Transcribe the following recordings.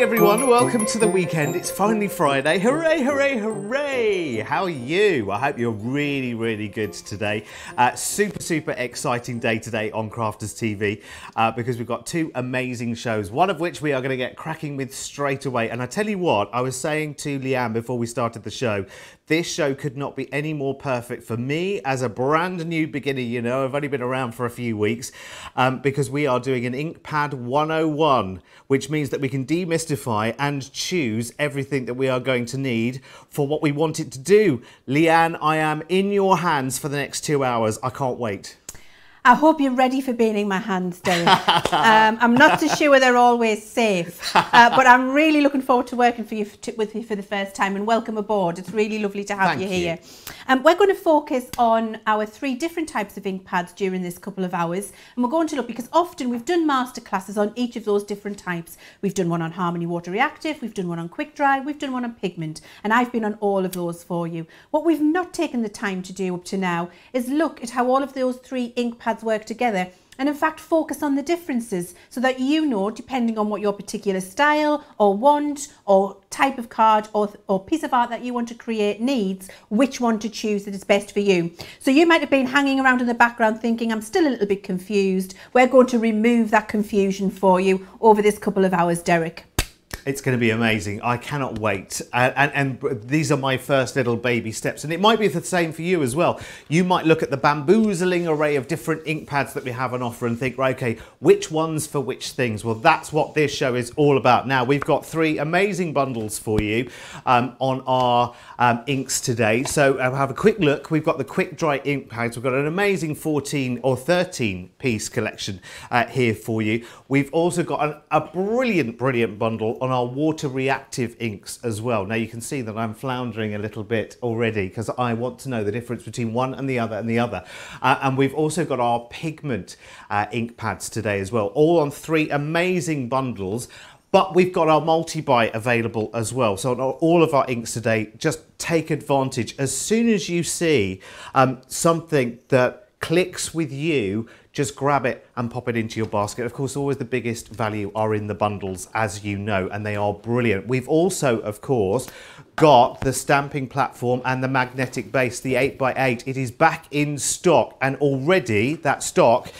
Everyone, welcome to the weekend. It's finally Friday. Hooray, hooray, hooray! How are you? I hope you're really good today. Super exciting day today on Crafters TV because we've got two amazing shows, one of which we are going to get cracking with straight away. And I tell you what, I was saying to Leann before we started the show, this show could not be any more perfect for me as a brand new beginner. You know, I've only been around for a few weeks because we are doing an Inkpad 101, which means that we can demystify and choose everything that we are going to need for what we want it to do. Leann, I am in your hands for the next 2 hours. I can't wait. I hope you're ready for being in my hands, Derek. I'm not so sure they're always safe, but I'm really looking forward to working with you for the first time, and welcome aboard. It's really lovely to have you here. We're going to focus on our 3 different types of ink pads during this couple of hours, and we're going to look, because often we've done masterclasses on each of those different types. We've done one on Harmony Water Reactive, we've done one on Quick Dry, we've done one on Pigment, and I've been on all of those for you. What we've not taken the time to do up to now is look at how all of those 3 ink pads work together, and in fact focus on the differences so that you know, depending on what your particular style or want or type of card or piece of art that you want to create needs, which one to choose that is best for you. So you might have been hanging around in the background thinking, I'm still a little bit confused. We're going to remove that confusion for you over this couple of hours, Derek. It's going to be amazing. I cannot wait. And these are my first little baby steps. And it might be the same for you as well. You might look at the bamboozling array of different ink pads that we have on offer and think, right, okay, which ones for which things? Well, that's what this show is all about. Now, we've got 3 amazing bundles for you on our inks today. So I'll have a quick look. We've got the Quick Dry ink pads. We've got an amazing 14 or 13 piece collection here for you. We've also got a brilliant bundle on our water reactive inks as well. Now you can see that I'm floundering a little bit already because I want to know the difference between one and the other and we've also got our pigment ink pads today as well, all on 3 amazing bundles. But we've got our multi-buy available as well. So on all of our inks today, just take advantage. As soon as you see something that clicks with you, just grab it and pop it into your basket. Of course, always the biggest value are in the bundles, as you know, and they are brilliant. We've also, of course, got the stamping platform and the magnetic base, the 8x8. It is back in stock, and already that stock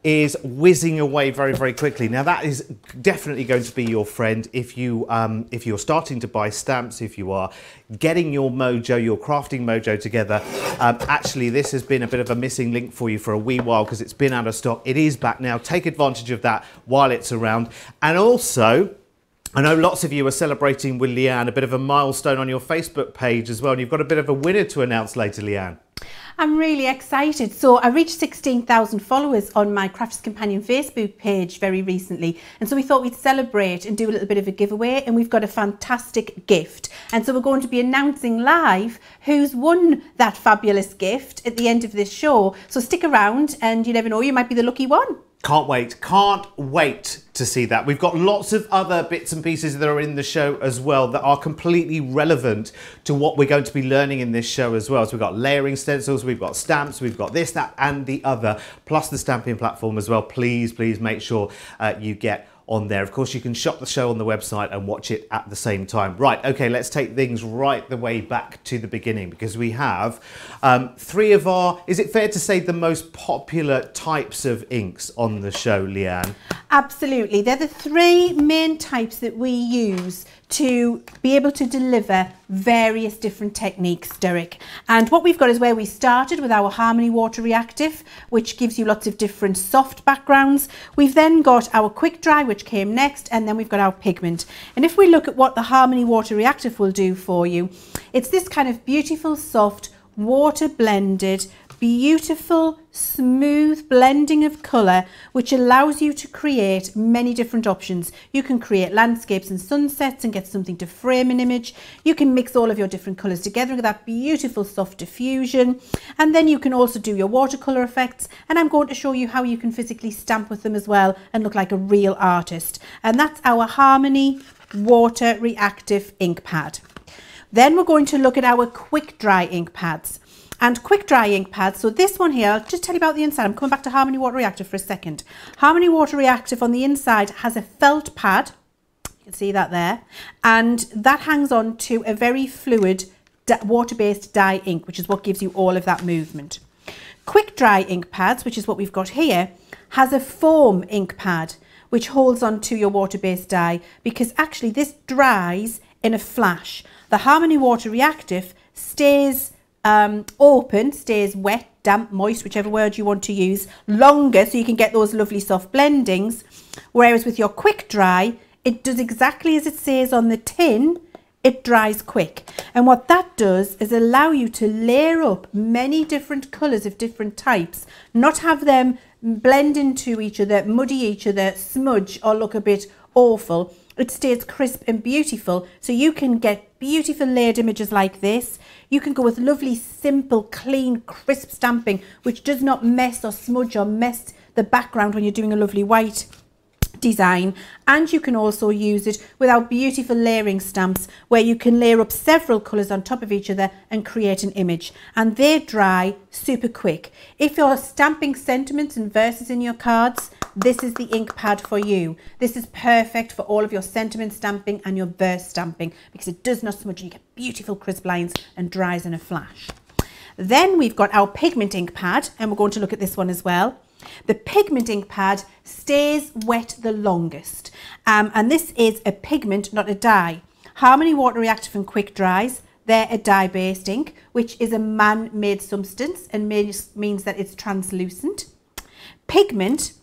is whizzing away very quickly. Now that is definitely going to be your friend if you're starting to buy stamps, if you are getting your mojo, your crafting mojo together. Actually, this has been a bit of a missing link for you for a wee while because it's been out of stock. It is back now. Take advantage of that while it's around. And also, I know lots of you are celebrating with Leann a bit of a milestone on your Facebook page as well, and you've got a bit of a winner to announce later, Leann. I'm really excited. So I reached 16,000 followers on my Crafters Companion Facebook page very recently. And so we thought we'd celebrate and do a little bit of a giveaway. And we've got a fantastic gift. And so we're going to be announcing live who's won that fabulous gift at the end of this show. So stick around and you never know, you might be the lucky one. Can't wait to see that. We've got lots of other bits and pieces that are in the show as well that are completely relevant to what we're going to be learning in this show as well. So we've got layering stencils, we've got stamps, we've got this, that and the other, plus the stamping platform as well. Please make sure you get on there. Of course, you can shop the show on the website and watch it at the same time. Right, okay, let's take things right the way back to the beginning because we have 3 of our, is it fair to say, the most popular types of inks on the show, Leann? Absolutely. They're the 3 main types that we use to be able to deliver various different techniques, Derek. And what we've got is where we started with our Harmony Water Reactive, which gives you lots of different soft backgrounds. We've then got our Quick Dry, which came next, and then we've got our Pigment. And if we look at what the Harmony Water Reactive will do for you, it's this kind of beautiful, soft, water blended, beautiful, smooth blending of colour, which allows you to create many different options. You can create landscapes and sunsets and get something to frame an image. You can mix all of your different colours together with that beautiful soft diffusion. And then you can also do your watercolour effects. And I'm going to show you how you can physically stamp with them as well and look like a real artist. And that's our Harmony water reactive ink pad. Then we're going to look at our quick dry ink pads. And quick dry ink pads, so this one here, I'll just tell you about the inside. I'm coming back to Harmony Water Reactive for a second. Harmony Water Reactive on the inside has a felt pad, you can see that there, and that hangs on to a very fluid water-based dye ink, which is what gives you all of that movement. Quick dry ink pads, which is what we've got here, has a foam ink pad, which holds on to your water-based dye, because actually this dries in a flash. The Harmony Water Reactive stays open, stays wet, damp, moist, whichever word you want to use, longer, so you can get those lovely soft blendings. Whereas with your quick dry, it does exactly as it says on the tin, it dries quick. And what that does is allow you to layer up many different colours of different types, not have them blend into each other, muddy each other, smudge or look a bit awful. It stays crisp and beautiful, so you can get beautiful layered images like this. You can go with lovely, simple, clean, crisp stamping, which does not mess or smudge or mess the background when you're doing a lovely white design. And you can also use it with our beautiful layering stamps, where you can layer up several colours on top of each other and create an image, and they dry super quick. If you're stamping sentiments and verses in your cards, this is the ink pad for you. This is perfect for all of your sentiment stamping and your verse stamping, because it does not smudge. You get beautiful crisp lines and dries in a flash. Then we've got our pigment ink pad, and we're going to look at this one as well. The pigment ink pad stays wet the longest, and this is a pigment, not a dye. Harmony Water Reactive and Quick Dries, they're a dye-based ink, which is a man-made substance and means that it's translucent. Pigment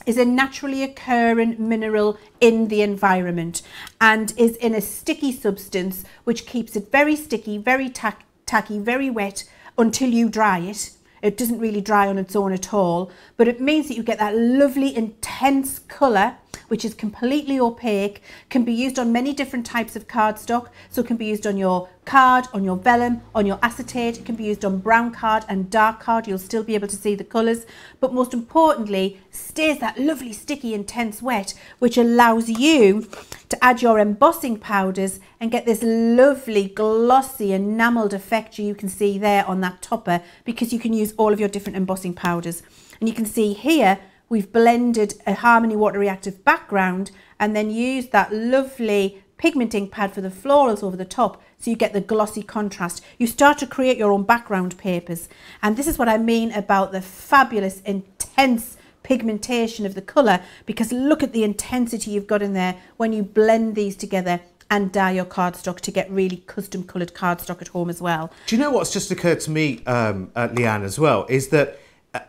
is a naturally occurring mineral in the environment and is in a sticky substance, which keeps it very sticky, very tacky, very wet until you dry it. It doesn't really dry on its own at all, but it means that you get that lovely intense colour, which is completely opaque, can be used on many different types of cardstock. So it can be used on your card, on your vellum, on your acetate. It can be used on brown card and dark card. You'll still be able to see the colours, but most importantly, stays that lovely sticky intense wet, which allows you to add your embossing powders and get this lovely glossy enamelled effect you can see there on that topper, because you can use all of your different embossing powders. And you can see here we've blended a Harmony Water Reactive background and then used that lovely pigment ink pad for the florals over the top, so you get the glossy contrast. You start to create your own background papers, and this is what I mean about the fabulous intense pigmentation of the colour, because look at the intensity you've got in there when you blend these together and dye your cardstock to get really custom coloured cardstock at home as well. Do you know what's just occurred to me, Leanne, as well, is that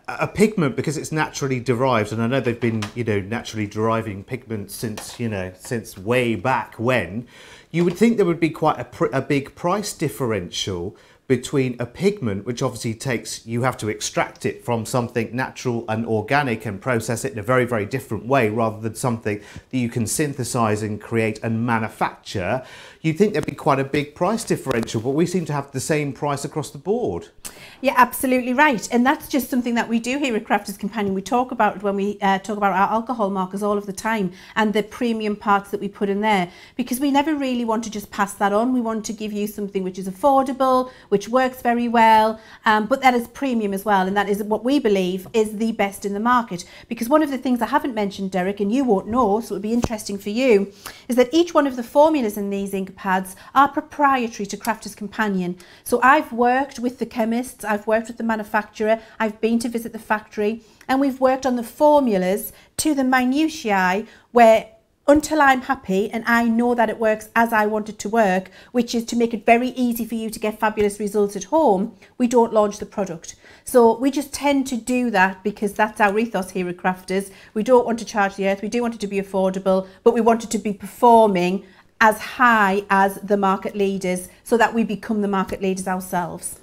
a pigment, because it's naturally derived, and I know they've been, naturally deriving pigments since way back when, you would think there would be quite a big price differential between a pigment, which obviously you have to extract it from something natural and organic and process it in a very, very different way, rather than something that you can synthesize and create and manufacture. You'd think there'd be quite a big price differential, but we seem to have the same price across the board. Yeah, absolutely right. And that's just something that we do here at Crafters Companion. We talk about it when we talk about our alcohol markers all of the time, and the premium parts that we put in there, because we never really want to just pass that on. We want to give you something which is affordable, which works very well, but that is premium as well. And that is what we believe is the best in the market. Because one of the things I haven't mentioned, Derek, and you won't know, so it'll be interesting for you, is that each one of the formulas in these ink pads are proprietary to Crafters Companion. So I've worked with the chemists, I've worked with the manufacturer, I've been to visit the factory, and we've worked on the formulas to the minutiae, where until I'm happy and I know that it works as I want it to work, which is to make it very easy for you to get fabulous results at home, we don't launch the product. So we just tend to do that because that's our ethos here at Crafters. We don't want to charge the earth, we do want it to be affordable, but we want it to be performing as high as the market leaders, so that we become the market leaders ourselves.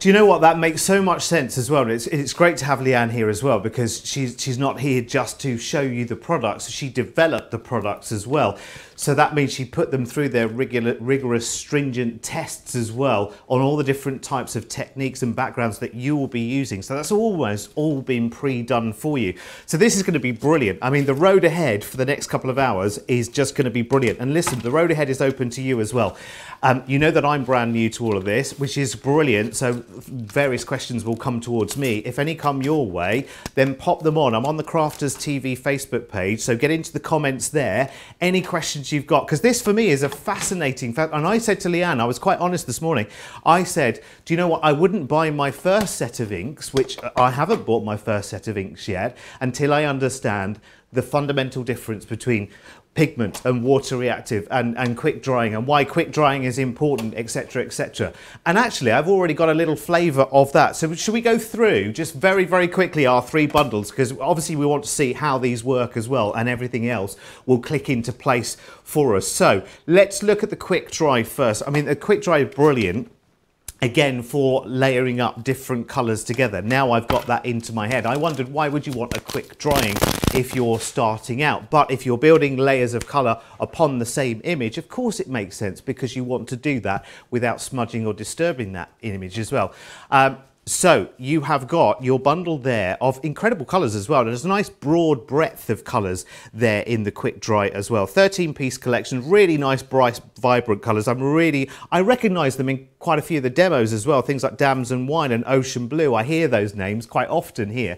Do you know what? That makes so much sense as well. It's great to have Leann here as well, because she's not here just to show you the products. She developed the products as well. So that means she put them through their rigorous, stringent tests as well on all the different types of techniques and backgrounds that you will be using. So that's almost all been pre-done for you. So this is going to be brilliant. I mean, the road ahead for the next couple of hours is just going to be brilliant. And listen, the road ahead is open to you as well. You know that I'm brand new to all of this, which is brilliant. So various questions will come towards me. If any come your way, then pop them on. I'm on the Crafters TV Facebook page, so get into the comments there. Any questions you've got, because this for me is a fascinating fact. And I said to Leann, I was quite honest this morning, I said, do you know what, I wouldn't buy my first set of inks, which I haven't bought my first set of inks yet, until I understand the fundamental difference between pigment and water reactive and quick drying, and why quick drying is important, etc, etc. And actually I've already got a little flavour of that. So should we go through just very, very quickly our 3 bundles, because obviously we want to see how these work as well, and everything else will click into place for us. So let's look at the quick dry first. I mean, the quick dry is brilliant, again, for layering up different colours together. Now I've got that into my head. I wondered, why would you want a quick drying if you're starting out? But if you're building layers of colour upon the same image, of course it makes sense, because you want to do that without smudging or disturbing that image as well. So you have got your bundle there of incredible colours as well. There's a nice broad breadth of colours there in the quick dry as well. 13-piece collection, really nice, bright, vibrant colours. I recognise them in quite a few of the demos as well. Things like Dams and Wine and Ocean Blue. I hear those names quite often here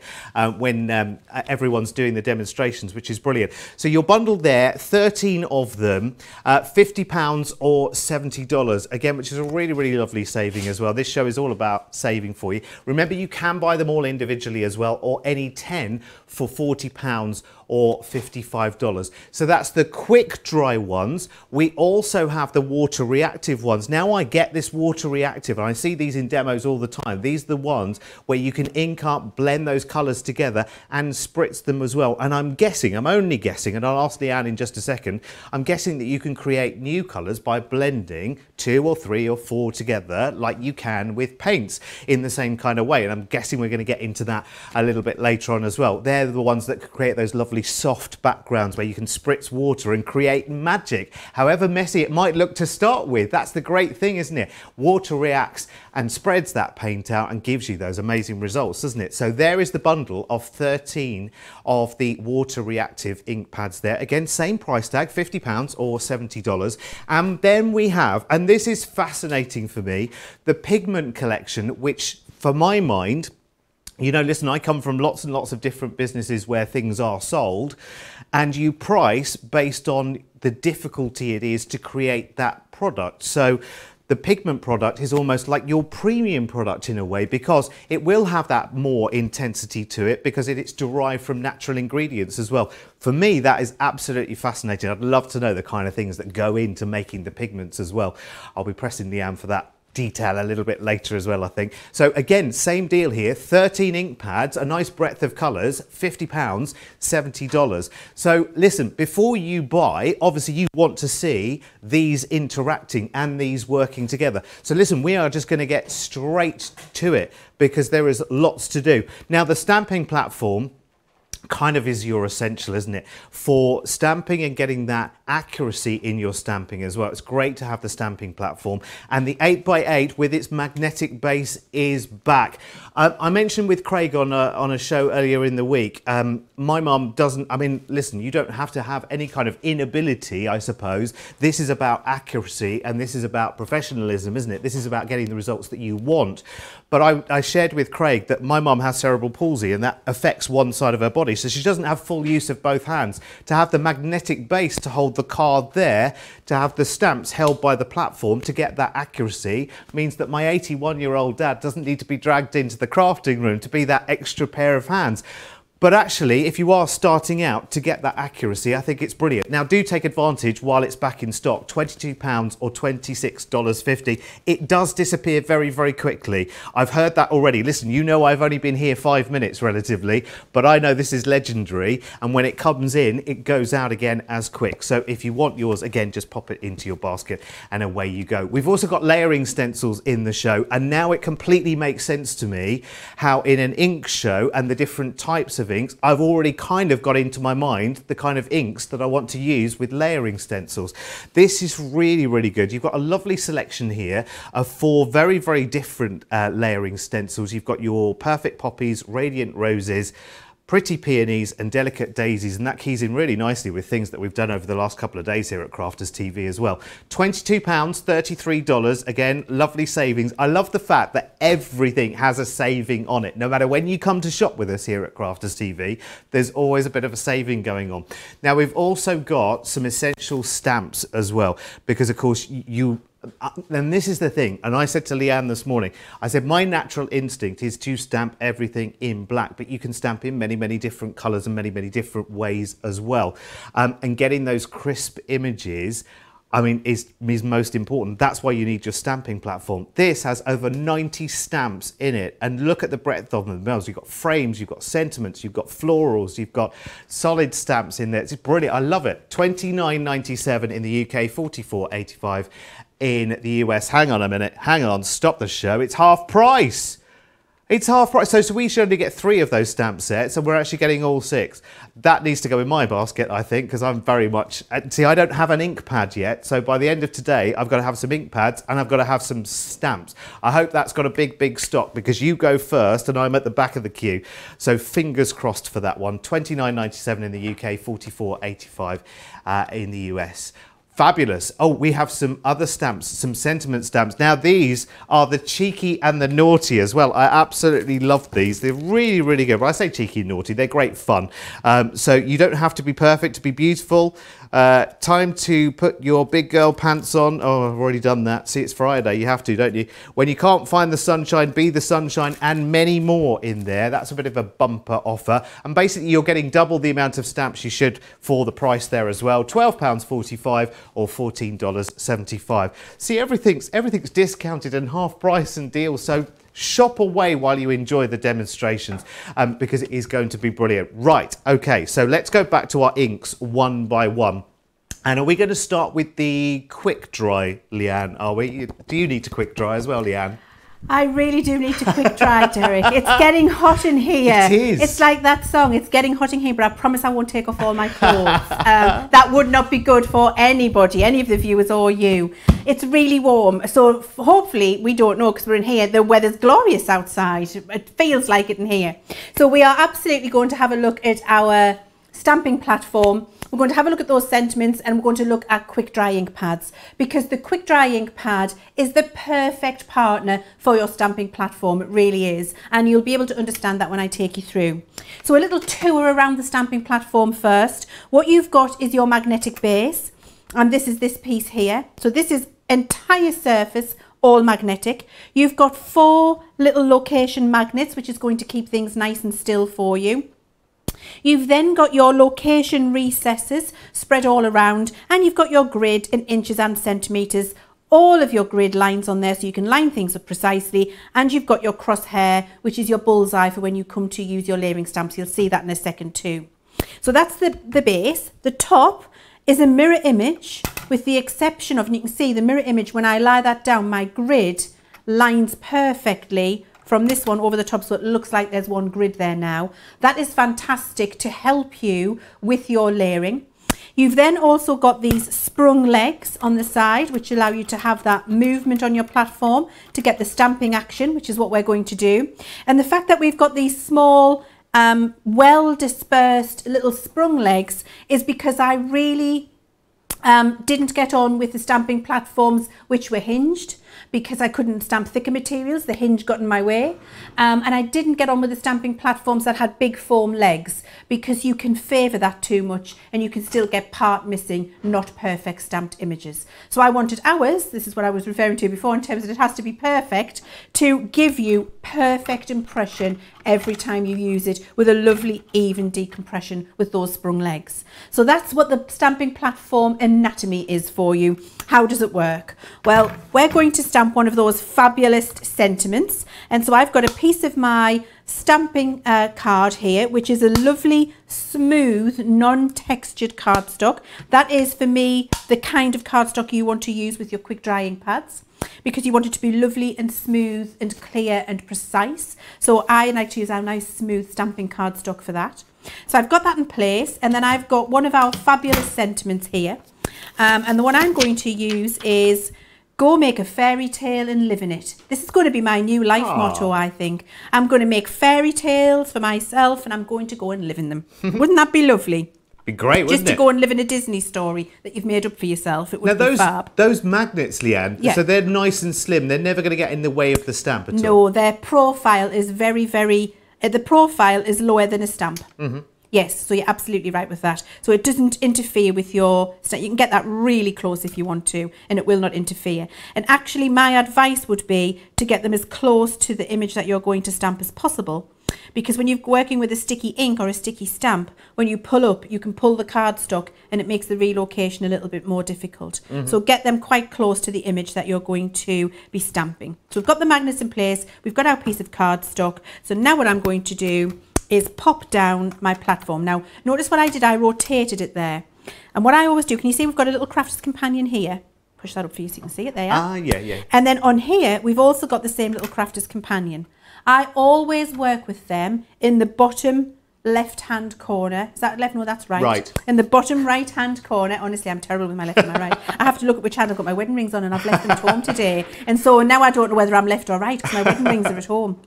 when everyone's doing the demonstrations, which is brilliant. So your bundle there, 13 of them, £50 or $70. Again, which is a really, really lovely saving as well. This show is all about saving for you. Remember, you can buy them all individually as well, or any 10 for £40 or $55. So that's the quick dry ones. We also have the water reactive ones. Now I get this water reactive, and I see these in demos all the time. These are the ones where you can ink up, blend those colors together and spritz them as well. And I'm guessing, I'm only guessing, and I'll ask Leann in just a second, I'm guessing that you can create new colors by blending 2 or 3 or 4 together, like you can with paints in the same kind of way. And I'm guessing we're going to get into that a little bit later on as well. They're the ones that create those lovely soft backgrounds where you can spritz water and create magic, however messy it might look to start with. That's the great thing, isn't it? Water reacts and spreads that paint out and gives you those amazing results, doesn't it? So there is the bundle of 13 of the water reactive ink pads there. Again, same price tag, £50 or $70. And then we have, and this is fascinating for me, the pigment collection, which for my mind, you know, listen, I come from lots and lots of different businesses where things are sold, and you price based on the difficulty it is to create that product. So the pigment product is almost like your premium product in a way, because it will have that more intensity to it, because it's derived from natural ingredients as well. For me, that is absolutely fascinating. I'd love to know the kind of things that go into making the pigments as well. I'll be pressing Leann for that detail a little bit later as well, I think. So again, same deal here, 13 ink pads, a nice breadth of colours, £50, $70. So listen, before you buy, obviously you want to see these interacting and these working together. So listen, we are just going to get straight to it, because there is lots to do. Now, the stamping platform kind of is your essential, isn't it, for stamping and getting that accuracy in your stamping as well. It's great to have the stamping platform, and the 8x8 with its magnetic base is back. I mentioned with Craig on a show earlier in the week, my mum doesn't, I mean, listen, you don't have to have any kind of inability, I suppose. This is about accuracy, and this is about professionalism, isn't it? This is about getting the results that you want. But I shared with Craig that my mum has cerebral palsy, and that affects one side of her body, so she doesn't have full use of both hands. To have the magnetic base to hold the card there, to have the stamps held by the platform to get that accuracy, means that my 81-year-old dad doesn't need to be dragged into the crafting room to be that extra pair of hands. But actually, if you are starting out to get that accuracy, I think it's brilliant. Now, do take advantage while it's back in stock, £22 or $26.50. It does disappear very, very quickly. I've heard that already. Listen, you know I've only been here 5 minutes relatively, but I know this is legendary. And when it comes in, it goes out again as quick. So if you want yours, again, just pop it into your basket and away you go. We've also got layering stencils in the show. And now it completely makes sense to me how in an ink show and the different types of inks, I've already kind of got into my mind the kind of inks that I want to use with layering stencils. This is really, really good. You've got a lovely selection here of 4 very, very different layering stencils. You've got your Perfect Poppies, Radiant Roses, Pretty Peonies and Delicate Daisies, and that keys in really nicely with things that we've done over the last couple of days here at Crafters TV as well. £22, $33, again, lovely savings. I love the fact that everything has a saving on it. No matter when you come to shop with us here at Crafters TV, there's always a bit of a saving going on. Now, we've also got some essential stamps as well, because of course and this is the thing, and I said to Leann this morning, I said my natural instinct is to stamp everything in black, but you can stamp in many, many different colours and many, many different ways as well. And getting those crisp images, I mean, is most important. That's why you need your stamping platform. This has over 90 stamps in it, and look at the breadth of them. You've got frames, you've got sentiments, you've got florals, you've got solid stamps in there. It's brilliant. I love it. $29.97 in the UK, $44.85 in the US. Hang on a minute. Hang on. Stop the show. It's half price. It's half price. So we should only get 3 of those stamp sets, and we're actually getting all 6. That needs to go in my basket, I think, because I'm very much... See, I don't have an Inkpad yet, so by the end of today, I've got to have some Inkpads and I've got to have some stamps. I hope that's got a big, big stock, because you go first and I'm at the back of the queue. So fingers crossed for that one. $29.97 in the UK, $44.85 in the US. Fabulous. Oh, we have some other stamps, some sentiment stamps. Now, these are the cheeky and the naughty as well. I absolutely love these. They're really, really good. When I say cheeky and naughty, they're great fun. So you don't have to be perfect to be beautiful. Time to put your big girl pants on. Oh, I've already done that. See, it's Friday. You have to, don't you? When you can't find the sunshine, be the sunshine, and many more in there. That's a bit of a bumper offer. And basically, you're getting double the amount of stamps you should for the price there as well. £12.45 or $14.75. See, everything's discounted and half price and deal. So shop away while you enjoy the demonstrations, because it is going to be brilliant. Right, okay, so let's go back to our inks one by one. And are we going to start with the quick dry, Leann? Are we? Do you need to quick dry as well, Leann? I really do need to quick dry, Derek. It's getting hot in here. It is. It's like that song, it's getting hot in here, but I promise I won't take off all my clothes. That would not be good for anybody, any of the viewers or you. It's really warm, so hopefully, we don't know because we're in here, the weather's glorious outside. It feels like it in here. So we are absolutely going to have a look at our stamping platform. We're going to have a look at those sentiments, and we're going to look at quick dry ink pads, because the quick dry ink pad is the perfect partner for your stamping platform. It really is, and you'll be able to understand that when I take you through. So a little tour around the stamping platform first. What you've got is your magnetic base, and this is this piece here. So this is entire surface all magnetic. You've got 4 little location magnets, which is going to keep things nice and still for you. You've then got your location recesses spread all around, and you've got your grid in inches and centimetres, all of your grid lines on there so you can line things up precisely, and you've got your crosshair, which is your bullseye for when you come to use your layering stamps. You'll see that in a second too. So that's the base. The top is a mirror image, with the exception of, and you can see the mirror image, when I lie that down, my grid lines perfectly from this one over the top, so it looks like there's one grid there now. That is fantastic to help you with your layering. You've then also got these sprung legs on the side, which allow you to have that movement on your platform to get the stamping action, which is what we're going to do. And the fact that we've got these small, well dispersed little sprung legs is because I really Didn't get on with the stamping platforms which were hinged because I couldn't stamp thicker materials. The hinge got in my way. And I didn't get on with the stamping platforms that had big foam legs because you can favour that too much and you can still get part missing, not perfect stamped images. So I wanted ours, this is what I was referring to before in terms of it has to be perfect, to give you perfect impression every time you use it with a lovely even decompression with those sprung legs. So that's what the stamping platform anatomy is for you. How does it work? Well, we're going to stamp one of those fabulous sentiments, and so I've got a piece of my stamping card here, which is a lovely smooth non-textured cardstock. That is for me the kind of cardstock you want to use with your quick dry ink pads, because you want it to be lovely and smooth and clear and precise. So I like to use our nice smooth stamping cardstock for that. So I've got that in place, and then I've got one of our fabulous sentiments here, and the one I'm going to use is go make a fairy tale and live in it. This is going to be my new life motto, I think. I'm going to make fairy tales for myself and I'm going to go and live in them. Wouldn't that be lovely? Be great, wouldn't it? Just to go and live in a Disney story that you've made up for yourself. It would be fab. Those magnets, Leanne, so they're nice and slim. They're never going to get in the way of the stamp at all. No, their profile is very, very... the profile is lower than a stamp. Yes, so you're absolutely right with that. So it doesn't interfere with your... You can get that really close if you want to, and it will not interfere. And actually, my advice would be to get them as close to the image that you're going to stamp as possible. Because when you're working with a sticky ink or a sticky stamp, when you pull up, you can pull the cardstock and it makes the relocation a little bit more difficult. So get them quite close to the image that you're going to be stamping. So we've got the magnets in place, we've got our piece of cardstock. So now what I'm going to do is pop down my platform. Now, notice what I did, I rotated it there. And what I always do, can you see we've got a little crafter's companion here? Push that up for you so you can see it there. Yeah. And then on here, we've also got the same little crafter's companion. I always work with them in the bottom left-hand corner. Is that left? No, that's right. Right. In the bottom right-hand corner. Honestly, I'm terrible with my left and my right. I have to look at which hand I've got my wedding rings on, and I've left them at home today. And so now I don't know whether I'm left or right because my wedding rings are at home.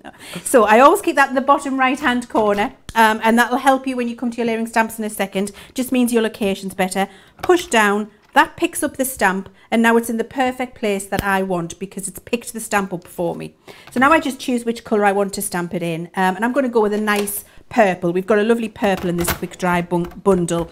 So I always keep that in the bottom right-hand corner. And that'll help you when you come to your layering stamps in a second. Just means your location's better. Push down. That picks up the stamp, and now it's in the perfect place that I want because it's picked the stamp up for me. So now I just choose which colour I want to stamp it in, and I'm going to go with a nice purple. We've got a lovely purple in this quick dry bundle,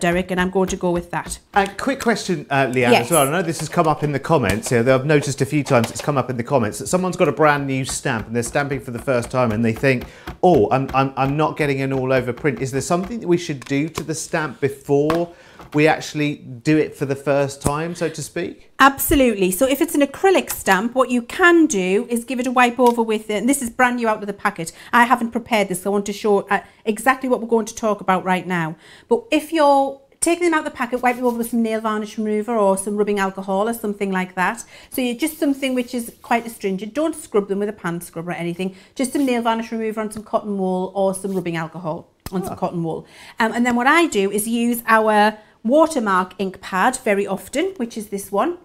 Derek, and I'm going to go with that. Quick question, Leanne, as well. I know this has come up in the comments. I've noticed a few times it's come up in the comments that someone's got a brand new stamp and they're stamping for the first time and they think, oh, I'm not getting an all over print. Is there something that we should do to the stamp before we actually do it for the first time, so to speak? Absolutely. So if it's an acrylic stamp, what you can do is give it a wipe over with it. And this is brand new out of the packet. I haven't prepared this, so I want to show exactly what we're going to talk about right now. But if you're taking them out of the packet, wipe them over with some nail varnish remover or some rubbing alcohol or something like that. So you're just something which is quite astringent. Don't scrub them with a pan scrubber or anything. Just some nail varnish remover on some cotton wool or some rubbing alcohol on some cotton wool. And then what I do is use our watermark ink pad very often, which is this one.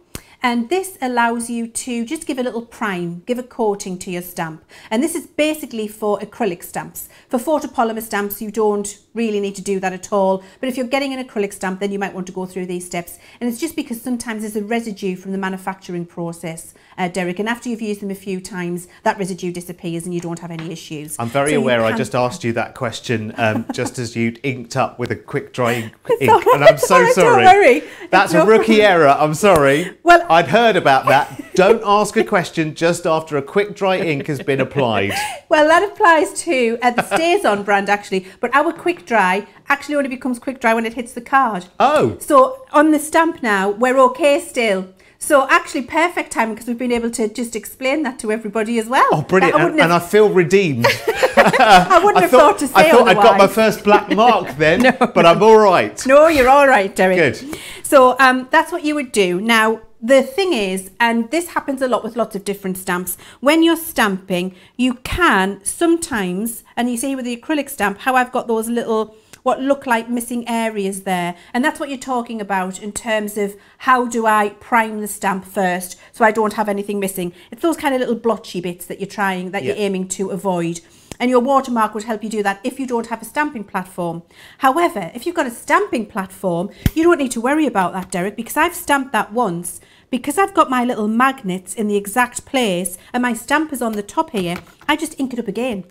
And this allows you to just give a little prime, give a coating to your stamp. And this is basically for acrylic stamps. For photopolymer stamps, you don't really need to do that at all. But if you're getting an acrylic stamp, then you might want to go through these steps. And it's just because sometimes there's a residue from the manufacturing process, Derek. And after you've used them a few times, that residue disappears and you don't have any issues. I'm very aware I just asked you that question just as you'd inked up with a quick dry ink. Right, and I'm so sorry. Don't worry. That's a rookie error. I'm sorry. Well, I'd heard about that. Don't ask a question just after a quick dry ink has been applied. Well, that applies to the Stays On brand actually, but our quick dry actually only becomes quick dry when it hits the card. Oh. So on the stamp now, we're okay still. So actually perfect timing because we've been able to just explain that to everybody as well. Oh, brilliant. And I feel redeemed. I wouldn't have thought to say otherwise. I got my first black mark then, no. But I'm all right. No, you're all right, Derek. Good. So that's what you would do. Now, the thing is, and this happens a lot with lots of different stamps, when you're stamping, you can sometimes, and you see with the acrylic stamp, how I've got those little, what look like missing areas there. And that's what you're talking about in terms of how do I prime the stamp first so I don't have anything missing. It's those kind of little blotchy bits that you're trying, that you're aiming to avoid. And your watermark would help you do that if you don't have a stamping platform. However, if you've got a stamping platform, you don't need to worry about that, Derek, because I've stamped that once. Because I've got my little magnets in the exact place and my stamp is on the top here, I just ink it up again.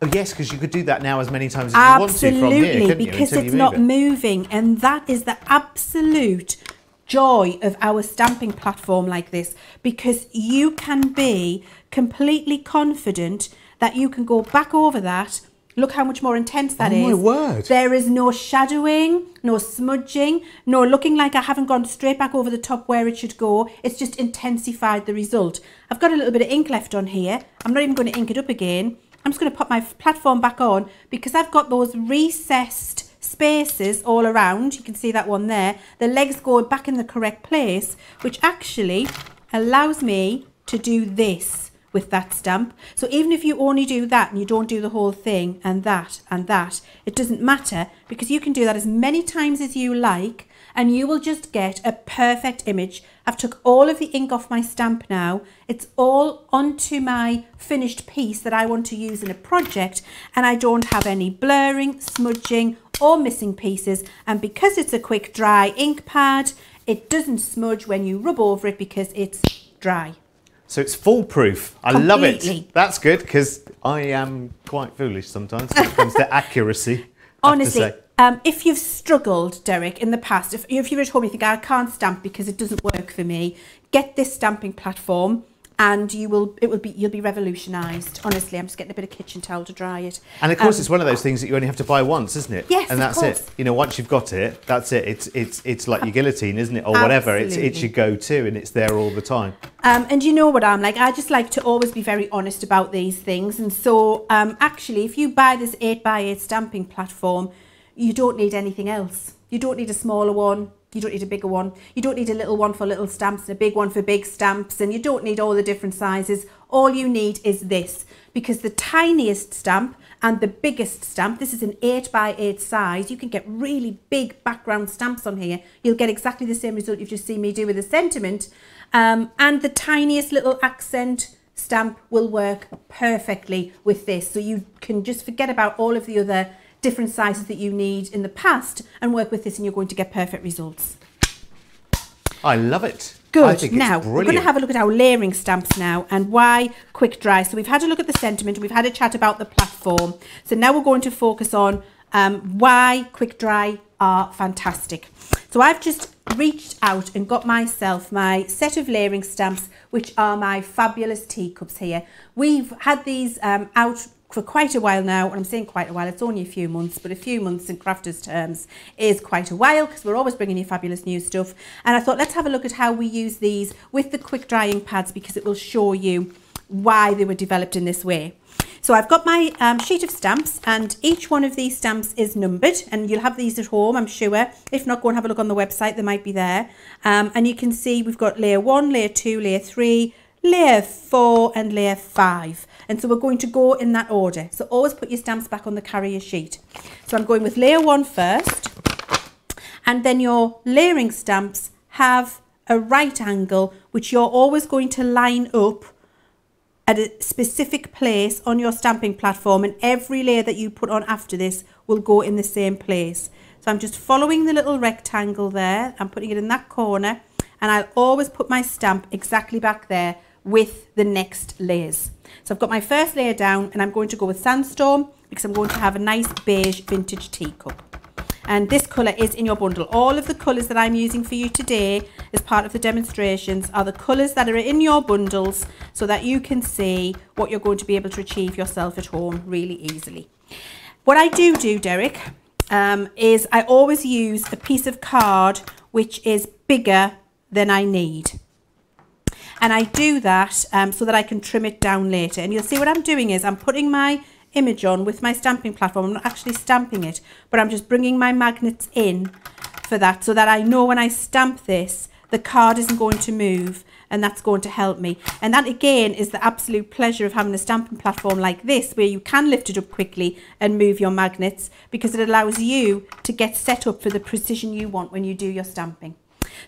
Oh yes, because you could do that now as many times as you want to from here, couldn't you? Because it's not moving, and that is the absolute joy of our stamping platform like this, because you can be completely confident that you can go back over that. Look how much more intense that is. Oh my word. There is no shadowing, no smudging, no looking like I haven't gone straight back over the top where it should go. It's just intensified the result. I've got a little bit of ink left on here. I'm not even going to ink it up again. I'm just going to pop my platform back on because I've got those recessed spaces all around. You can see that one there. The legs go back in the correct place, which actually allows me to do this with that stamp. So even if you only do that and you don't do the whole thing and that, it doesn't matter, because you can do that as many times as you like and you will just get a perfect image. I've took all of the ink off my stamp now. It's all onto my finished piece that I want to use in a project, and I don't have any blurring, smudging or missing pieces. And because it's a quick dry ink pad, it doesn't smudge when you rub over it because it's dry. So it's foolproof. I Completely. love it. That's good, because I am quite foolish sometimes when it comes to accuracy. Honestly, if you've struggled, Derek, in the past, if you're at home and you think, I can't stamp because it doesn't work for me, get this stamping platform and you'll be revolutionised. Honestly, I'm just getting a bit of kitchen towel to dry it. And of course, it's one of those things that you only have to buy once, isn't it? Yes, and that's it. You know, once you've got it, that's it. It's like your guillotine, isn't it, or whatever. It's your go-to, and it's there all the time. And you know what I'm like? I just like to always be very honest about these things. And so, actually, if you buy this 8x8 stamping platform, you don't need anything else. You don't need a smaller one. You don't need a bigger one. You don't need a little one for little stamps and a big one for big stamps. And you don't need all the different sizes. All you need is this, because the tiniest stamp and the biggest stamp, this is an 8x8 size. You can get really big background stamps on here. You'll get exactly the same result you've just seen me do with the sentiment. And the tiniest little accent stamp will work perfectly with this. So you can just forget about all of the other different sizes that you need in the past and work with this, and you're going to get perfect results. I love it. Good. I think now, it's we're going to have a look at our layering stamps now and why quick dry. So we've had a look at the sentiment, we've had a chat about the platform. So now we're going to focus on why quick dry are fantastic. So I've just reached out and got myself my set of layering stamps, which are my fabulous teacups here. We've had these out for quite a while now, and I'm saying quite a while, it's only a few months, but a few months in crafters terms is quite a while, because we're always bringing you fabulous new stuff. And I thought, let's have a look at how we use these with the quick drying pads, because it will show you why they were developed in this way. So I've got my sheet of stamps, and each one of these stamps is numbered, and you'll have these at home, I'm sure. If not, go and have a look on the website, they might be there. And you can see we've got layer 1, layer 2, layer 3, layer 4 and layer 5. And so we're going to go in that order. So always put your stamps back on the carrier sheet. So I'm going with layer 1 first. And then your layering stamps have a right angle, which you're always going to line up at a specific place on your stamping platform. And every layer that you put on after this will go in the same place. So I'm just following the little rectangle there. I'm putting it in that corner. And I'll always put my stamp exactly back there with the next layers. So I've got my first layer down, and I'm going to go with Sandstorm because I'm going to have a nice beige vintage teacup. And this colour is in your bundle. All of the colours that I'm using for you today as part of the demonstrations are the colours that are in your bundles, so that you can see what you're going to be able to achieve yourself at home really easily. What I do, Derek, is I always use a piece of card which is bigger than I need. And I do that so that I can trim it down later. And you'll see what I'm doing is I'm putting my image on with my stamping platform. I'm not actually stamping it, but I'm just bringing my magnets in for that, so that I know when I stamp this, the card isn't going to move, and that's going to help me. And that again is the absolute pleasure of having a stamping platform like this, where you can lift it up quickly and move your magnets, because it allows you to get set up for the precision you want when you do your stamping.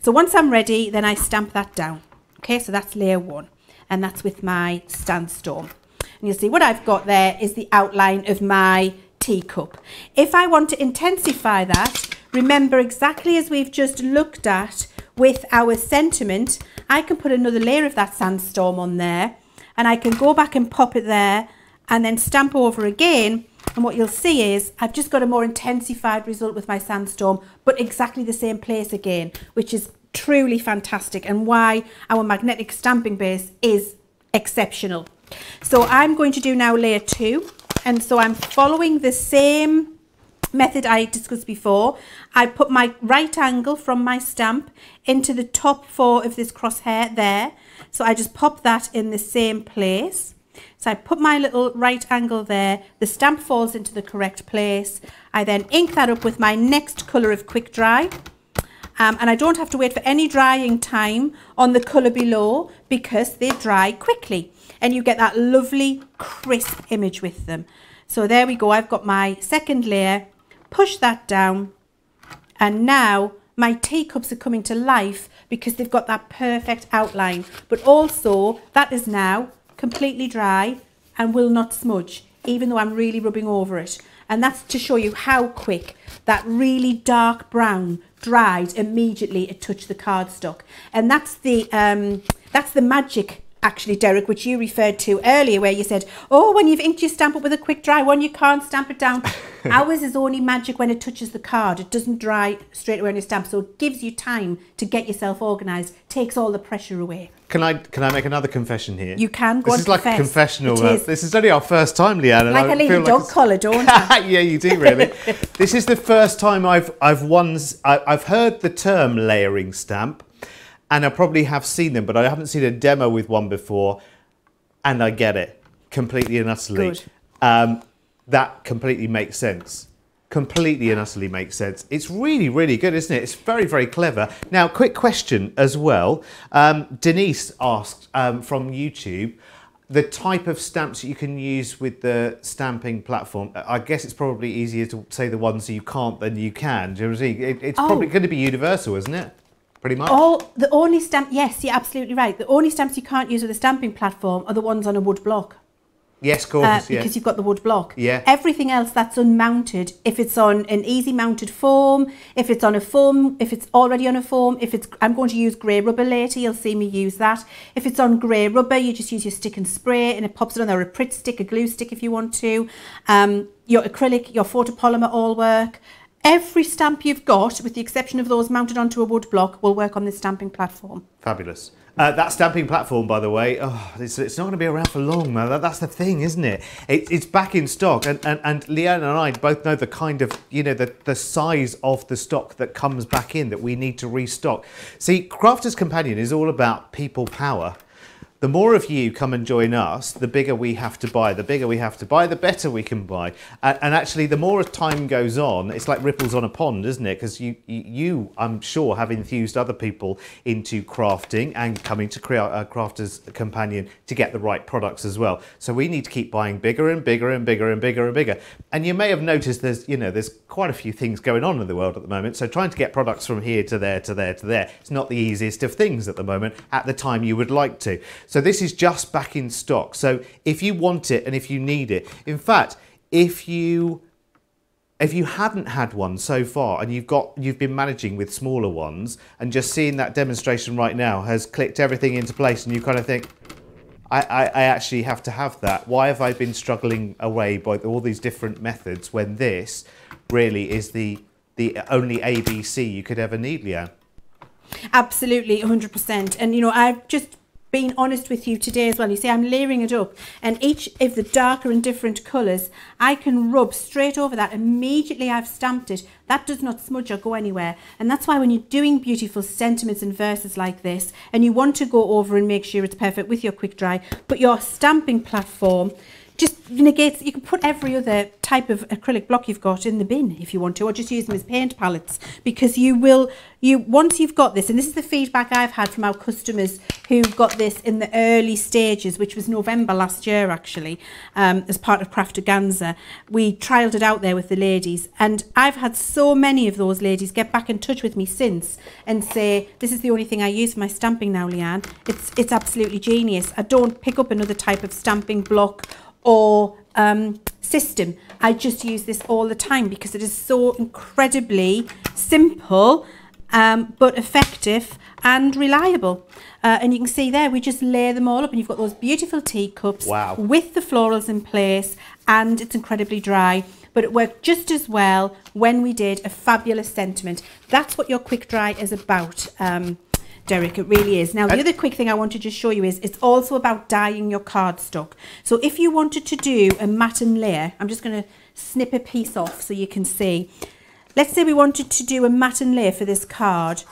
So once I'm ready, then I stamp that down. Okay, so that's layer 1, and that's with my Sandstorm. and you'll see what I've got there is the outline of my teacup. If I want to intensify that, remember exactly as we've just looked at with our sentiment, I can put another layer of that sandstorm on there, and I can go back and pop it there and then stamp over again, and what you'll see is I've just got a more intensified result with my sandstorm, but exactly the same place again, which is truly fantastic and why our magnetic stamping base is exceptional. So I'm going to do now layer 2, and so I'm following the same method I discussed before. I put my right angle from my stamp into the top 4 of this crosshair there, so I just pop that in the same place. So I put my little right angle there, the stamp falls into the correct place. I then ink that up with my next colour of quick dry, and I don't have to wait for any drying time on the colour below because they dry quickly and you get that lovely crisp image with them. So there we go, I've got my second layer, push that down, and now my teacups are coming to life because they've got that perfect outline, but also that is now completely dry and will not smudge even though I'm really rubbing over it. And that's to show you how quick that really dark brown dried immediately it touched the cardstock. And that's the magic, actually, Derek, which you referred to earlier, where you said, oh, when you've inked your stamp up with a quick dry one, you can't stamp it down. Ours is only magic when it touches the card. It doesn't dry straight away on your stamp, so it gives you time to get yourself organised, takes all the pressure away. Can I make another confession here? You can, go on. This is like a confessional. This is only our first time, Leann. And like I leave a dog collar, don't I? Yeah, you do, really. This is the first time I've heard the term layering stamp, and I probably have seen them, but I haven't seen a demo with one before, and I get it completely and utterly. Good. That completely makes sense. Completely and utterly makes sense. It's really, really good, isn't it? It's very, very clever. Now, quick question as well. Denise asked from YouTube, the type of stamps you can use with the stamping platform. I guess it's probably easier to say the ones you can't than you can. Do you know what I mean? It's probably going to be universal, isn't it? Pretty much. The only stamp, yes, you're absolutely right. The only stamps you can't use with a stamping platform are the ones on a wood block. Yes, of course. Because you've got the wood block. Yeah. Everything else that's unmounted, if it's on an easy mounted foam, if it's on a foam, if it's already on a foam, I'm going to use grey rubber later, you'll see me use that. If it's on grey rubber, you just use your stick and spray and it pops it on there, a Pritt stick, a glue stick if you want to. Your acrylic, your photopolymer all work. Every stamp you've got, with the exception of those mounted onto a wood block, will work on this stamping platform. Fabulous. That stamping platform, by the way, it's not going to be around for long, man. That's the thing, isn't it? It's back in stock, and Leann and I both know the kind of, the size of the stock that comes back in that we need to restock. See, Crafter's Companion is all about people power. The more of you come and join us, the bigger we have to buy. The bigger we have to buy, the better we can buy. And actually, the more time goes on, it's like ripples on a pond, isn't it? Because you, I'm sure, have enthused other people into crafting and coming to Crafter's Companion to get the right products as well. So we need to keep buying bigger and bigger and bigger and bigger and bigger. And you may have noticed there's quite a few things going on in the world at the moment. So trying to get products from here to there to there to there, it's not the easiest of things at the moment at the time you would like to. So this is just back in stock. So if you want it and if you need it, in fact, if you hadn't had one so far and you've been managing with smaller ones and just seeing that demonstration right now has clicked everything into place and you kind of think, I actually have to have that. Why have I been struggling away by all these different methods when this really is the only ABC you could ever need, Leann? Absolutely, 100%. And I've just being honest with you today as well. You see, I'm layering it up, and each of the darker and different colours, I can rub straight over that. Immediately I've stamped it. That does not smudge or go anywhere. And that's why when you're doing beautiful sentiments and verses like this, and you want to go over and make sure it's perfect with your quick dry, but your stamping platform just negates. You can put every other type of acrylic block you've got in the bin if you want to, or just use them as paint palettes, because once you've got this, and this is the feedback I've had from our customers who got this in the early stages, which was November last year actually, as part of Craftaganza. We trialled it out there with the ladies, and I've had so many of those ladies get back in touch with me since and say, this is the only thing I use for my stamping now, Leann. It's absolutely genius. I don't pick up another type of stamping block or system. I just use this all the time because it is so incredibly simple, but effective and reliable. And you can see there, we just lay them all up and you've got those beautiful teacups with the florals in place, and it's incredibly dry. But it worked just as well when we did a fabulous sentiment. That's what your quick dry is about, Derek, it really is. Now, the other quick thing I want to just show you is it's also about dyeing your cardstock. So if you wanted to do a matte and layer, I'm just going to snip a piece off so you can see. Let's say we wanted to do a matte and layer for this card,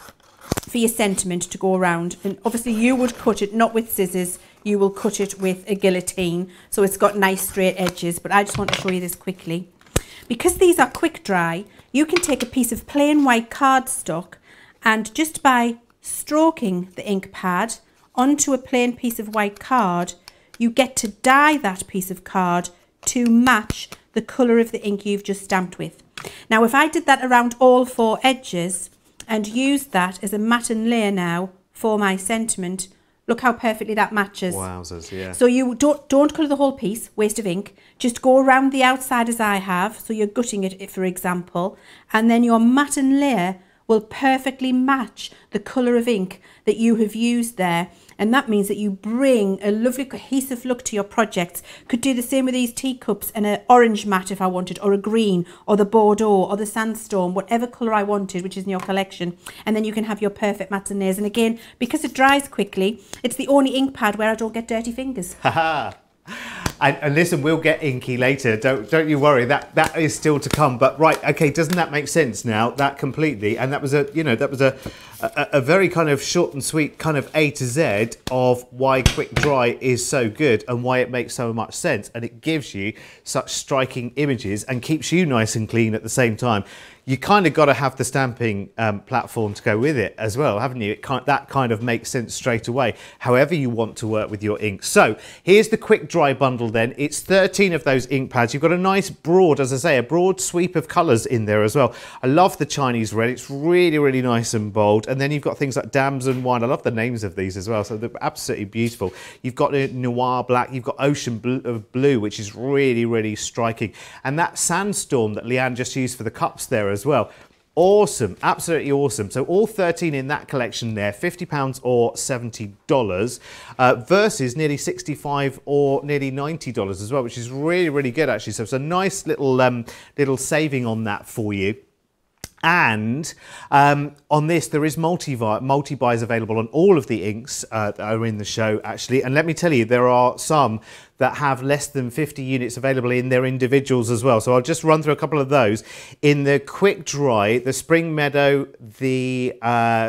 for your sentiment to go around. And obviously you would cut it, not with scissors, you will cut it with a guillotine. So it's got nice straight edges, but I just want to show you this quickly. Because these are quick dry, you can take a piece of plain white cardstock and just by stroking the ink pad onto a plain piece of white card, you get to dye that piece of card to match the colour of the ink you've just stamped with. Now, if I did that around all 4 edges and used that as a matte and layer now for my sentiment, look how perfectly that matches. Wowzers, yeah. So you don't colour the whole piece, waste of ink. Just go around the outside as I have. So you're gutting it, for example, and then your matte and layer will perfectly match the colour of ink that you have used there. And that means that you bring a lovely cohesive look to your projects. Could do the same with these teacups and an orange matte if I wanted, or a green, or the Bordeaux, or the sandstone, whatever colour I wanted, which is in your collection. And then you can have your perfect mattes and layers. And again, because it dries quickly, it's the only ink pad where I don't get dirty fingers. And listen, we'll get inky later. Don't you worry. That is still to come. But right, okay, doesn't that make sense now? That completely. And that was a very kind of short and sweet kind of A to Z of why quick dry is so good and why it makes so much sense. And it gives you such striking images and keeps you nice and clean at the same time. You kind of got to have the stamping platform to go with it as well, haven't you? That kind of makes sense straight away, however you want to work with your ink. So here's the quick dry bundle then. It's 13 of those ink pads. You've got a nice broad, as I say, a broad sweep of colours in there as well. I love the Chinese red. It's really, really nice and bold. And then you've got things like damson wine. I love the names of these as well. So they're absolutely beautiful. You've got a noir black. You've got ocean blue, which is really, really striking. And that sandstorm that Leann just used for the cups there as well. Awesome, absolutely awesome. So all 13 in that collection there, £50 or $70 versus nearly $65 or nearly $90 as well, which is really, really good actually. So it's a nice little saving on that for you. And on this, there is multi-buys available on all of the inks that are in the show, actually. And let me tell you, there are some that have less than 50 units available in their individuals as well. So I'll just run through a couple of those. In the quick dry, the Spring Meadow, the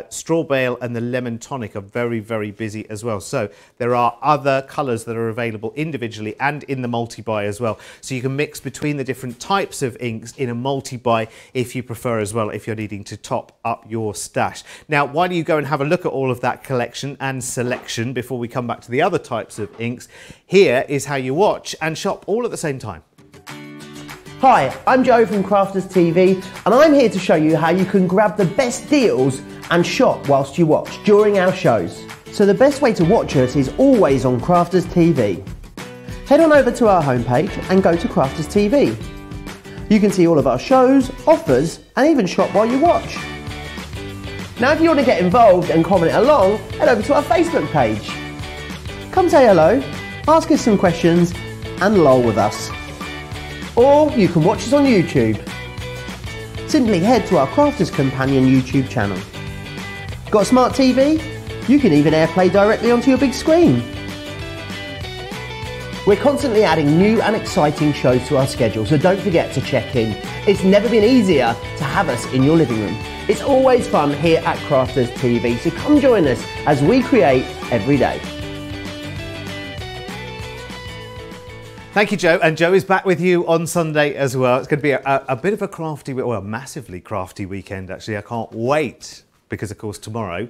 Straw Bale and the Lemon Tonic are very, very busy as well. So there are other colours that are available individually and in the multi-buy as well. So you can mix between the different types of inks in a multi-buy if you prefer as well, if you're needing to top up your stash. Now, why don't you go and have a look at all of that collection and selection before we come back to the other types of inks. Here is how you watch and shop all at the same time. Hi, I'm Joe from Crafters TV and I'm here to show you how you can grab the best deals and shop whilst you watch during our shows. So the best way to watch us is always on Crafters TV. Head on over to our homepage and go to Crafters TV. You can see all of our shows, offers and even shop while you watch. Now if you want to get involved and comment along, head over to our Facebook page. Come say hello, ask us some questions and lol with us. Or you can watch us on YouTube. Simply head to our Crafters Companion YouTube channel. Got a smart TV? You can even AirPlay directly onto your big screen. We're constantly adding new and exciting shows to our schedule, so don't forget to check in. It's never been easier to have us in your living room. It's always fun here at Crafters TV, so come join us as we create every day. Thank you, Joe. And Joe is back with you on Sunday as well. It's going to be a bit of a crafty, well, a massively crafty weekend, actually. I can't wait because of course tomorrow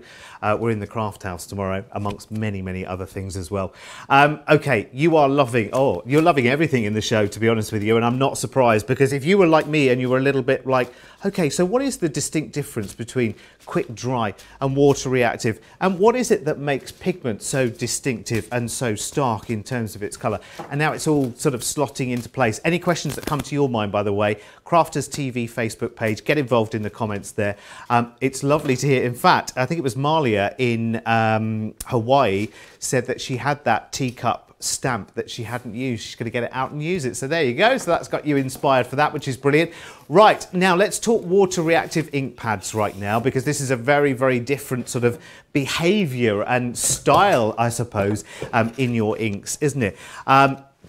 we're in the craft house tomorrow, amongst many other things as well. Okay, you're loving everything in the show, to be honest with you, and I'm not surprised, because if you were like me and you were a little bit like, okay, so what is the distinct difference between quick dry and water reactive, and what is it that makes pigment so distinctive and so stark in terms of its colour? And now it's all sort of slotting into place. Any questions that come to your mind, by the way, Crafters TV Facebook page, get involved in the comments there. It's lovely to hear. In fact, I think it was Malia in Hawaii said that she had that teacup stamp that she hadn't used. She's going to get it out and use it. So there you go. So that's got you inspired for that, which is brilliant. Right, now let's talk water reactive ink pads right now, because this is a very different sort of behaviour and style, I suppose, in your inks, isn't it?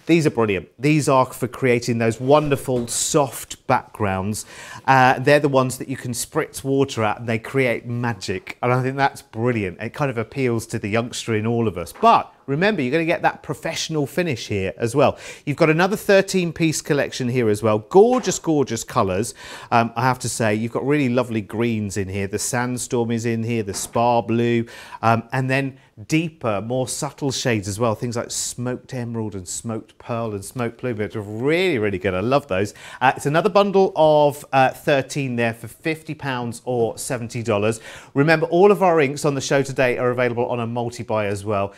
These are brilliant. These are for creating those wonderful soft backgrounds. They're the ones that you can spritz water at and they create magic. And I think that's brilliant. It kind of appeals to the youngster in all of us. But remember, you're going to get that professional finish here as well. You've got another 13-piece collection here as well. Gorgeous colours. I have to say, you've got really lovely greens in here. The Sandstorm is in here, the Spa Blue, and then deeper, more subtle shades as well. Things like Smoked Emerald and Smoked Pearl and Smoked Blue, which are really good. I love those. It's another bundle of 13 there for £50 or $70. Remember, all of our inks on the show today are available on a multi-buy as well.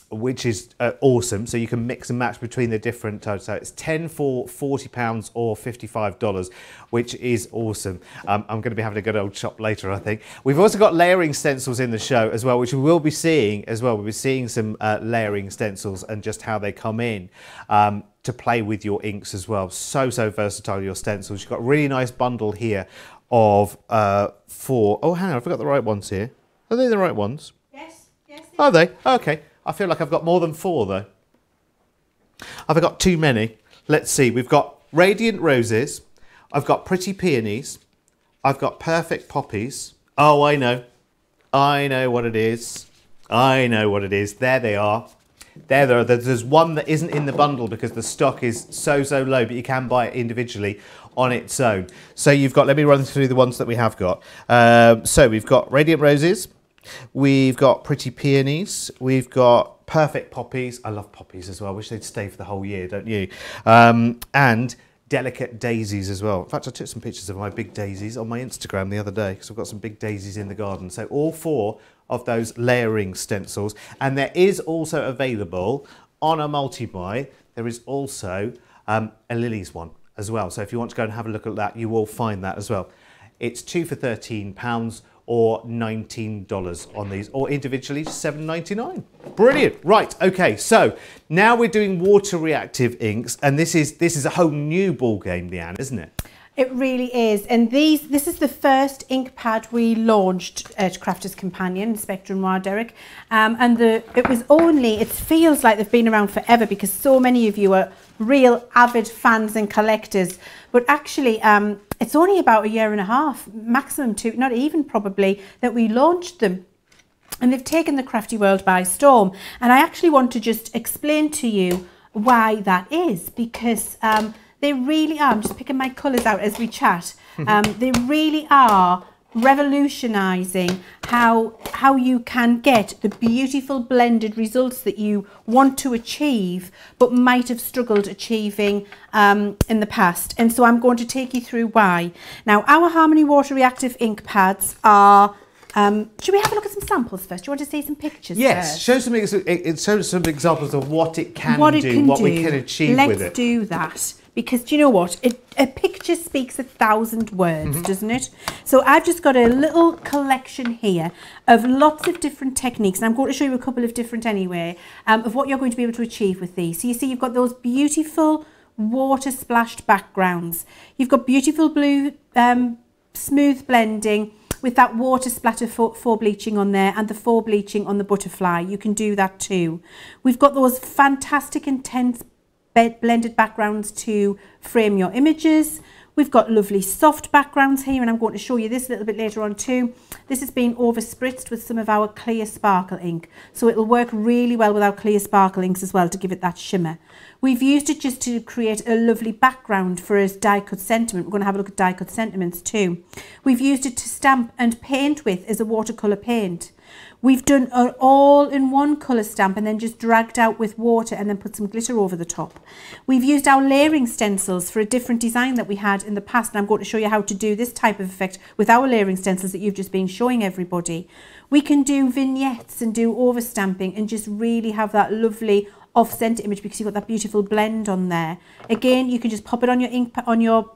Which is awesome. So you can mix and match between the different types. So it's 10 for £40 or $55, which is awesome. I'm going to be having a good old shop later, I think. We've also got layering stencils in the show as well, which we will be seeing as well. We'll be seeing some layering stencils and just how they come in to play with your inks as well. So versatile, your stencils. You've got a really nice bundle here of 4. Oh, hang on, I've got the right ones here. Are they the right ones? Yes. Are they? Okay. I feel like I've got more than 4 though. Have I got too many? Let's see. We've got Radiant Roses. I've got Pretty Peonies. I've got Perfect Poppies. Oh, I know. I know what it is. I know what it is. There they are. There's one that isn't in the bundle because the stock is so low, but you can buy it individually on its own. So you've got, let me run through the ones that we have got. So we've got Radiant Roses. We've got Pretty Peonies. We've got Perfect Poppies. I love poppies as well. I wish they'd stay for the whole year, don't you? And Delicate Daisies as well. In fact, I took some pictures of my big daisies on my Instagram the other day because I've got some big daisies in the garden. So all 4 of those layering stencils. And there is also available on a multi-buy, there is also a lilies one as well. So if you want to go and have a look at that, you will find that as well. It's 2 for £13 or $19 on these, or individually $7.99. Brilliant. Right, okay, so now we're doing water reactive inks, and this is a whole new ball game, Leann, isn't it? It really is, and this is the first ink pad we launched at Crafters Companion, Spectre Noir, Derek, and it feels like they've been around forever because so many of you are real avid fans and collectors, but actually it's only about 1.5 years, maximum 2, not even probably, that we launched them. And they've taken the crafty world by storm. And I actually want to just explain to you why that is, because they really are, I'm just picking my colours out as we chat, they really are revolutionising how you can get the beautiful blended results that you want to achieve but might have struggled achieving in the past. And so I'm going to take you through why. Now, our Harmony Water Reactive ink pads are should we have a look at some samples first? Do you want to see some pictures Yes, first? show some examples of what it can do, what we can achieve with it. Let's do that. Because do you know what? A picture speaks 1,000 words, doesn't it? So I've just got a little collection here of lots of different techniques, and I'm going to show you a couple of different anyway, of what you're going to be able to achieve with these. So you see you've got those beautiful water splashed backgrounds. You've got beautiful blue smooth blending with that water splatter for bleaching on there and the for bleaching on the butterfly. You can do that too. We've got those fantastic intense blended backgrounds to frame your images. We've got lovely soft backgrounds here, and I'm going to show you this a little bit later on too. This has been overspritzed with some of our clear sparkle ink, so it'll work really well with our clear sparkle inks as well to give it that shimmer. We've used it just to create a lovely background for a die cut sentiment. We're going to have a look at die cut sentiments too. We've used it to stamp and paint with as a watercolour paint. We've done an all-in-one colour stamp and then just dragged out with water and then put some glitter over the top. We've used our layering stencils for a different design that we had in the past, and I'm going to show you how to do this type of effect with our layering stencils that you've just been showing everybody. We can do vignettes and do overstamping and just really have that lovely off-centre image because you've got that beautiful blend on there. Again, you can just pop it on your ink, on your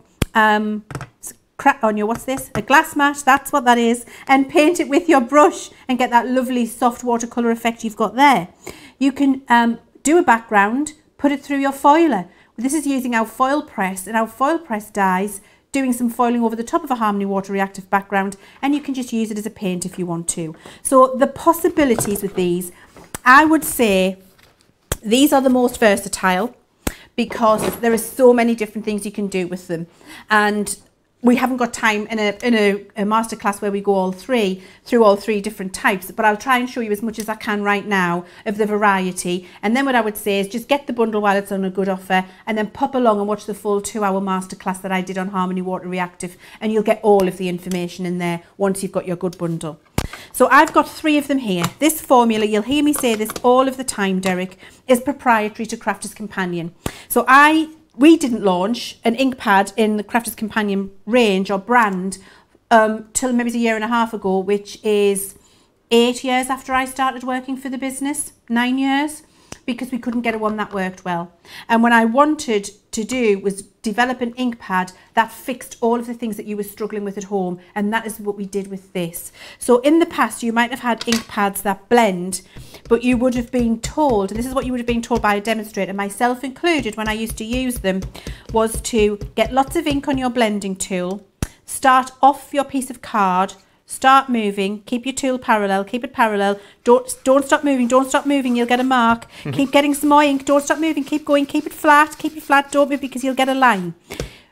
what's this? A glass mat, that's what that is, and paint it with your brush and get that lovely soft watercolour effect you've got there. You can do a background, put it through your foiler. This is using our foil press, and our foil press dies, doing some foiling over the top of a Harmony Water reactive background, and you can just use it as a paint if you want to. So the possibilities with these, I would say these are the most versatile because there are so many different things you can do with them. And we haven't got time in a masterclass where we go through all three different types, but I'll try and show you as much as I can right now of the variety. And then what I would say is just get the bundle while it's on a good offer, and then pop along and watch the full 2-hour masterclass that I did on Harmony Water Reactive, and you'll get all of the information in there once you've got your good bundle. So I've got 3 of them here. This formula, you'll hear me say this all of the time, Derek, is proprietary to Crafter's Companion. So we didn't launch an ink pad in the Crafter's Companion range or brand till maybe a year and a half ago, which is 8 years after I started working for the business, 9 years, because we couldn't get a one that worked well. And what I wanted to do was develop an ink pad that fixed all of the things that you were struggling with at home, and that is what we did with this. So in the past you might have had ink pads that blend, but you would have been told, and this is what you would have been told by a demonstrator, myself included when I used to use them, was to get lots of ink on your blending tool, start off your piece of card, start moving, keep your tool parallel, keep it parallel, don't stop moving, you'll get a mark. Keep getting some more ink, don't stop moving, keep going, keep it flat, don't move because you'll get a line.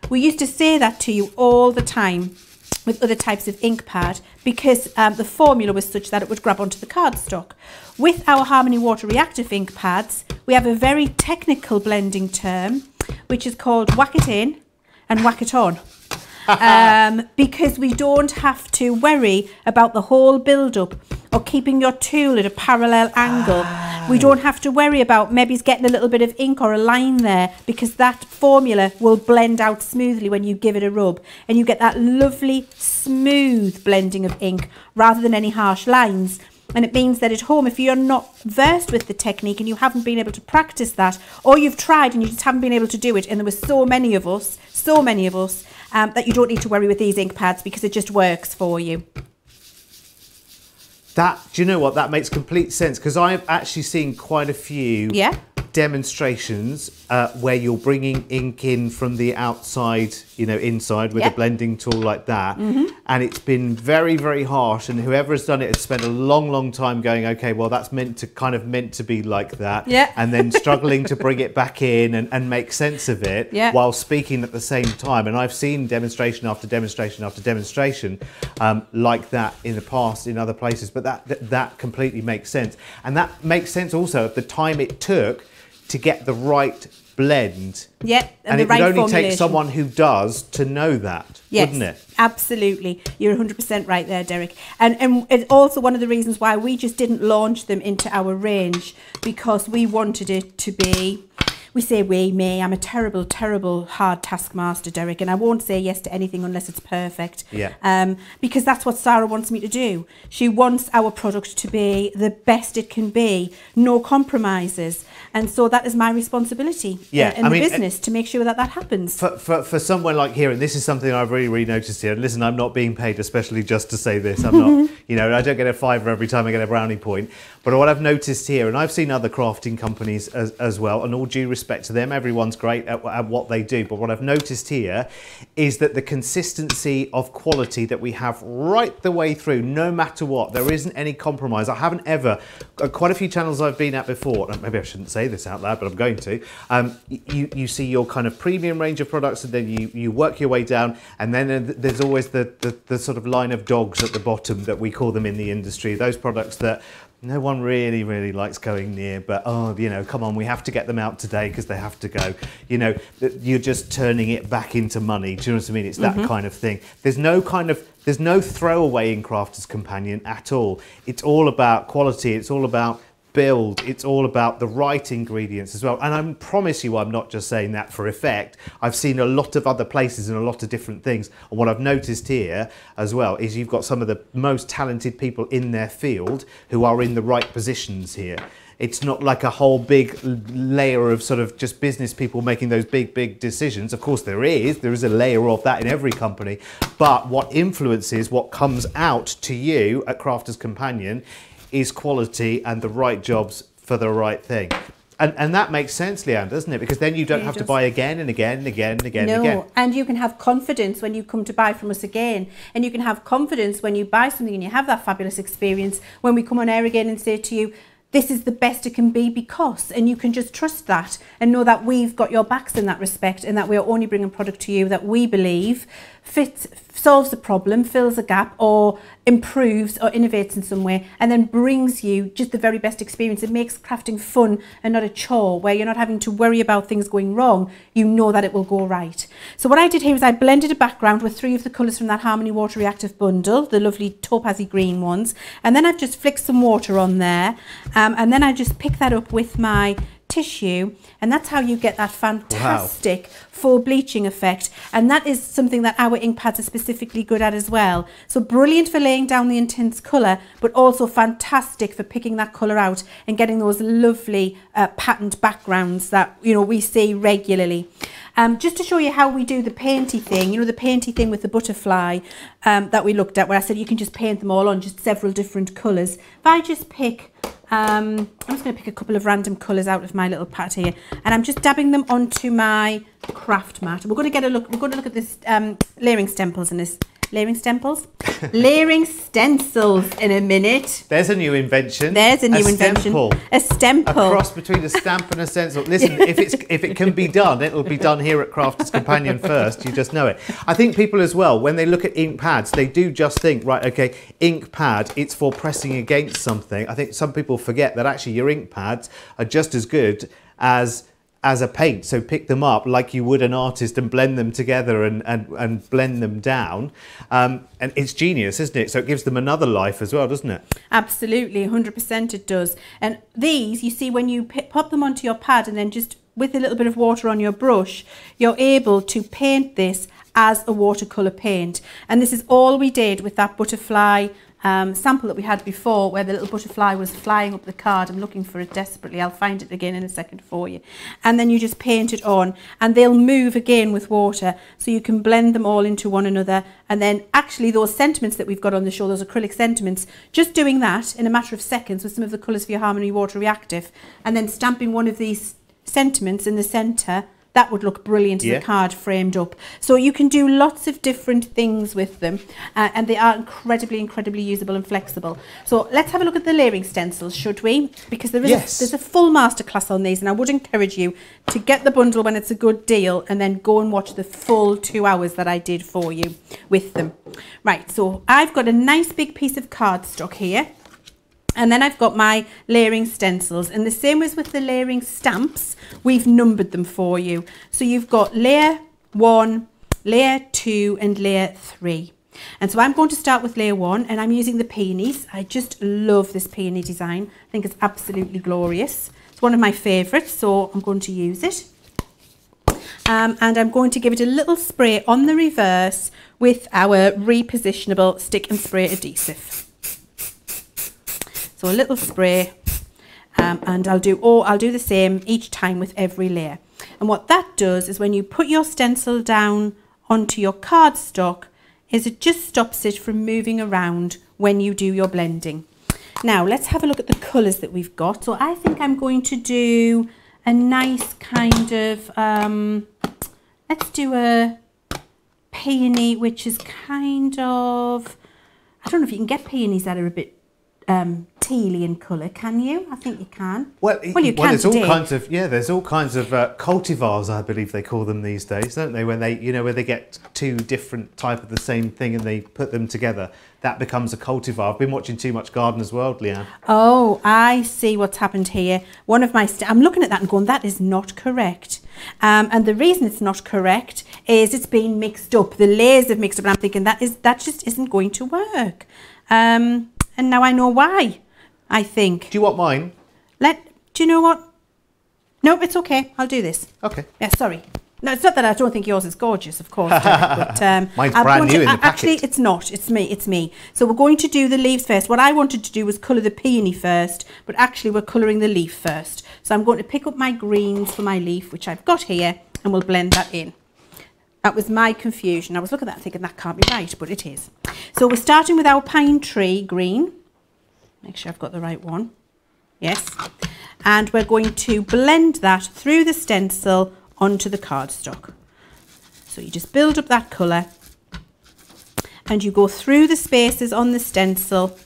We used to say that to you all the time with other types of ink pad because the formula was such that it would grab onto the cardstock. With our Harmony Water Reactive ink pads, we have a very technical blending term which is called whack it in and whack it on. Because we don't have to worry about the whole build-up or keeping your tool at a parallel angle. We don't have to worry about maybe getting a little bit of ink or a line there, because that formula will blend out smoothly when you give it a rub, and you get that lovely smooth blending of ink rather than any harsh lines. And it means that at home, if you're not versed with the technique and you haven't been able to practice that, or you've tried and you just haven't been able to do it, and there were so many of us, that you don't need to worry with these ink pads because it just works for you. Do you know what? That makes complete sense, because I've actually seen quite a few demonstrations where you're bringing ink in from the outside, inside with a blending tool like that. And it's been very, very harsh. And whoever has done it has spent a long, long time going, okay, well, that's meant to be like that. And then struggling to bring it back in and make sense of it while speaking at the same time. And I've seen demonstration after demonstration after demonstration like that in the past in other places. But that completely makes sense. And that makes sense also of the time it took to get the right blend. And it would only take someone who does to know that, wouldn't it? Absolutely. You're 100% right there, Derek. And it's also one of the reasons why we just didn't launch them into our range, because we wanted it to be, I'm a terrible, terrible hard taskmaster, Derek, and I won't say yes to anything unless it's perfect. Because that's what Sarah wants me to do. She wants our product to be the best it can be, no compromises. And so that is my responsibility in the business to make sure that happens. For someone like here, and this is something I've really noticed here, and listen, I'm not being paid especially just to say this. I'm not, I don't get a fiver every time I get a brownie point. But what I've noticed here, and I've seen other crafting companies as well, and all due respect to them, everyone's great at what they do. But what I've noticed here is that the consistency of quality that we have right the way through, no matter what, there isn't any compromise. I haven't ever, quite a few channels I've been at before, maybe I shouldn't say say this out loud, but I'm going to. You see your kind of premium range of products, and then you work your way down, and then there's always the sort of line of dogs at the bottom that we call them in the industry. Those products that no one really likes going near, but oh, you know, come on, we have to get them out today because they have to go. You know, you're just turning it back into money. Do you know what I mean? It's that kind of thing. There's no throwaway in Crafter's Companion at all. It's all about quality. It's all about build. It's all about the right ingredients as well. And I promise you, I'm not just saying that for effect. I've seen a lot of other places and a lot of different things. And what I've noticed here as well is you've got some of the most talented people in their field who are in the right positions here. It's not like a whole big layer of sort of just business people making those big decisions. Of course there is a layer of that in every company. But what influences what comes out to you at Crafter's Companion is quality and the right jobs for the right thing. And that makes sense, Leann, doesn't it? Because then you don't have to buy again and again and again and again and again. No, and you can have confidence when you come to buy from us again. And you can have confidence when you buy something and you have that fabulous experience when we come on air again and say to you, this is the best it can be because, and you can just trust that and know that we've got your backs in that respect, and that we're only bringing product to you that we believe fits, solves a problem, fills a gap, or improves or innovates in some way, and then brings you just the very best experience. It makes crafting fun and not a chore where you're not having to worry about things going wrong. You know that it will go right. So what I did here is I blended a background with 3 of the colours from that Harmony Water Reactive bundle, the lovely topazzy green ones, and then I've just flicked some water on there, and then I just pick that up with my tissue, and that's how you get that fantastic full bleaching effect. And that is something that our ink pads are specifically good at as well. So brilliant for laying down the intense colour, but also fantastic for picking that colour out and getting those lovely patterned backgrounds that, you know, we see regularly. Just to show you how we do the painty thing, you know, the painty thing with the butterfly that we looked at, where I said you can just paint them all on just several different colours. If I just pick I'm just going to pick a couple of random colours out of my little pat here, and I'm just dabbing them onto my craft mat. We're going to get a look. We're going to look at this layering stencils in this. Layering stencils? Layering stencils in a minute. There's a new invention. There's a new invention. Stemple. A stemple. A cross between a stamp and a stencil. Listen, if it can be done, it'll be done here at Crafter's Companion first. You just know it. I think people as well, when they look at ink pads, they do just think, right, okay, ink pad, it's for pressing against something. I think some people forget that actually your ink pads are just as good as a paint. So pick them up like you would an artist and blend them together and blend them down. And it's genius, isn't it? So it gives them another life as well, doesn't it? Absolutely, 100% it does. And these, you see, when you pop them onto your pad and then just with a little bit of water on your brush, you're able to paint this as a watercolour paint. And this is all we did with that butterfly sample that we had before, where the little butterfly was flying up the card. I'm looking for it desperately. I'll find it again in a second for you. And then you just paint it on, and they'll move again with water, so you can blend them all into one another. And then actually those sentiments that we've got on the show, those acrylic sentiments, just doing that in a matter of seconds with some of the colours for your Harmony Water Reactive, and then stamping one of these sentiments in the centre, that would look brilliant as a card framed up. So you can do lots of different things with them, and they are incredibly usable and flexible. So let's have a look at the layering stencils, should we? Because there is there's a full masterclass on these, and I would encourage you to get the bundle when it's a good deal and then go and watch the full 2 hours that I did for you with them. Right, so I've got a nice big piece of cardstock here. And then I've got my layering stencils, and the same as with the layering stamps, we've numbered them for you. So you've got layer 1, layer 2 and layer 3. And so I'm going to start with layer 1, and I'm using the peonies. I just love this peony design. I think it's absolutely glorious. It's one of my favourites, so I'm going to use it. And I'm going to give it a little spray on the reverse with our repositionable stick and spray adhesive. So a little spray, and I'll do the same each time with every layer. And what that does is when you put your stencil down onto your cardstock, is it just stops it from moving around when you do your blending. Now let's have a look at the colours that we've got. So I think I'm going to do a nice kind of, let's do a peony, which is kind of, I don't know if you can get peonies that are a bit tealy in colour, can you? I think you can. Well, you can there's all today. kinds of there's all kinds of cultivars, I believe they call them these days, don't they? When they where they get two different type of the same thing and they put them together, that becomes a cultivar. I've been watching too much Gardener's World, Leanne. Oh, I see what's happened here. One of my I'm looking at that and going, that is not correct. And the reason it's not correct is it's been mixed up. The layers have mixed up, and I'm thinking that just isn't going to work. And now I know why. I think. Do you want mine? Do you know what? No, it's okay. I'll do this. Okay. Yeah, sorry. No, it's not that I don't think yours is gorgeous, of course. But, mine's brand new in the packet. Actually, it's not. It's me. It's me. So we're going to do the leaves first. What I wanted to do was colour the peony first, but actually we're colouring the leaf first. So I'm going to pick up my greens for my leaf, which I've got here, and we'll blend that in. That was my confusion. I was looking at that thinking that can't be right, but it is. So we're starting with our pine tree green. Make sure I've got the right one. Yes. And we're going to blend that through the stencil onto the cardstock. So you just build up that colour and you go through the spaces on the stencil.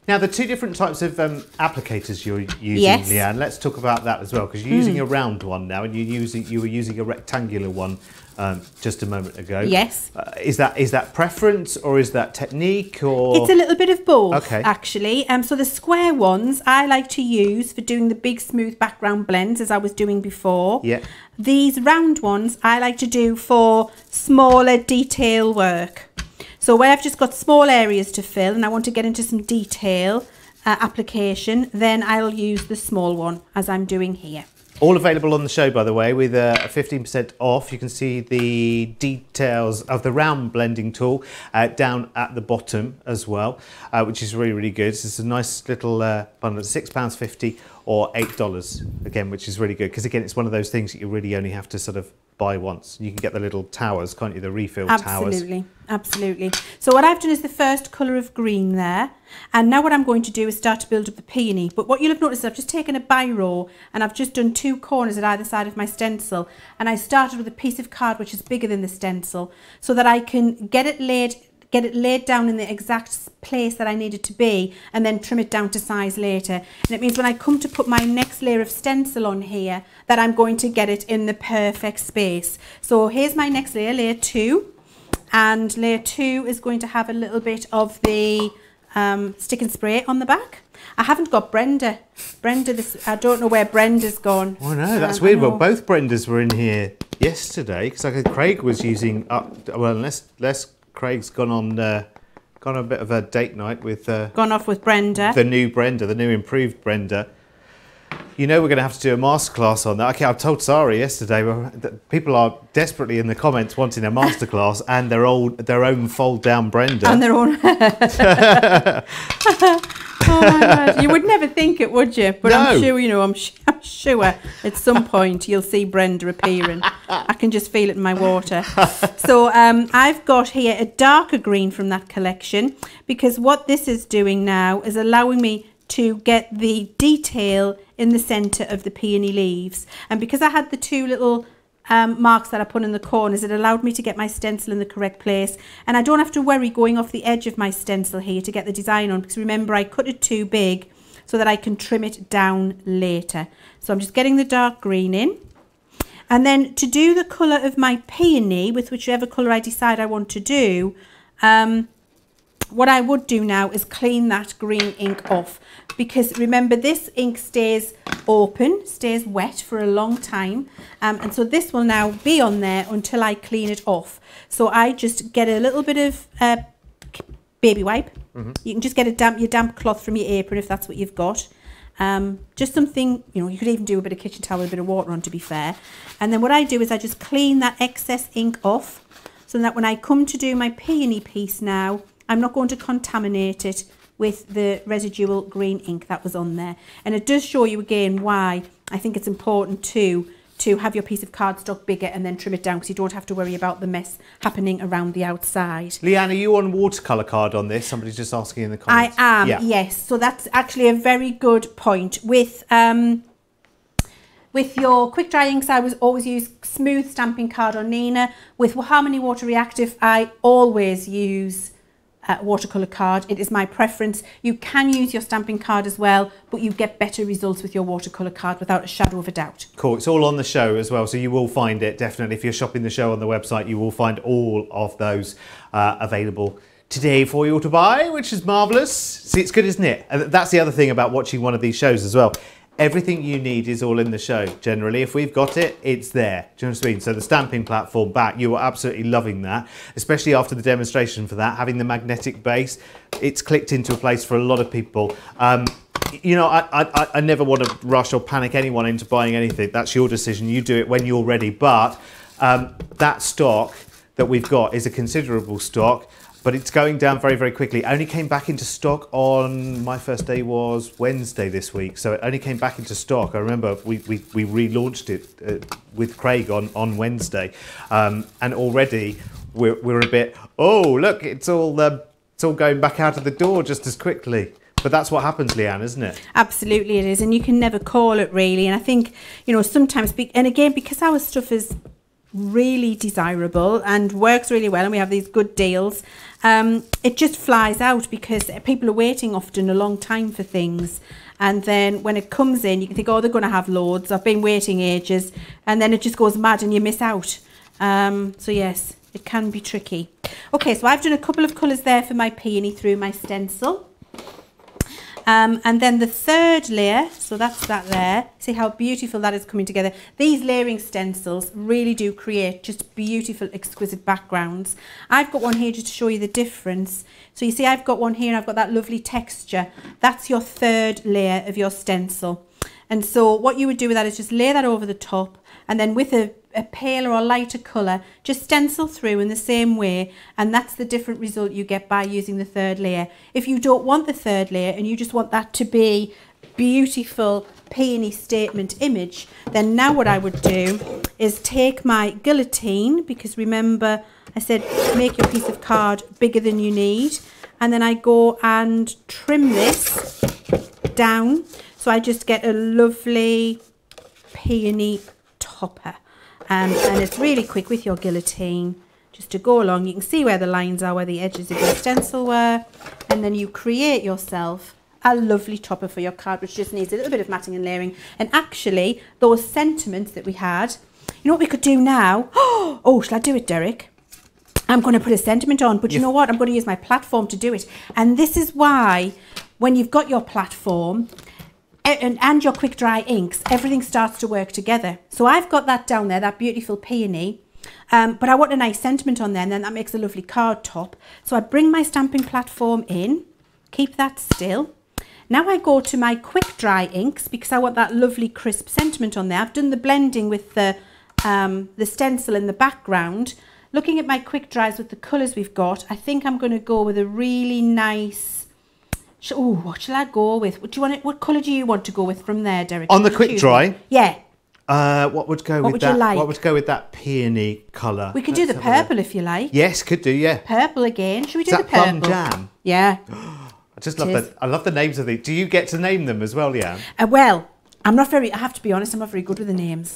Now, the two different types of applicators you're using, yes. Leanne, let's talk about that as well, because you're using a round one now and you were using a rectangular one just a moment ago. Yes. Is that preference or is that technique? Or it's a little bit of both, okay. Actually. So the square ones I like to use for doing the big smooth background blends, as I was doing before. Yeah. These round ones I like to do for smaller detail work. So where I've just got small areas to fill and I want to get into some detail application, then I'll use the small one as I'm doing here. All available on the show, by the way, with 15% off. You can see the details of the round blending tool down at the bottom as well, which is really, really good. So it's a nice little bundle, £6.50 or $8 again, which is really good because again, it's one of those things that you really only have to sort of buy once. You can get the little towers, can't you? The refill towers. Absolutely. So what I've done is the first colour of green there, and now what I'm going to do is start to build up the peony. But what you'll have noticed is I've just taken a biro and I've just done two corners at either side of my stencil, and I started with a piece of card which is bigger than the stencil so that I can get it laid down in the exact place that I need it to be and then trim it down to size later. And it means when I come to put my next layer of stencil on here that I'm going to get it in the perfect space. So here's my next layer, layer 2, and layer 2 is going to have a little bit of the stick and spray on the back. I haven't got Brenda. I don't know where Brenda's gone. Oh no, that's weird. Well, both Brendas were in here yesterday because Craig was using unless Craig's gone on a bit of a date night with gone off with Brenda, the new improved Brenda. You know we're going to have to do a masterclass on that. Okay, I told Sarah yesterday that people are desperately in the comments wanting a masterclass and their own fold down Brenda and their own. Oh my God. You would never think it, would you? But no. I'm sure, I'm sure at some point you'll see Brenda appearing. I can just feel it in my water. So I've got here a darker green from that collection because what this is doing now is allowing me to get the detail in the centre of the peony leaves. And because I had the two little marks that I put in the corners, it allowed me to get my stencil in the correct place, and I don't have to worry going off the edge of my stencil here to get the design on, because remember I cut it too big so that I can trim it down later. So I'm just getting the dark green in, and then to do the colour of my peony with whichever colour I decide I want to do, what I would do now is clean that green ink off, because remember this ink stays open, stays wet for a long time, and so this will now be on there until I clean it off. So I just get a little bit of baby wipe. You can just get your damp cloth from your apron if that's what you've got. Just something, you could even do a bit of kitchen towel with a bit of water on, to be fair. And then what I do is I just clean that excess ink off so that when I come to do my peony piece now, I'm not going to contaminate it with the residual green ink that was on there. And it does show you again why I think it's important to have your piece of cardstock bigger and then trim it down, because you don't have to worry about the mess happening around the outside. Leanne, are you on watercolour card on this? Somebody's just asking in the comments. I am, yes. So that's actually a very good point. With your quick dry inks, I always use smooth stamping card or Nina. With Harmony Water Reactive, I always use watercolour card. It is my preference. You can use your stamping card as well, but you get better results with your watercolour card without a shadow of a doubt. Cool. It's all on the show as well, so you will find it definitely. If you're shopping the show on the website, you will find all of those available today for you to buy, which is marvellous. See, it's good, isn't it? And that's the other thing about watching one of these shows as well. Everything you need is all in the show, generally. If we've got it, it's there. Do you know what I mean? So the stamping platform back, you were absolutely loving that, especially after the demonstration for that, having the magnetic base. It's clicked into a place for a lot of people. You know, I never want to rush or panic anyone into buying anything. That's your decision. You do it when you're ready. But that stock that we've got is a considerable stock. But it's going down very, very quickly. It only came back into stock on, my first day was Wednesday this week. So it only came back into stock. I remember we relaunched it with Craig on Wednesday. And already we're a bit, oh, look, it's all going back out of the door just as quickly. But that's what happens, Leann, isn't it? Absolutely it is. And you can never call it really. And I think, you know, sometimes, and again, because our stuff is really desirable and works really well and we have these good deals, it just flies out because people are waiting often a long time for things, and then when it comes in you can think, oh, they're going to have loads, I've been waiting ages, and then it just goes mad and you miss out. So yes, it can be tricky. Okay, so I've done a couple of colours there for my peony through my stencil. And then the third layer, so that's that there. See how beautiful that is coming together. These layering stencils really do create just beautiful, exquisite backgrounds. I've got one here just to show you the difference. So you see I've got one here and I've got that lovely texture. That's your third layer of your stencil. And so what you would do with that is just lay that over the top, and then with a paler or lighter colour, just stencil through in the same way, and that's the different result you get by using the third layer. If you don't want the third layer and you just want that to be beautiful peony statement image, then now what I would do is take my guillotine, because remember I said make your piece of card bigger than you need, and then I go and trim this down so I just get a lovely peony topper. And it's really quick with your guillotine just to go along. You can see where the lines are, where the edges of your stencil were, and then you create yourself a lovely topper for your card, which just needs a little bit of matting and layering. And actually those sentiments that we had, you know what we could do now? Oh, shall I do it, Derek? I'm going to put a sentiment on, but you know what? I'm going to use my platform to do it. And this is why when you've got your platform and your quick dry inks, everything starts to work together. So I've got that down there, that beautiful peony, but I want a nice sentiment on there, and then that makes a lovely card top. So I bring my stamping platform in, keep that still. Now I go to my quick dry inks because I want that lovely crisp sentiment on there. I've done the blending with the stencil in the background. Looking at my quick dries with the colours we've got, I think I'm going to go with a really nice, oh, what shall I go with? What colour do you want to go with from there, Derek? On the quick dry? Yeah. What would go with that? You like? What would go with that peony colour? We could do the purple if you like. Yes, could do, yeah. Purple again. Should we do Is the that purple? plum jam? Yeah. I just love that. I love the names of these. Do you get to name them as well, Leann? Well, I have to be honest, I'm not very good with the names.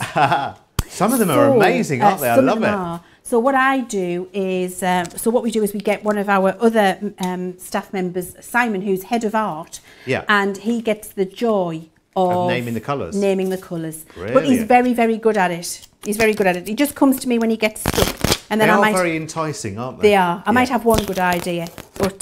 Some of them are amazing, aren't they? I love it. So what I do is, so what we do is we get one of our other staff members, Simon, who's head of art, and he gets the joy of naming the colours. Naming the colours. Brilliant. But he's very, very good at it. He's very good at it. He just comes to me when he gets stuck. And then they are very enticing, aren't they? They are. I might have one good idea, but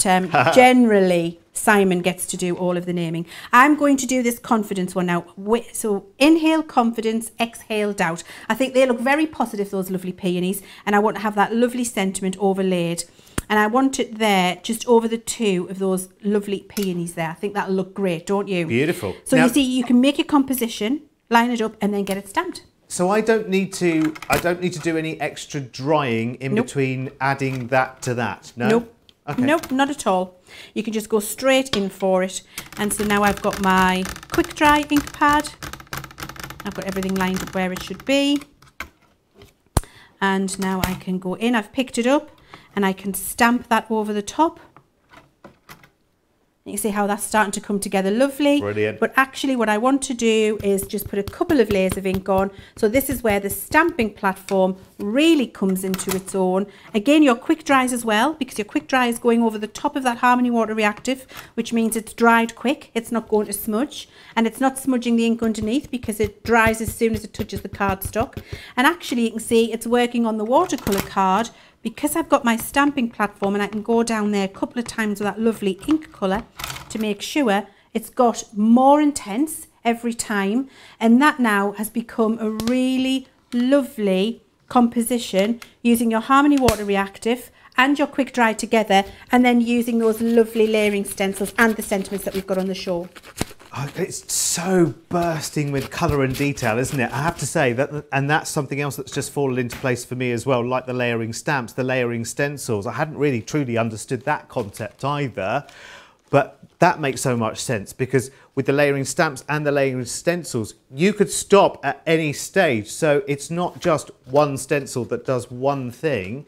generally Simon gets to do all of the naming. I'm going to do this confidence one now. So inhale confidence, exhale doubt. I think they look very positive, those lovely peonies, and I want to have that lovely sentiment overlaid. And I want it there just over the two of those lovely peonies there. I think that'll look great, don't you? Beautiful. So now, you see, you can make your composition, line it up, and then get it stamped. So I don't need to do any extra drying in between adding that to that. No. Nope. Okay. Nope, not at all. You can just go straight in for it. And so now I've got my quick dry ink pad. I've got everything lined up where it should be. And now I can go in. I've picked it up and I can stamp that over the top. You can see how that's starting to come together lovely. Brilliant. But actually what I want to do is just put a couple of layers of ink on. So this is where the stamping platform really comes into its own. Again, your quick dries as well, because your quick dry is going over the top of that Harmony Water Reactive, which means it's dried quick. It's not going to smudge, and it's not smudging the ink underneath because it dries as soon as it touches the cardstock. And actually you can see it's working on the watercolour card, because I've got my stamping platform and I can go down there a couple of times with that lovely ink colour to make sure it's got more intense every time, and that now has become a really lovely composition using your Harmony Water Reactive and your quick dry together, and then using those lovely layering stencils and the sentiments that we've got on the show. Oh, it's so bursting with colour and detail, isn't it? I have to say that, and that's something else that's just fallen into place for me as well, like the layering stamps, the layering stencils. I hadn't really truly understood that concept either, but that makes so much sense, because with the layering stamps and the layering stencils, you could stop at any stage. So it's not just one stencil that does one thing.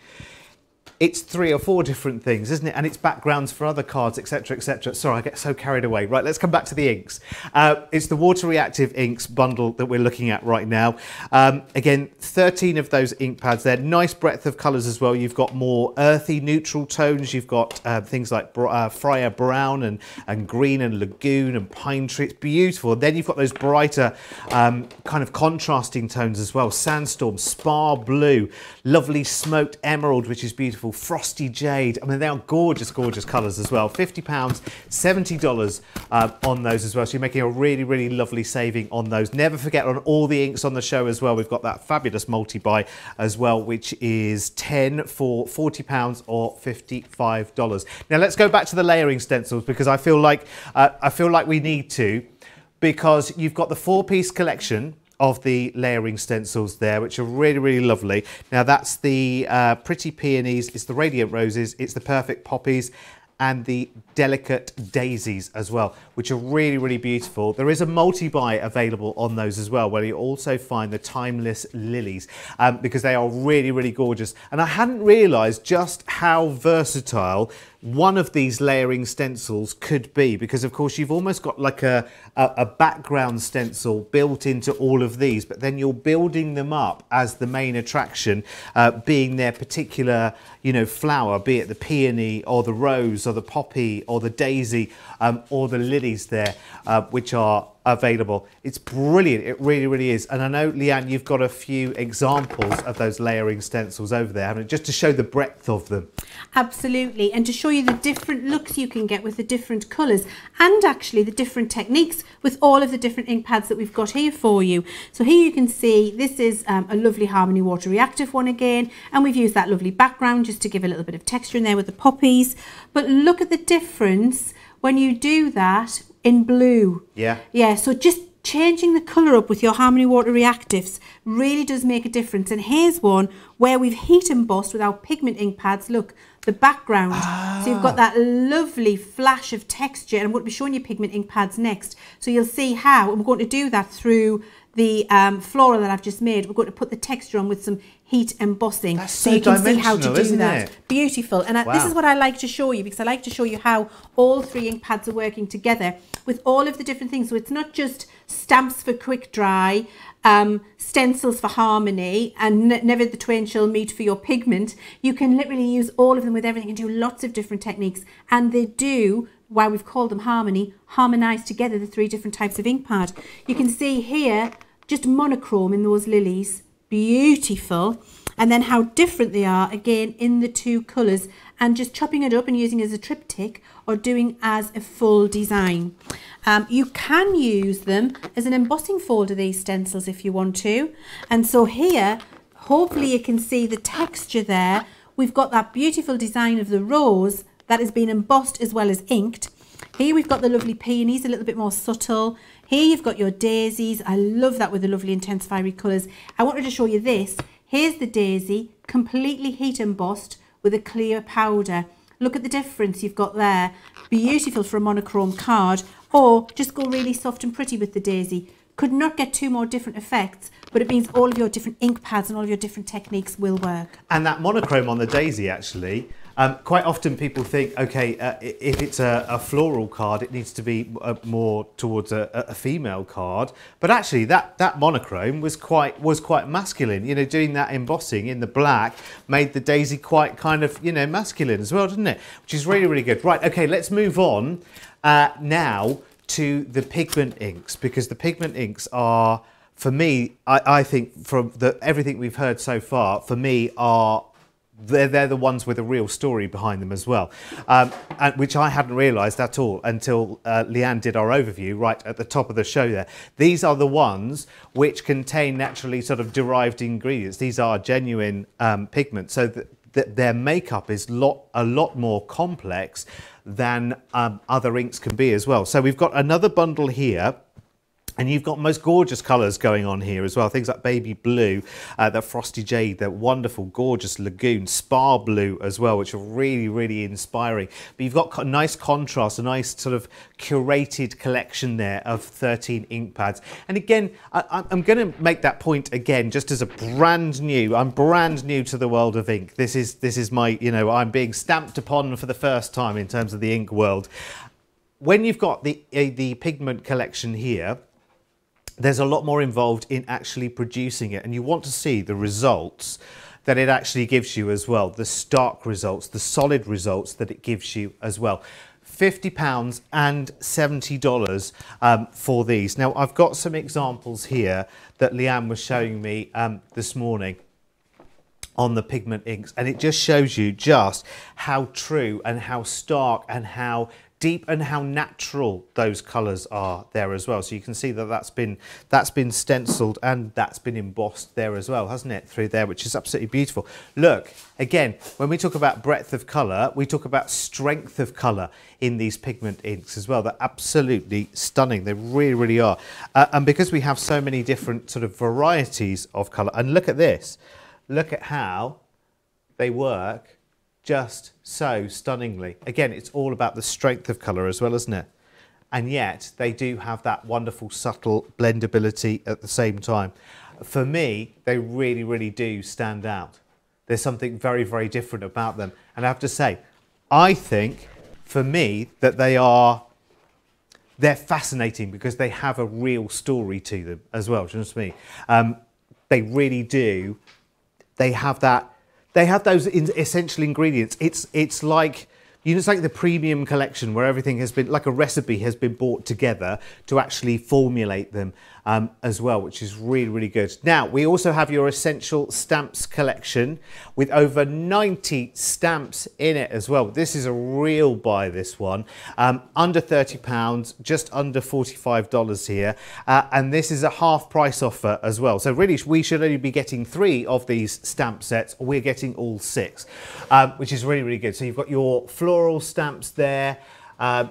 It's 3 or 4 different things, isn't it? And it's backgrounds for other cards, etc., etc. Sorry, I get so carried away. Right, let's come back to the inks. It's the Water Reactive Inks bundle that we're looking at right now. Again, 13 of those ink pads there. Nice breadth of colours as well. You've got more earthy, neutral tones. You've got things like Friar Brown and Green and Lagoon and Pine Tree. It's beautiful. And then you've got those brighter kind of contrasting tones as well. Sandstorm, Spar Blue, lovely Smoked Emerald, which is beautiful. Frosty Jade. I mean, they are gorgeous, gorgeous colours as well. £50, $70 on those as well. So you're making a really, really lovely saving on those. Never forget, on all the inks on the show as well, we've got that fabulous multi-buy as well, which is 10 for £40 or $55. Now let's go back to the layering stencils, because I feel like we need to, because you've got the 4-piece collection of the layering stencils there, which are really, really lovely. Now that's the Pretty Peonies, it's the Radiant Roses, it's the Perfect Poppies, and the Delicate Daisies as well, which are really, really beautiful. There is a multi-buy available on those as well, where you also find the Timeless Lilies, because they are really, really gorgeous. And I hadn't realised just how versatile one of these layering stencils could be, because of course you've almost got like a background stencil built into all of these, but then you're building them up as the main attraction, being their particular, you know, flower, be it the peony or the rose or the poppy or the daisy or the lilies there, which are available. It's brilliant. It really, really is. And I know, Leann, you've got a few examples of those layering stencils over there, haven't you? Just to show the breadth of them. Absolutely. And to show you the different looks you can get with the different colours, and actually the different techniques with all of the different ink pads that we've got here for you. So here you can see this is a lovely Harmony Water Reactive one again, and we've used that lovely background just to give a little bit of texture in there with the poppies. But look at the difference when you do that in blue. Yeah, so just changing the colour up with your Harmony Water Reactives really does make a difference. And here's one where we've heat embossed with our pigment ink pads. Look, the background. So you've got that lovely flash of texture, and I'm going to be showing you pigment ink pads next. So you'll see how, and we're going to do that through the floral that I've just made. We're going to put the texture on with some heat embossing. That's so you can see how to do that. It? Beautiful. And this is what I like to show you, because I like to show you how all 3 ink pads are working together with all of the different things. So it's not just stamps for quick dry, stencils for Harmony, and never the twain shall meet for your pigment. You can literally use all of them with everything and do lots of different techniques. And they do, why we've called them Harmony, harmonise together the 3 different types of ink pad. You can see here just monochrome in those lilies. Beautiful. And then how different they are again in the 2 colours, and just chopping it up and using it as a triptych or doing as a full design. You can use them as an embossing folder, these stencils, if you want to. And so here, hopefully you can see the texture there. We've got that beautiful design of the rose that has been embossed as well as inked. Here we've got the lovely peonies, a little bit more subtle. Here you've got your daisies. I love that with the lovely intense fiery colours. I wanted to show you this. Here's the daisy, completely heat embossed with a clear powder. Look at the difference you've got there. Beautiful for a monochrome card, or just go really soft and pretty with the daisy. Could not get 2 more different effects, but it means all of your different ink pads and all of your different techniques will work. And that monochrome on the daisy, actually, Quite often people think, okay, if it's a floral card, it needs to be more towards a female card. But actually, that monochrome was quite masculine. You know, doing that embossing in the black made the daisy quite kind of, you know, masculine as well, didn't it? Which is really, really good. Right, okay, let's move on now to the pigment inks, because the pigment inks are, for me, I think from everything we've heard so far, for me are they're the ones with a real story behind them as well, and which I hadn't realised at all until Leann did our overview right at the top of the show there. These are the ones which contain naturally sort of derived ingredients. These are genuine pigments, so that their makeup is a lot more complex than other inks can be as well. So we've got another bundle here. And you've got most gorgeous colours going on here as well. Things like baby blue, the frosty jade, the wonderful, gorgeous lagoon, spar blue as well, which are really, really inspiring. But you've got a nice contrast, a nice sort of curated collection there of 13 ink pads. And again, I'm going to make that point again, just as I'm brand new to the world of ink. This is my, you know, I'm being stamped upon for the first time in terms of the ink world. When you've got the pigment collection here, there's a lot more involved in actually producing it, and you want to see the results that it actually gives you as well, the stark results, the solid results that it gives you as well. £50 and $70 for these. Now, I've got some examples here that Leann was showing me this morning on the pigment inks, and it just shows you just how true and how stark and how deep and how natural those colours are there as well. So you can see that that's been stenciled and that's been embossed there as well, hasn't it, through there, which is absolutely beautiful. Look, again, when we talk about breadth of colour, we talk about strength of colour in these pigment inks as well. They're absolutely stunning. They really, really are. And because we have so many different sort of varieties of colour, and look at this, look at how they work just so stunningly. Again, it's all about the strength of colour as well, isn't it? And yet they do have that wonderful subtle blendability at the same time. For me, they really, really do stand out. There's something very, very different about them. And I have to say, I think for me that they're fascinating because they have a real story to them as well. Do you know what I mean? They really do. They have that. They have those essential ingredients. It's like, you know, it's like the premium collection where everything has been, like a recipe has been brought together to actually formulate them as well, which is really, really good. Now, we also have your essential stamps collection with over 90 stamps in it as well. This is a real buy, this one. Under £30, just under $45 here. And this is a half price offer as well. So really, we should only be getting 3 of these stamp sets. We're getting all 6, which is really, really good. So you've got your floral stamps there.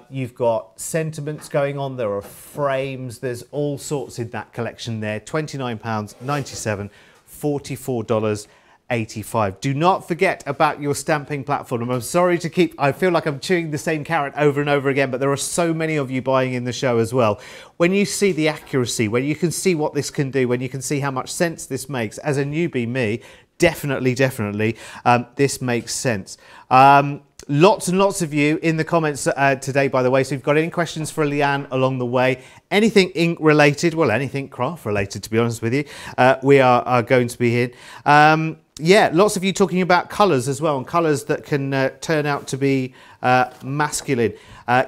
You've got sentiments going on, there are frames, there's all sorts in that collection there. £29.97, $44.85. Do not forget about your stamping platform. I'm sorry to keep, I feel like I'm chewing the same carrot over and over again, but there are so many of you buying in the show as well. When you see the accuracy, when you can see what this can do, when you can see how much sense this makes, as a newbie me, definitely, this makes sense. Lots and lots of you in the comments today, by the way. So if you've got any questions for Leann along the way, anything ink related, well, anything craft related, to be honest with you, we are going to be here. Yeah, lots of you talking about colours as well, and colours that can turn out to be masculine.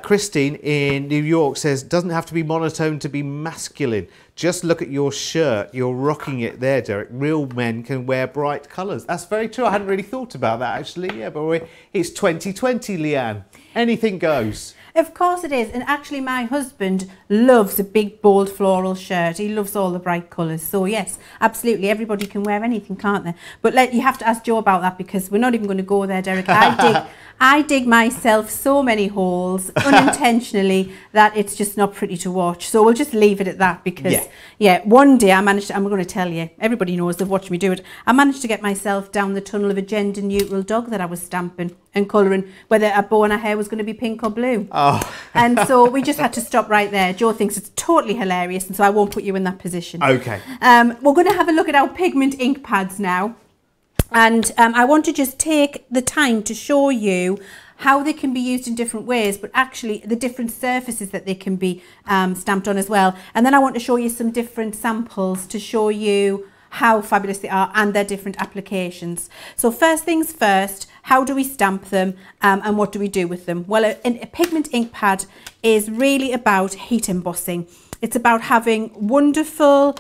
Christine in New York says, doesn't have to be monotone to be masculine. Just look at your shirt. You're rocking it there, Derek. Real men can wear bright colours. That's very true. I hadn't really thought about that, actually. Yeah, but it's 2020, Leann. Anything goes. Of course it is. And actually my husband loves a big bold floral shirt. He loves all the bright colours. So yes, absolutely. Everybody can wear anything, can't they? But you have to ask Joe about that, because we're not even going to go there, Derek. I dig myself so many holes unintentionally that it's just not pretty to watch. So we'll just leave it at that, because yeah, one day I managed to, I'm going to tell you, everybody knows, they've watched me do it. I managed to get myself down the tunnel of a gender neutral dog that I was stamping and colouring, whether a bow and a hair was going to be pink or blue. Oh. And so we just had to stop right there. Joe thinks it's totally hilarious, and so I won't put you in that position. Okay. We're going to have a look at our pigment ink pads now. And I want to just take the time to show you how they can be used in different ways, but actually the different surfaces that they can be stamped on as well. And then I want to show you some different samples to show you how fabulous they are and their different applications. So first things first, how do we stamp them and what do we do with them? Well, a pigment ink pad is really about heat embossing. It's about having wonderful,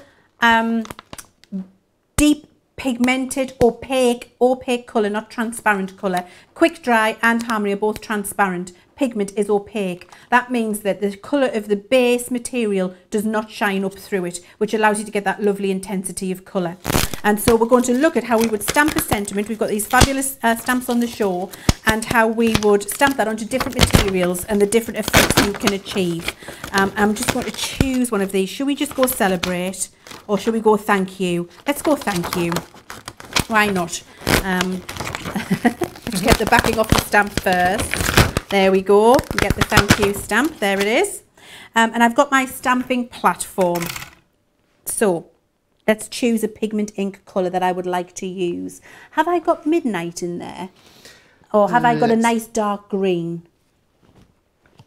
deep, pigmented, opaque colour, not transparent colour. Quick Dry and Harmony are both transparent. Pigment is opaque. That means that the colour of the base material does not shine up through it, which allows you to get that lovely intensity of colour. And so we're going to look at how we would stamp a sentiment. We've got these fabulous stamps on the show, and how we would stamp that onto different materials and the different effects you can achieve. I'm just going to choose one of these. Should we just go Celebrate, or should we go Thank You? Let's go Thank You. Why not? Let's get the backing off the stamp first. There we go. You get the Thank You stamp. There it is. And I've got my stamping platform. So let's choose a pigment ink colour that I would like to use. Have I got Midnight in there? Or have I got a nice dark green?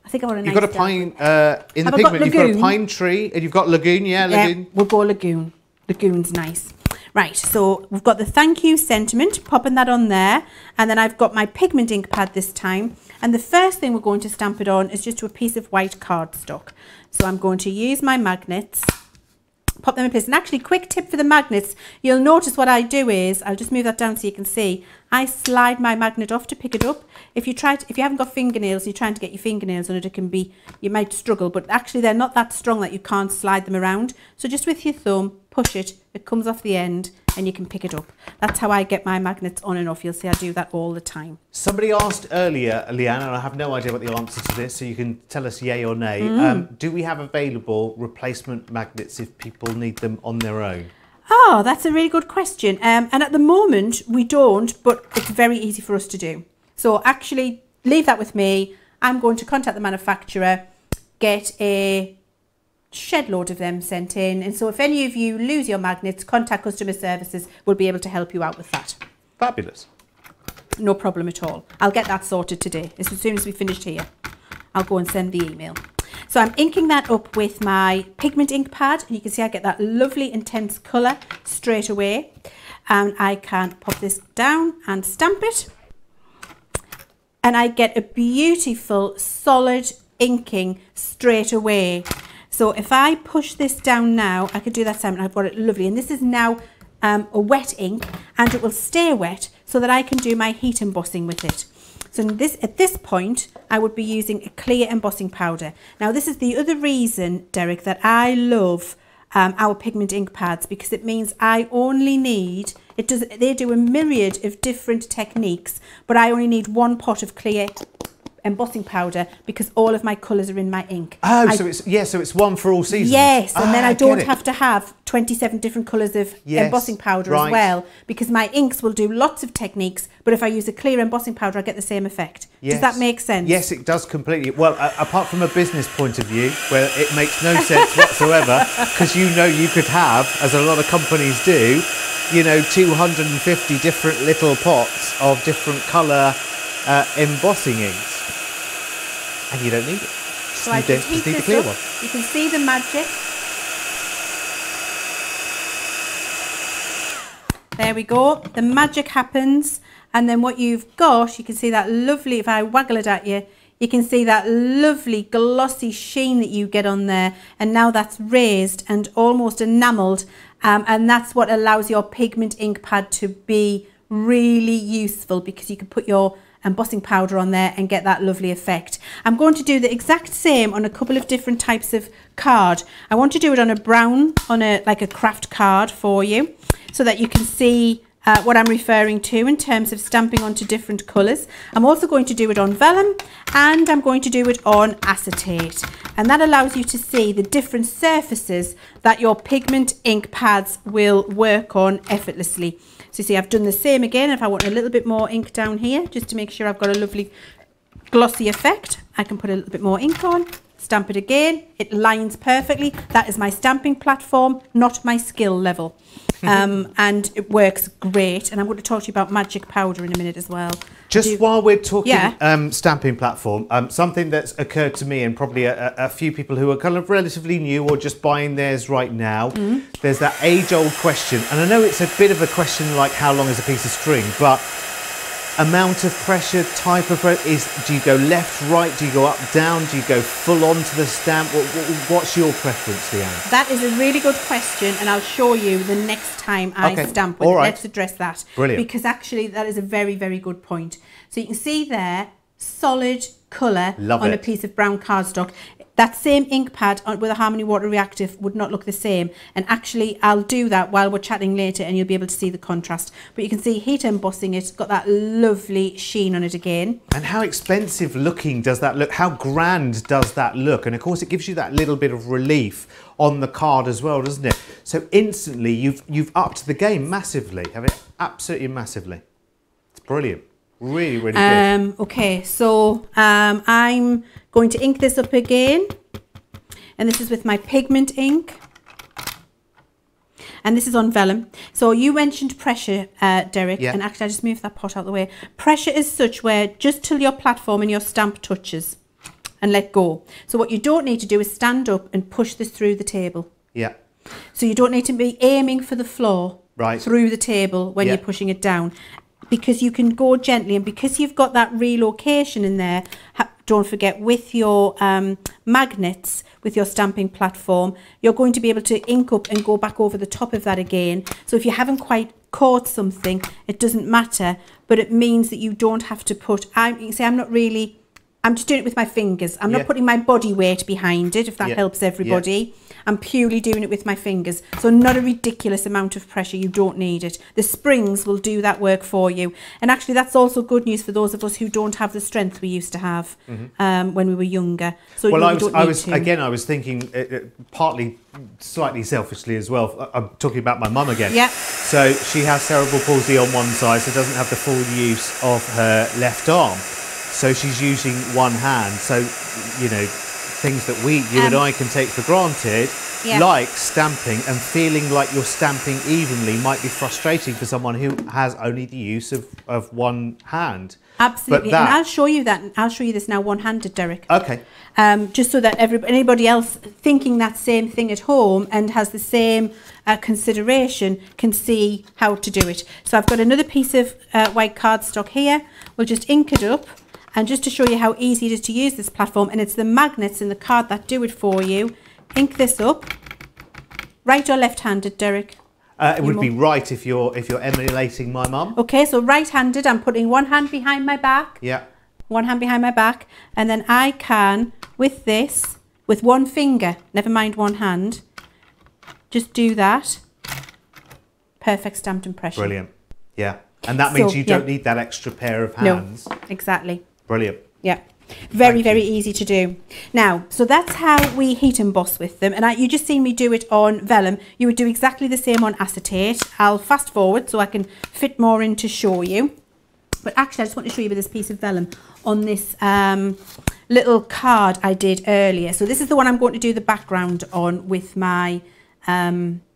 I think I want a nice dark green. You've got a pine, in the pigment, you've got a pine tree, and you've got Lagoon, yeah, Lagoon. Yeah, we'll go Lagoon. Lagoon's nice. Right, so we've got the Thank You sentiment, popping that on there, and then I've got my pigment ink pad this time, and the first thing we're going to stamp it on is just to a piece of white cardstock. So I'm going to use my magnets, pop them in place, and actually, quick tip for the magnets, you'll notice what I do is, I'll just move that down so you can see, I slide my magnet off to pick it up. If you haven't got fingernails, you're trying to get your fingernails on it, you might struggle, but actually they're not that strong that you can't slide them around. So just with your thumb, push it, it comes off the end and you can pick it up. That's how I get my magnets on and off. You'll see I do that all the time. Somebody asked earlier, Leanne, and I have no idea what the answer to this, so you can tell us yay or nay. Do we have available replacement magnets if people need them on their own? Oh, that's a really good question. And at the moment we don't, but it's very easy for us to do. So actually, leave that with me. I'm going to contact the manufacturer, get a shed load of them sent in. And so if any of you lose your magnets, contact customer services. We'll be able to help you out with that. Fabulous. No problem at all. I'll get that sorted today. As soon as we finished here, I'll go and send the email. So I'm inking that up with my pigment ink pad, and you can see I get that lovely intense colour straight away. And I can pop this down and stamp it. And I get a beautiful solid inking straight away. So if I push this down now, I could do that same, I've got it lovely. And this is now a wet ink, and it will stay wet so that I can do my heat embossing with it. So at this point, I would be using a clear embossing powder. Now, this is the other reason, Derek, that I love our pigment ink pads, because it means I only need, they do a myriad of different techniques, but I only need one pot of clear embossing powder because all of my colours are in my ink. Oh, so it's one for all seasons. Yes, and then I don't have to have 27 different colours of embossing powder as well, because my inks will do lots of techniques, but if I use a clear embossing powder, I get the same effect. Yes. Does that make sense? Yes, it does completely. Well, apart from a business point of view, where it makes no sense whatsoever, because you could have, as a lot of companies do, 250 different little pots of different colour embossing inks. And you don't need it. So I just need the clear one. You can see the magic. There we go. The magic happens. And then what you've got, you can see that lovely, if I waggle it at you, you can see that lovely glossy sheen that you get on there. And now that's raised and almost enamelled. And that's what allows your pigment ink pad to be really useful, because you can put your embossing powder on there and get that lovely effect. I'm going to do the exact same on a couple of different types of card. I want to do it on a brown, like a craft card for you, so that you can see what I'm referring to in terms of stamping onto different colours. I'm also going to do it on vellum, and I'm going to do it on acetate, and that allows you to see the different surfaces that your pigment ink pads will work on effortlessly. So you see I've done the same again. If I want a little bit more ink down here, just to make sure I've got a lovely glossy effect, I can put a little bit more ink on, stamp it again, it lines perfectly. That is my stamping platform, not my skill level. and it works great. And I'm going to talk to you about magic powder in a minute as well. Just while we're talking stamping platform, something that's occurred to me and probably a few people who are kind of relatively new or just buying theirs right now, there's that age-old question, and I know it's a bit of a question like how long is a piece of string, but amount of pressure, type of pressure, do you go left, right, do you go up, down, do you go full on to the stamp? What's your preference, Leann? That is a really good question, and I'll show you the next time I stamp with it. Let's address that. Brilliant. Because actually that is a very, very good point. So you can see there, solid colour on a piece of brown cardstock. That same ink pad with a Harmony Water Reactive would not look the same. And actually, I'll do that while we're chatting later and you'll be able to see the contrast. But you can see heat embossing it, got that lovely sheen on it again. And how expensive looking does that look? How grand does that look? And of course, it gives you that little bit of relief on the card as well, doesn't it? So instantly, you've upped the game massively, haven't you? Absolutely massively. It's brilliant. Really, really good. Okay, so I'm going to ink this up again, and this is with my pigment ink, and this is on vellum. So you mentioned pressure, Derek, and actually I just moved that pot out of the way. Pressure is such where just till your platform and your stamp touches and let go. So what you don't need to do is stand up and push this through the table. Yeah. So you don't need to be aiming for the floor through the table when you're pushing it down, because you can go gently, and because you've got that relocation in there, don't forget with your magnets, with your stamping platform, you're going to be able to ink up and go back over the top of that again. So if you haven't quite caught something, it doesn't matter, but it means that you don't have to put, you can say I'm just doing it with my fingers. I'm not putting my body weight behind it, if that helps everybody. I'm purely doing it with my fingers. So not a ridiculous amount of pressure. You don't need it. The springs will do that work for you. And actually, that's also good news for those of us who don't have the strength we used to have when we were younger. So well, I was thinking partly slightly selfishly as well. I'm talking about my mum again. Yeah. So she has cerebral palsy on one side, so doesn't have the full use of her left arm. So she's using one hand. So, you know, things that you and I can take for granted, like stamping and feeling like you're stamping evenly, might be frustrating for someone who has only the use of one hand. Absolutely. And I'll show you that. I'll show you this now one-handed, Derek. Okay. Just so that anybody else thinking that same thing at home and has the same consideration can see how to do it. So I've got another piece of white cardstock here. We'll just ink it up. And just to show you how easy it is to use this platform, and it's the magnets in the card that do it for you. Ink this up. Right or left-handed, Derek? It would be right if you're emulating my mum. Okay, so right-handed, I'm putting one hand behind my back. Yeah. One hand behind my back, and then I can, with this, with one finger, never mind one hand, just do that. Perfect stamped impression. Brilliant. Yeah. And that means you don't need that extra pair of hands. No, exactly. Brilliant. Yeah. Very, very easy to do. Now, so that's how we heat emboss with them. And you just seen me do it on vellum. You would do exactly the same on acetate. I'll fast forward so I can fit more in to show you. But actually, I just want to show you with this piece of vellum on this little card I did earlier. So this is the one I'm going to do the background on with my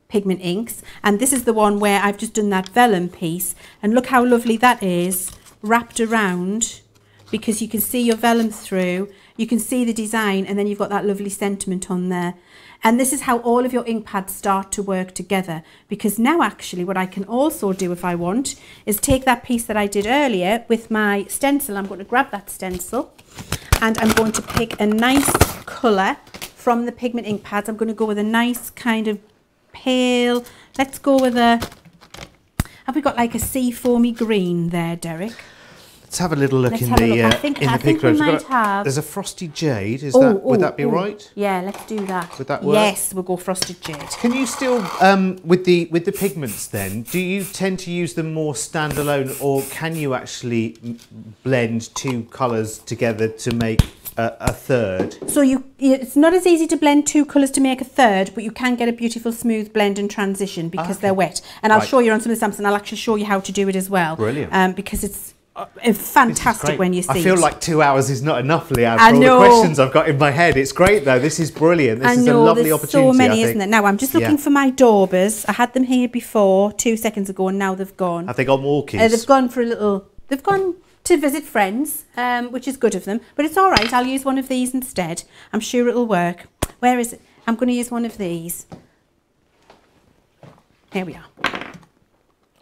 pigment inks. And this is the one where I've just done that vellum piece. And look how lovely that is wrapped around, because you can see your vellum through, you can see the design, and then you've got that lovely sentiment on there. And this is how all of your ink pads start to work together, because now actually what I can also do if I want is take that piece that I did earlier with my stencil. I'm going to grab that stencil and I'm going to pick a nice colour from the pigment ink pads. I'm going to go with a nice kind of pale, let's go with have we got like a sea foamy green there, Derek? Let's have a little look in the picture. There's a frosty jade. Would that be right? Yeah, let's do that. Would that work? Yes, we'll go frosted jade. Can you still, with the pigments then, do you tend to use them more standalone, or can you actually blend two colours together to make a third? So it's not as easy to blend two colours to make a third, but you can get a beautiful smooth blend and transition because they're wet. And I'll show you on some of the stamps, and I'll actually show you how to do it as well. Brilliant. Because fantastic when you see it. I feel like 2 hours is not enough, Leann, I for all know. the questions I've got in my head. It's great though. This is brilliant. This is a lovely opportunity. There's so many, isn't there? Now I'm just looking for my daubers. I had them here before 2 seconds ago, and now they've gone. Have they gone walkies? They've gone for a little. They've gone to visit friends, which is good of them. But it's all right. I'll use one of these instead. I'm sure it'll work. Where is it? I'm going to use one of these. Here we are.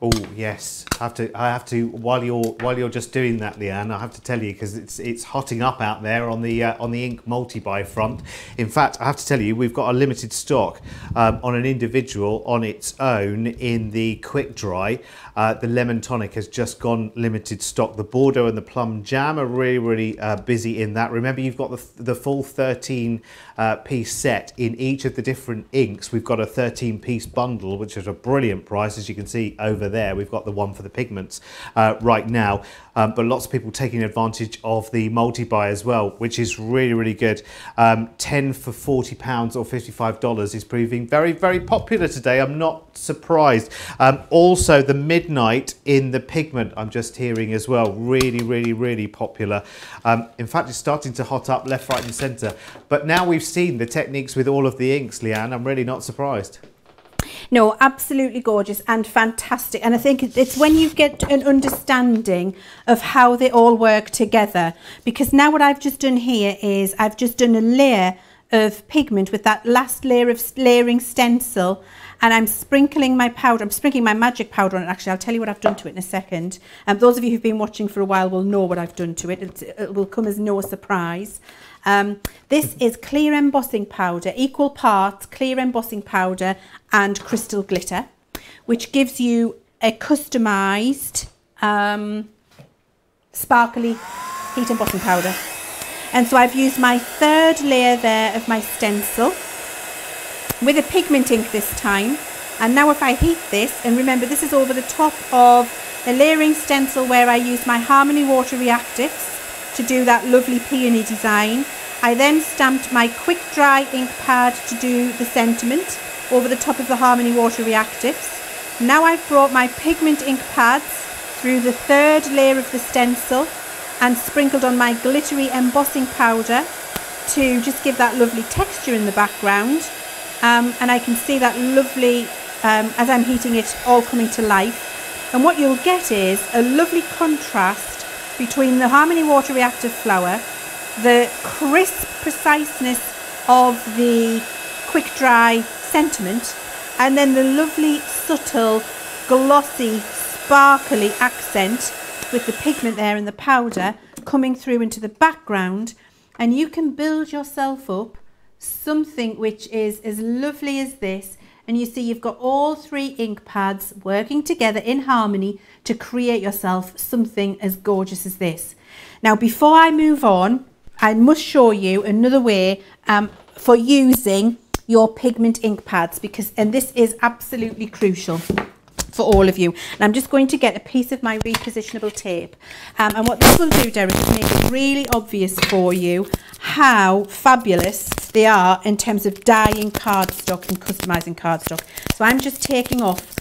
Oh yes, I have to. While you're just doing that, Leann, I have to tell you, because it's hotting up out there on the ink multi-buy front. In fact, I have to tell you, we've got a limited stock on an individual on its own in the quick dry. The lemon tonic has just gone limited stock. The Bordeaux and the plum jam are really busy in that. Remember, you've got the full 13 piece set in each of the different inks. We've got a 13-piece bundle, which is a brilliant price, as you can see over there. We've got the one for the pigments right now, but lots of people taking advantage of the multi-buy as well, which is really good. 10 for £40 or $55 is proving very popular today. I'm not surprised. Also, the midnight in the pigment, I'm just hearing as well, really popular. In fact, it's starting to hot up left, right and centre. But now we've seen the techniques with all of the inks, Leann, I'm really not surprised. No, absolutely gorgeous and fantastic. And I think it's when you get an understanding of how they all work together. Because now what I've just done here is I've just done a layer of pigment with that last layer of layering stencil, and I'm sprinkling my powder. I'm sprinkling my magic powder on it. Actually, I'll tell you what I've done to it in a second. Those of you who've been watching for a while will know what I've done to it. It will come as no surprise. This is clear embossing powder, equal parts clear embossing powder and crystal glitter, which gives you a customised sparkly heat embossing powder. And so I've used my third layer there of my stencil with a pigment ink this time. And now if I heat this, and remember this is over the top of a layering stencil where I use my Harmony Water Reactives to do that lovely peony design. I then stamped my quick dry ink pad to do the sentiment over the top of the Harmony Water Reactives. Now I've brought my pigment ink pads through the third layer of the stencil and sprinkled on my glittery embossing powder to just give that lovely texture in the background. And I can see that lovely, as I'm heating it, all coming to life. And what you'll get is a lovely contrast between the Harmony Water Reactive flower, the crisp preciseness of the quick dry sentiment, and then the lovely subtle glossy sparkly accent with the pigment there and the powder coming through into the background. And you can build yourself up something which is as lovely as this. And you see you've got all three ink pads working together in harmony to create yourself something as gorgeous as this. Now, before I move on, I must show you another way for using your pigment ink pads, and this is absolutely crucial for all of you. And I'm just going to get a piece of my repositionable tape. And what this will do, Derek, is make it really obvious for you how fabulous they are in terms of dyeing cardstock and customizing cardstock. So I'm just taking off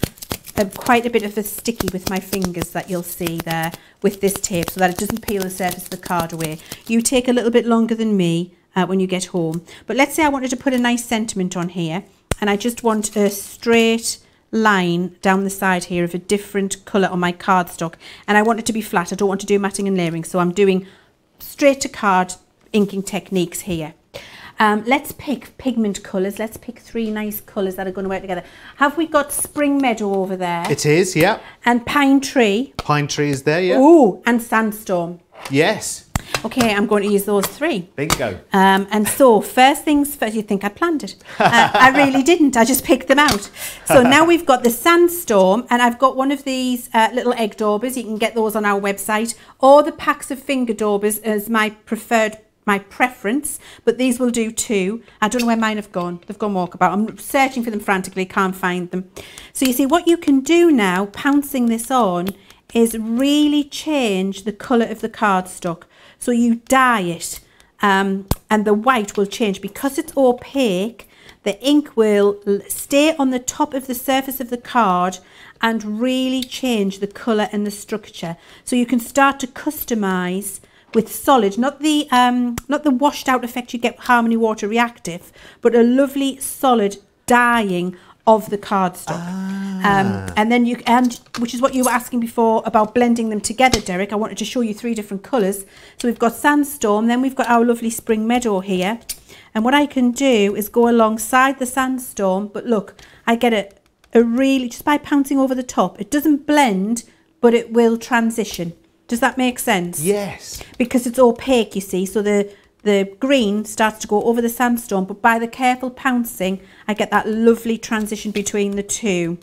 quite a bit of the sticky with my fingers that you'll see there with this tape, so that it doesn't peel the surface of the card away. You take a little bit longer than me when you get home. But let's say I wanted to put a nice sentiment on here, and I just want a straight line down the side here of a different colour on my cardstock, and I want it to be flat. I don't want to do matting and layering, so I'm doing straight to card inking techniques here. Let's pick pigment colours. Let's pick three nice colours that are going to work together. Have we got Spring Meadow over there? It is, yeah. And Pine Tree. Pine Tree is there, yeah. Ooh, and Sandstorm. Yes. Okay, I'm going to use those three. Bingo. And so first things first, you'd think I planned it. I really didn't. I just picked them out. So now we've got the Sandstorm, and I've got one of these little egg daubers. You can get those on our website, or the packs of finger daubers as my preference, but these will do too. I don't know where mine have gone. They've gone walkabout. I'm searching for them frantically, can't find them. So you see what you can do now, pouncing this on, is really change the colour of the cardstock. So you dye it, and the white will change. Because it's opaque, the ink will stay on the top of the surface of the card and really change the colour and the structure. So you can start to customise with solid, not the washed out effect you get with Harmony Water Reactive, but a lovely solid dyeing of the cardstock. And then which is what you were asking before about blending them together, Derek. I wanted to show you 3 different colours. So we've got Sandstorm, then we've got our lovely Spring Meadow here. And what I can do is go alongside the Sandstorm, but look, I get a really, just by pouncing over the top, it doesn't blend, but it will transition. Does that make sense? Yes. Because it's opaque, you see, so the green starts to go over the Sandstorm, but by the careful pouncing, I get that lovely transition between the two.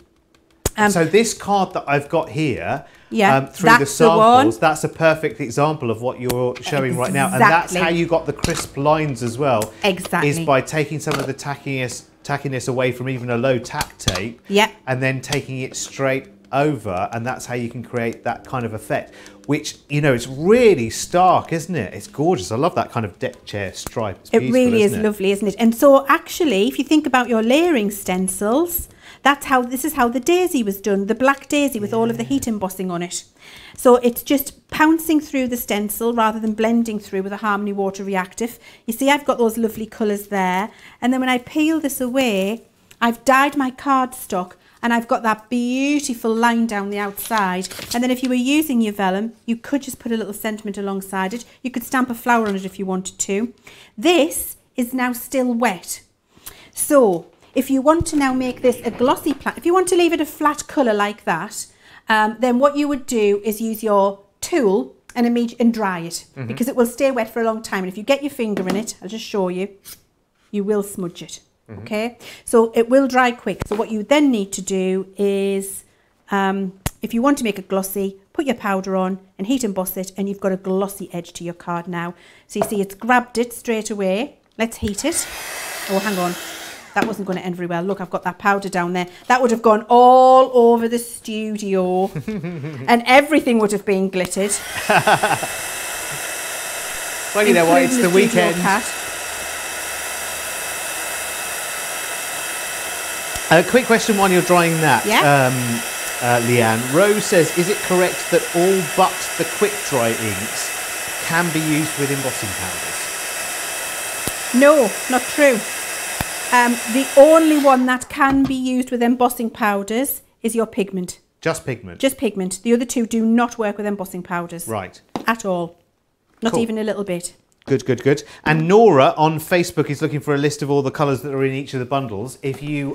So this card that I've got here, yeah, through the samples, that's a perfect example of what you're showing right now. And that's how you got the crisp lines as well. Exactly. Is by taking some of the tackiness away from even a low tack tape. Yeah. And then taking it straight over, and that's how you can create that kind of effect, which, you know, it's really stark, isn't it? It's gorgeous. I love that kind of deck chair stripe. It's it really is lovely, isn't it? And so actually, if you think about your layering stencils, this is how the daisy was done, the black daisy with all of the heat embossing on it. So it's just pouncing through the stencil rather than blending through with a Harmony Water Reactive. You see, I've got those lovely colours there. And then when I peel this away, I've dyed my cardstock and I've got that beautiful line down the outside. And then if you were using your vellum, you could just put a little sentiment alongside it. You could stamp a flower on it if you wanted to. This is now still wet. So if you want to now make this a glossy if you want to leave it a flat colour like that, then what you would do is use your tool and dry it, because it will stay wet for a long time. And if you get your finger in it, I'll just show you, you will smudge it. Okay, so it will dry quick. So what you then need to do is, if you want to make it glossy, put your powder on and heat emboss it, and you've got a glossy edge to your card now. So you see it's grabbed it straight away. Let's heat it. Oh, hang on. That wasn't going to end very well. Look, I've got that powder down there. That would have gone all over the studio and everything would have been glittered. Well, you know what, it's the weekend. A quick question while you're drying that, yeah? Leanne. Rose says, is it correct that all but the quick dry inks can be used with embossing powders? No, not true. The only one that can be used with embossing powders is your pigment. Just pigment? Just pigment. The other two do not work with embossing powders. Right. At all. Not cool. even a little bit. Good, good, good. And Nora on Facebook is looking for a list of all the colours that are in each of the bundles. If you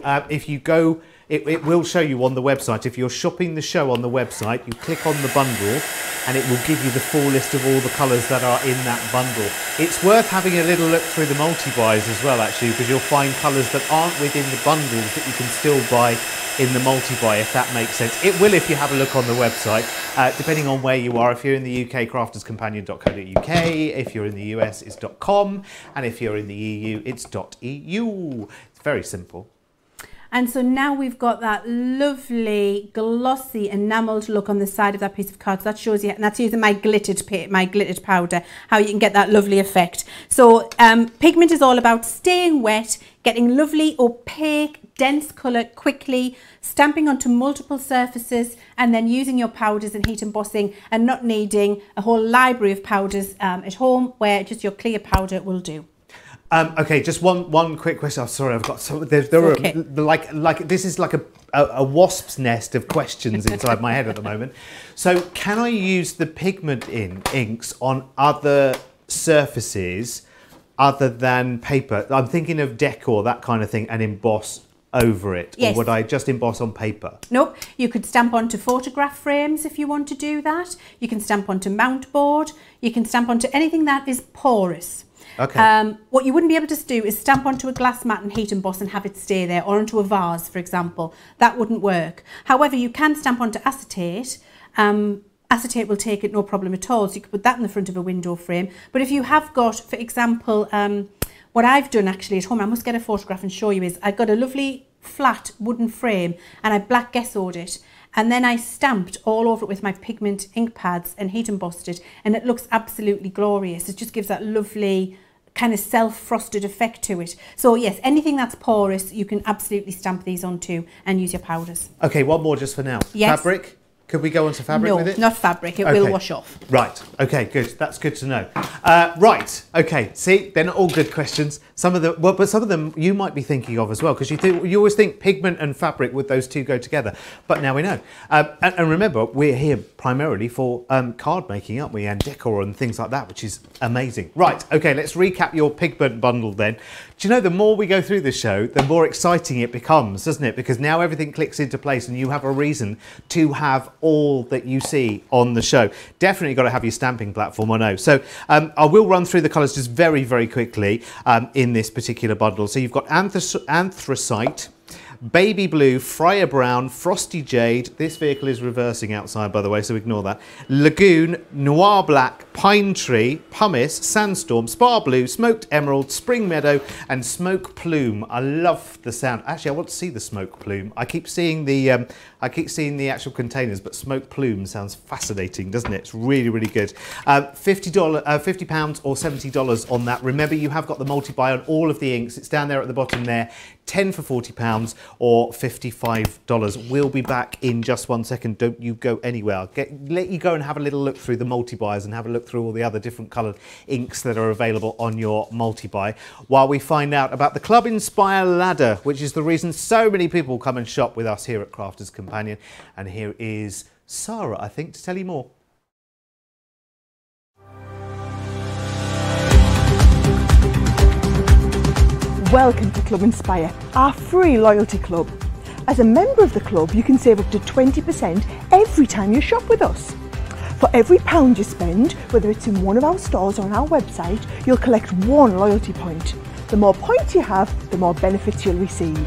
go, it will show you on the website. If you're shopping the show on the website, you click on the bundle and it will give you the full list of all the colours that are in that bundle. It's worth having a little look through the multi-buys as well, actually, because you'll find colours that aren't within the bundles that you can still buy in the multi-buy, if that makes sense. It will if you have a look on the website, depending on where you are. If you're in the UK, crafterscompanion.co.uk. If you're in the US, it's .com. And if you're in the EU, it's .eu. It's very simple. And so now we've got that lovely glossy enamelled look on the side of that piece of card. So that shows you, and that's using my glittered powder, how you can get that lovely effect. So pigment is all about staying wet, getting lovely opaque, dense colour quickly, stamping onto multiple surfaces, and then using your powders and heat embossing, and not needing a whole library of powders at home, where just your clear powder will do. Okay, just one quick question. I'm sorry, I've got some. There are like this is like a wasp's nest of questions inside my head at the moment. So, can I use the pigment inks on other surfaces other than paper? I'm thinking of decor, that kind of thing, and emboss over it. Yes. Or would I just emboss on paper? Nope. You could stamp onto photograph frames if you want to do that. You can stamp onto mount board. You can stamp onto anything that is porous. Okay. What you wouldn't be able to do is stamp onto a glass mat and heat emboss and have it stay there, or onto a vase, for example. That wouldn't work. However, you can stamp onto acetate. Acetate will take it no problem at all, so you could put that in the front of a window frame. But if you have got, for example, what I've done actually at home, I must get a photograph and show you, is I got a lovely flat wooden frame and I black gessoed it. And then I stamped all over it with my pigment ink pads and heat embossed it, and it looks absolutely glorious. It just gives that lovely kind of self-frosted effect to it. So yes, anything that's porous, you can absolutely stamp these onto and use your powders. Okay, one more just for now. Yes. Fabric? Could we go on to fabric with it? No, not fabric. It will wash off. Right. Okay, good. That's good to know. Right. Okay. See, they're not all good questions. Some of them, well, but some of them you might be thinking of as well, because you always think pigment and fabric, would those two go together? But now we know. And remember, we're here primarily for card making, aren't we? And decor and things like that, which is amazing. Right. Okay. Let's recap your pigment bundle then. Do you know, the more we go through the show, the more exciting it becomes, doesn't it? Because now everything clicks into place and you have a reason to have all that you see on the show. Definitely got to have your stamping platform, I know. So I will run through the colours just very, very quickly in this particular bundle. So you've got anthracite, baby blue, Friar brown, frosty jade. This vehicle is reversing outside, by the way, so ignore that. Lagoon, noir black, pine tree, pumice, sandstorm, spar blue, smoked emerald, spring meadow, and smoke plume. I love the sound. Actually, I want to see the smoke plume. I keep seeing the actual containers, but smoke plume sounds fascinating, doesn't it? It's really, really good. £50 or $70 on that. Remember, you have got the multi-buy on all of the inks. It's down there at the bottom there. 10 for £40 or $55. We'll be back in just 1 second. Don't you go anywhere. I'll let you go and have a little look through the multi-buys and have a look through all the other different coloured inks that are available on your multi-buy, while we find out about the Club Inspire ladder, which is the reason so many people come and shop with us here at Crafters Companion. And here is Sarah, I think, to tell you more. Welcome to Club Inspire, our free loyalty club. As a member of the club, you can save up to 20% every time you shop with us. For every £1 you spend, whether it's in one of our stores or on our website, you'll collect 1 loyalty point. The more points you have, the more benefits you'll receive.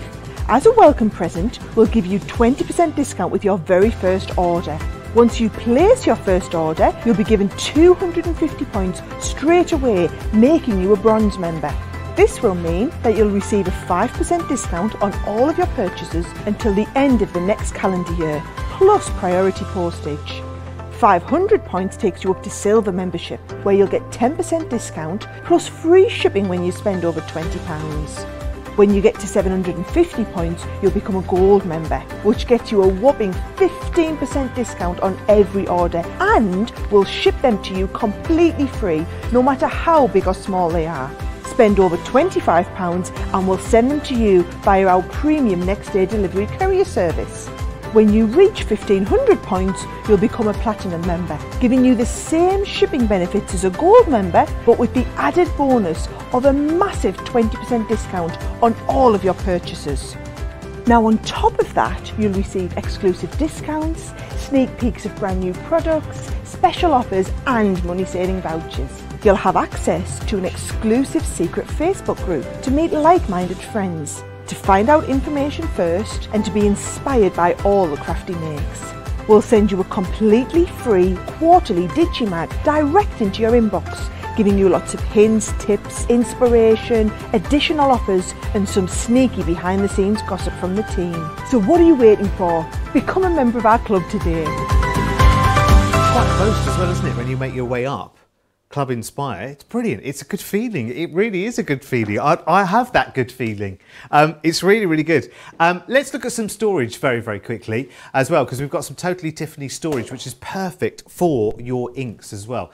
As a welcome present, we'll give you 20% discount with your very first order. Once you place your first order, you'll be given 250 points straight away, making you a bronze member. This will mean that you'll receive a 5% discount on all of your purchases until the end of the next calendar year, plus priority postage. 500 points takes you up to silver membership, where you'll get 10% discount plus free shipping when you spend over £20. When you get to 750 points, you'll become a gold member, which gets you a whopping 15% discount on every order, and we'll ship them to you completely free, no matter how big or small they are. Spend over £25 and we'll send them to you via our premium next day delivery courier service. When you reach 1500 points, you'll become a platinum member, giving you the same shipping benefits as a gold member, but with the added bonus of a massive 20% discount on all of your purchases. Now on top of that, you'll receive exclusive discounts, sneak peeks of brand new products, special offers and money saving vouchers. You'll have access to an exclusive secret Facebook group to meet like-minded friends, to find out information first and to be inspired by all the crafty makes. We'll send you a completely free quarterly Digimag direct into your inbox, giving you lots of hints, tips, inspiration, additional offers and some sneaky behind the scenes gossip from the team. So what are you waiting for? Become a member of our club today. Quite close as well, isn't it, when you make your way up? Club Inspire, it's brilliant. It's a good feeling. It really is a good feeling. I have that good feeling. It's really, really good. Let's look at some storage very, very quickly as well, because we've got some Totally Tiffany storage, which is perfect for your inks as well.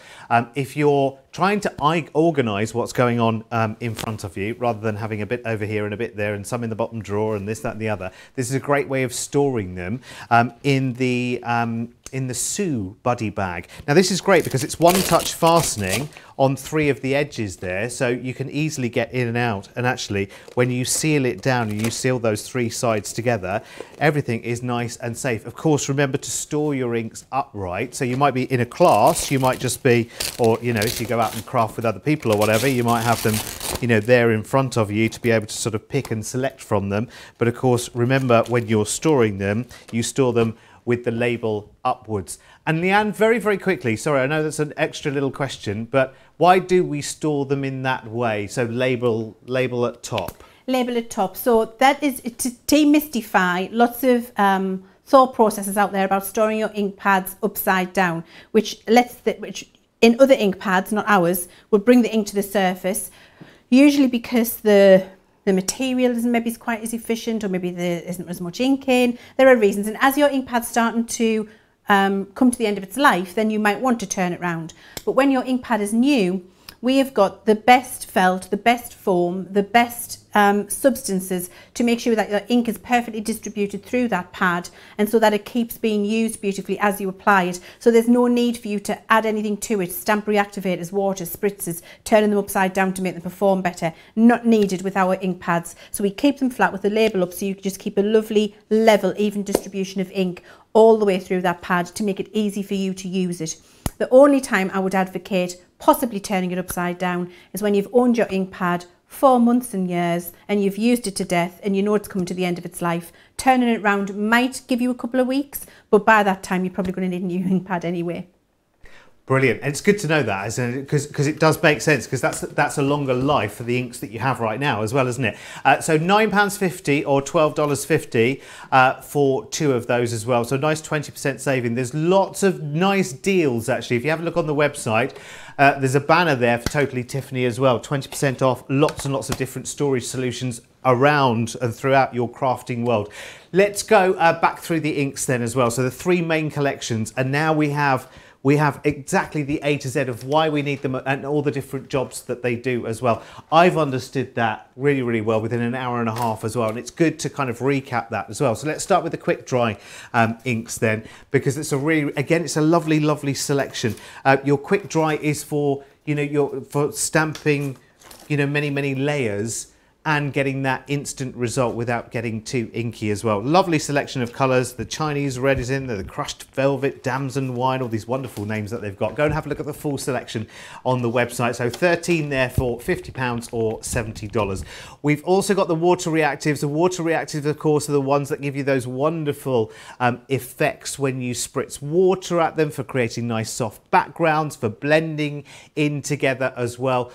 If you're trying to organise what's going on in front of you, rather than having a bit over here and a bit there and some in the bottom drawer and this, that and the other, this is a great way of storing them in the Sue Buddy bag. Now this is great because it's one-touch fastening on 3 of the edges there, so you can easily get in and out, and actually when you seal it down and you seal those 3 sides together, everything is nice and safe. Of course, remember to store your inks upright, so you might be in a class, you might just be, or you know, if you go out and craft with other people or whatever, you might have them, you know, there in front of you to be able to sort of pick and select from them. But of course, remember when you're storing them, you store them with the label upwards. And Leanne, very, very quickly, sorry, I know that's an extra little question, but why do we store them in that way? So label at top. Label at top. So that is to demystify lots of thought processes out there about storing your ink pads upside down, which in other ink pads, not ours, will bring the ink to the surface. usually because the material isn't maybe quite as efficient, or maybe there isn't as much ink in. There are reasons, and as your ink pad's starting to come to the end of its life, then you might want to turn it round. But when your ink pad is new, we have got the best felt, the best foam, the best substances to make sure that your ink is perfectly distributed through that pad, and so that it keeps being used beautifully as you apply it. So there's no need for you to add anything to it, stamp reactivators, water, spritzers, turning them upside down to make them perform better. Not needed with our ink pads. So we keep them flat with the label up, so you can just keep a lovely, level, even distribution of ink all the way through that pad to make it easy for you to use it. The only time I would advocate possibly turning it upside down is when you've owned your ink pad 4 months and years and you've used it to death and you know it's come to the end of its life. Turning it round might give you a couple of weeks, but by that time you're probably going to need a new ink pad anyway. Brilliant. And it's good to know that, because it does make sense, because that's a longer life for the inks that you have right now as well, isn't it? So £9.50 or $12.50 for 2 of those as well. So nice 20% saving. There's lots of nice deals, actually. If you have a look on the website, there's a banner there for Totally Tiffany as well. 20% off, lots and lots of different storage solutions around and throughout your crafting world. Let's go back through the inks then as well. So the 3 main collections, and now we have exactly the A to Z of why we need them and all the different jobs that they do as well. I've understood that really, really well within an hour and a half as well. And it's good to kind of recap that as well. So let's start with the quick dry inks then, because it's a really, again, it's a lovely, lovely selection. Your quick dry is for, for stamping, many, many layers and getting that instant result without getting too inky as well. Lovely selection of colours. The Chinese red is in there, the crushed velvet, damson wine, all these wonderful names that they've got. Go and have a look at the full selection on the website. So 13 there for £50 or $70. We've also got the water reactives. The water reactives, of course, are the ones that give you those wonderful effects when you spritz water at them, for creating nice soft backgrounds, for blending in together as well.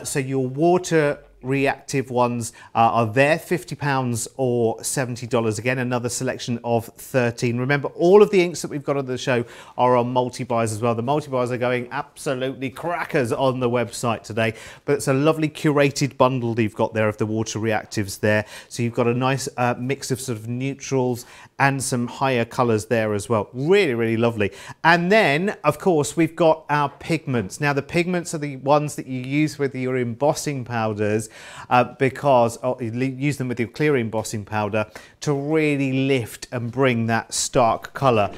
So your water reactive ones are there, £50 or $70. Again, another selection of 13. Remember, all of the inks that we've got on the show are on multi-buys as well. The multi-buys are going absolutely crackers on the website today, but it's a lovely curated bundle that you've got there of the water reactives there. So you've got a nice mix of sort of neutrals and some higher colours there as well. Really, really lovely. And then, of course, we've got our pigments. Now, the pigments are the ones that you use with your embossing powders, because you use them with your clear embossing powder to really lift and bring that stark colour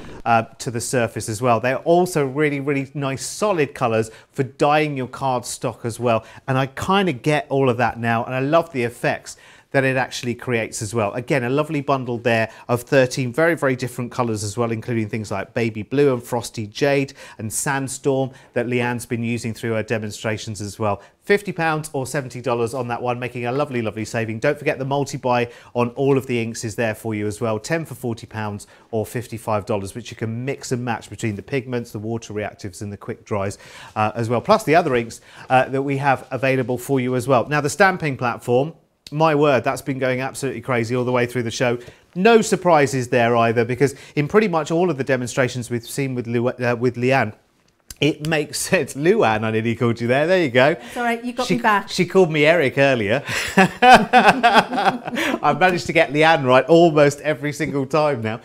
to the surface as well. They're also really, really nice solid colours for dyeing your cardstock as well. And I kind of get all of that now, and I love the effects that it actually creates as well. Again, a lovely bundle there of 13 very, very different colours as well, including things like baby blue and frosty jade and sandstorm that Leann's been using through her demonstrations as well. £50 or $70 on that one, making a lovely, lovely saving. Don't forget the multi-buy on all of the inks is there for you as well. 10 for £40 or $55, which you can mix and match between the pigments, the water reactives and the quick dries as well. Plus the other inks that we have available for you as well. Now, the stamping platform, my word, that's been going absolutely crazy all the way through the show. No surprises there either, because in pretty much all of the demonstrations we've seen with Leann, it makes sense. Luann, I nearly called you there. There you go. It's all right, you got me back. She called me Eric earlier. I've managed to get Leann right almost every single time now.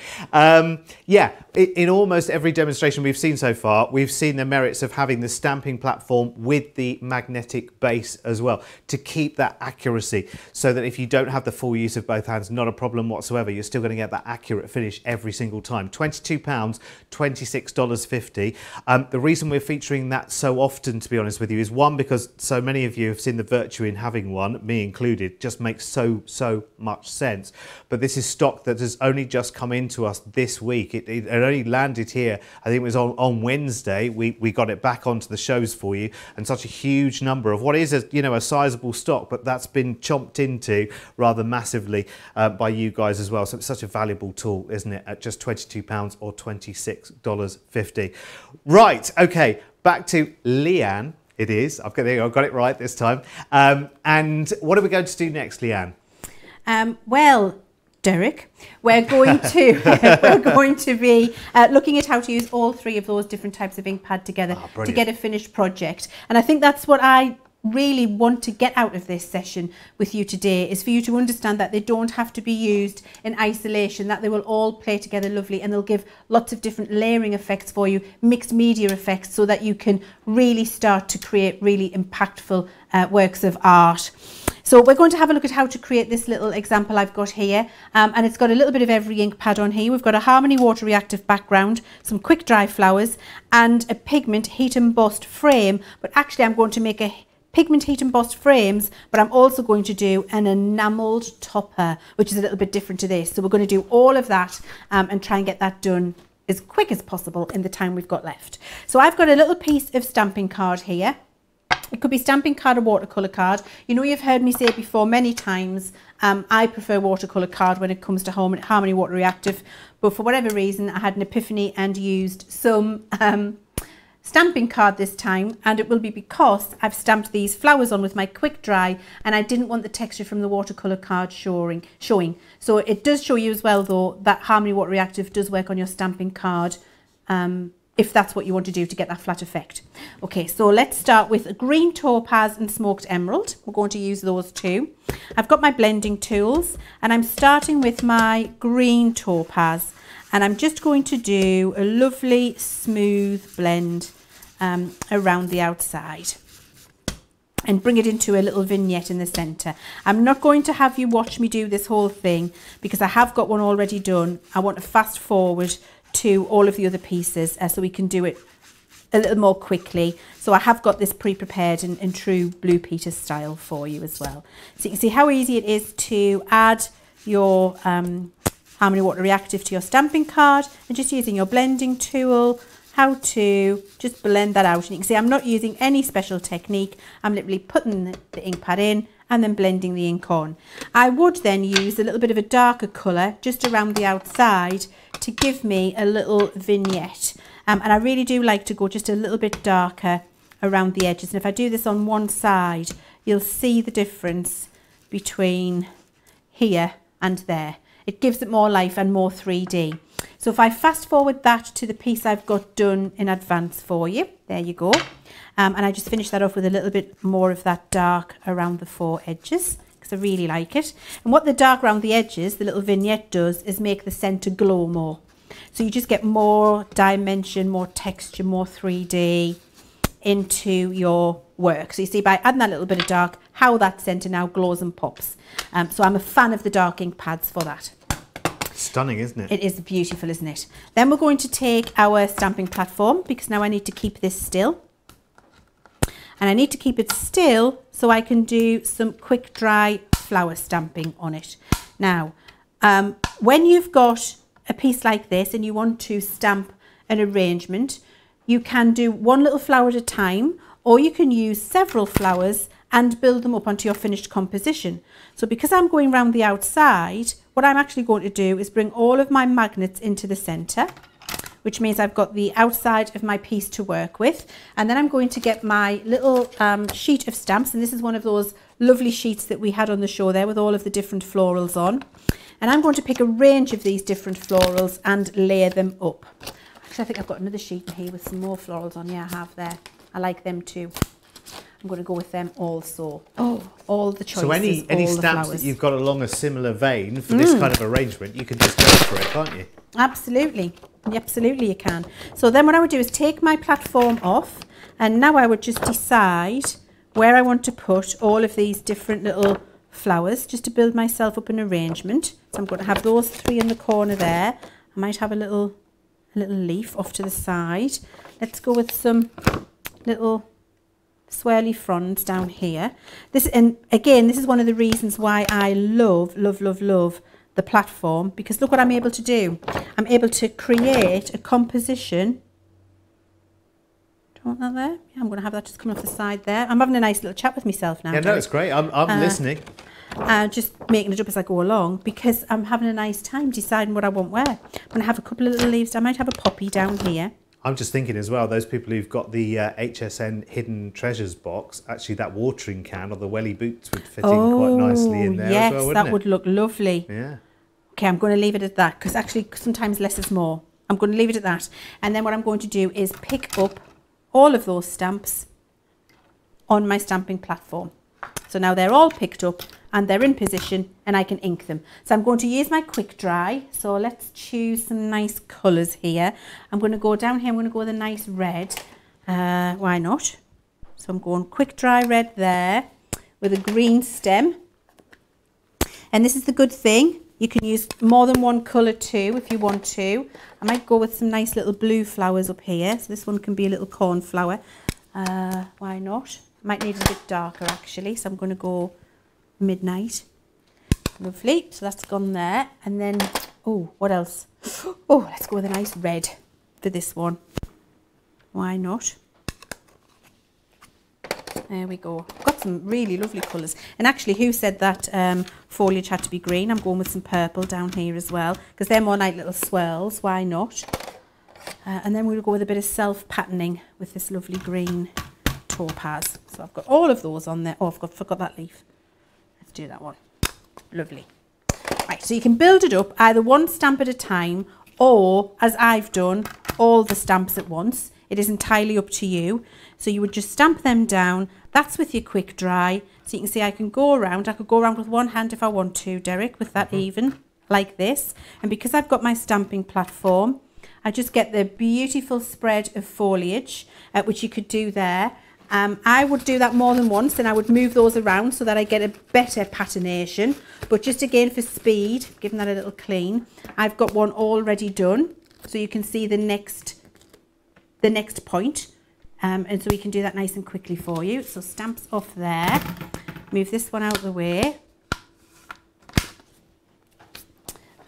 Yeah, in almost every demonstration we've seen so far, we've seen the merits of having the stamping platform with the magnetic base as well, to keep that accuracy, so that if you don't have the full use of both hands, not a problem whatsoever. You're still going to get that accurate finish every single time. £22, $26.50. The reason we're featuring that so often, to be honest with you, is one, because so many of you have seen the virtue in having one, me included. Just makes so much sense. But this is stock that has only just come into us this week. It only landed here, I think it was on Wednesday. We got it back onto the shows for you, and such a huge number of what is a sizable stock, but that's been chomped into rather massively by you guys as well. So it's such a valuable tool, isn't it, at just £22 or $26.50. Right, okay, back to Leann. It is. I've got it right this time. And what are we going to do next, Leann? Well, Derek, we're going to be looking at how to use all 3 of those different types of ink pad together to get a finished project. And I think that's what I really want to get out of this session with you today is for you to understand that they don't have to be used in isolation, that they will all play together lovely, and they'll give lots of different layering effects for you, mixed media effects, so that you can really start to create really impactful works of art. So we're going to have a look at how to create this little example I've got here, and it's got a little bit of every ink pad on here. We've got a Harmony water reactive background, some quick dry flowers, and a pigment heat embossed frame. But actually I'm going to make a pigment heat embossed frames, but I'm also going to do an enamelled topper, which is a little bit different to this. So we're going to do all of that and try and get that done as quick as possible in the time we've got left. So I've got a little piece of stamping card here. It could be stamping card or watercolour card. You know, you've heard me say before many times, I prefer watercolour card when it comes to Harmony Water Reactive, but for whatever reason I had an epiphany and used some stamping card this time, and it will be because I've stamped these flowers on with my quick dry and I didn't want the texture from the watercolour card showing. So it does show you as well though that Harmony Water Reactive does work on your stamping card if that's what you want to do to get that flat effect. Okay, so let's start with green topaz and smoked emerald. We're going to use those two. I've got my blending tools and I'm starting with my green topaz, and I'm just going to do a lovely smooth blend around the outside and bring it into a little vignette in the center. I'm not going to have you watch me do this whole thing because I have got one already done. I want to fast forward to all of the other pieces so we can do it a little more quickly. So I have got this pre-prepared in true Blue Peter style for you as well. So you can see how easy it is to add your Harmony Water Reactive to your stamping card, and just using your blending tool, how to just blend that out. And you can see I'm not using any special technique. I'm literally putting the ink pad in and then blending the ink on. I would then use a little bit of a darker colour just around the outside to give me a little vignette. And I really do like to go just a little bit darker around the edges. And if I do this on one side, you'll see the difference between here and there. It gives it more life and more 3D. So if I fast forward that to the piece I've got done in advance for you, there you go. And I just finish that off with a little bit more of that dark around the four edges because I really like it. And what the dark around the edges, the little vignette does, is make the centre glow more. So you just get more dimension, more texture, more 3D into your work. So you see by adding that little bit of dark, how that centre now glows and pops. So I'm a fan of the dark ink pads for that. Stunning, isn't it? It is beautiful, isn't it? Then we're going to take our stamping platform because now I need to keep this still. And I need to keep it still so I can do some quick dry flower stamping on it. Now, when you've got a piece like this and you want to stamp an arrangement, you can do one little flower at a time, or you can use several flowers and build them up onto your finished composition. So because I'm going around the outside, what I'm actually going to do is bring all of my magnets into the center, which means I've got the outside of my piece to work with. And then I'm going to get my little sheet of stamps. And this is one of those lovely sheets that we had on the show there with all of the different florals on. And I'm going to pick a range of these different florals and layer them up. Actually, I think I've got another sheet in here with some more florals on. Yeah, I have there. I like them too. I'm going to go with them also. Oh, all the choices. So any stamps that you've got along a similar vein for this kind of arrangement, you can just go for it, can't you? Absolutely. Absolutely you can. So then what I would do is take my platform off, and now I would just decide where I want to put all of these different little flowers just to build myself up an arrangement. So I'm going to have those three in the corner there. I might have a little leaf off to the side. Let's go with some little swirly fronds down here. And again, this is one of the reasons why I love the platform, because look what I'm able to do. I'm able to create a composition. Do you want that there? Yeah, I'm going to have that just coming off the side there. I'm having a nice little chat with myself now. Yeah, no, it's great. I'm listening. Just making it up as I go along because I'm having a nice time deciding what I want where. I'm going to have a couple of little leaves. I might have a poppy down here. I'm just thinking as well, those people who've got the HSN Hidden Treasures box, actually that watering can or the welly boots would fit in quite nicely in there as well, wouldn't it? Yes, that would look lovely. Yeah. Okay, I'm going to leave it at that because actually sometimes less is more. I'm going to leave it at that. And then what I'm going to do is pick up all of those stamps on my stamping platform. So now they're all picked up and they're in position and I can ink them. So I'm going to use my quick dry. So let's choose some nice colours here. I'm going to go down here, I'm going to go with a nice red. Why not? So I'm going quick dry red there with a green stem. And this is the good thing. You can use more than one colour too if you want to. I might go with some nice little blue flowers up here. So this one can be a little cornflower. Why not? Might need it a bit darker actually. So I'm going to go midnight. Lovely. So that's gone there. And then, oh, what else? Oh, let's go with a nice red for this one. Why not? There we go. I've got some really lovely colours. And actually, who said that foliage had to be green? I'm going with some purple down here as well, because they're more like little swirls. Why not? And then we'll go with a bit of self-patterning with this lovely green topaz. So I've got all of those on there. Oh, I've forgot that leaf. Let's do that one. Lovely. Right, so you can build it up either one stamp at a time, or, as I've done, all the stamps at once. It is entirely up to you. So you would just stamp them down. That's with your quick dry. So you can see I can go around. I could go around with one hand if I want to, Derek, with that even, like this. And because I've got my stamping platform, I just get the beautiful spread of foliage, which you could do there. I would do that more than once, and I would move those around so that I get a better patternation. But just again for speed, giving that a little clean, I've got one already done. So you can see the next point. And so we can do that nice and quickly for you. So stamps off there. Move this one out of the way.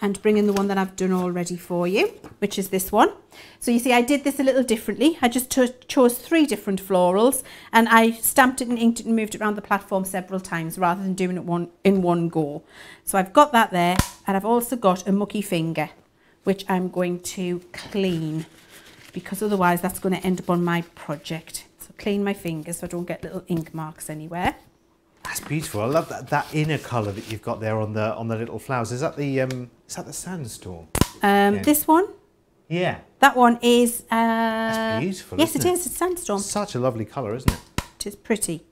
And bring in the one that I've done already for you, which is this one. So you see I did this a little differently. I just chose 3 different florals, and I stamped it and inked it and moved it around the platform several times rather than doing it in one go. So I've got that there, and I've also got a mucky finger, which I'm going to clean, because otherwise that's going to end up on my project. So clean my fingers so I don't get little ink marks anywhere. That's beautiful. I love that inner colour that you've got there on the little flowers. Is that the sandstorm? This one? Yeah. That one is that's beautiful. Yes, isn't it is. It's sandstorm. Such a lovely colour, isn't it? It is pretty.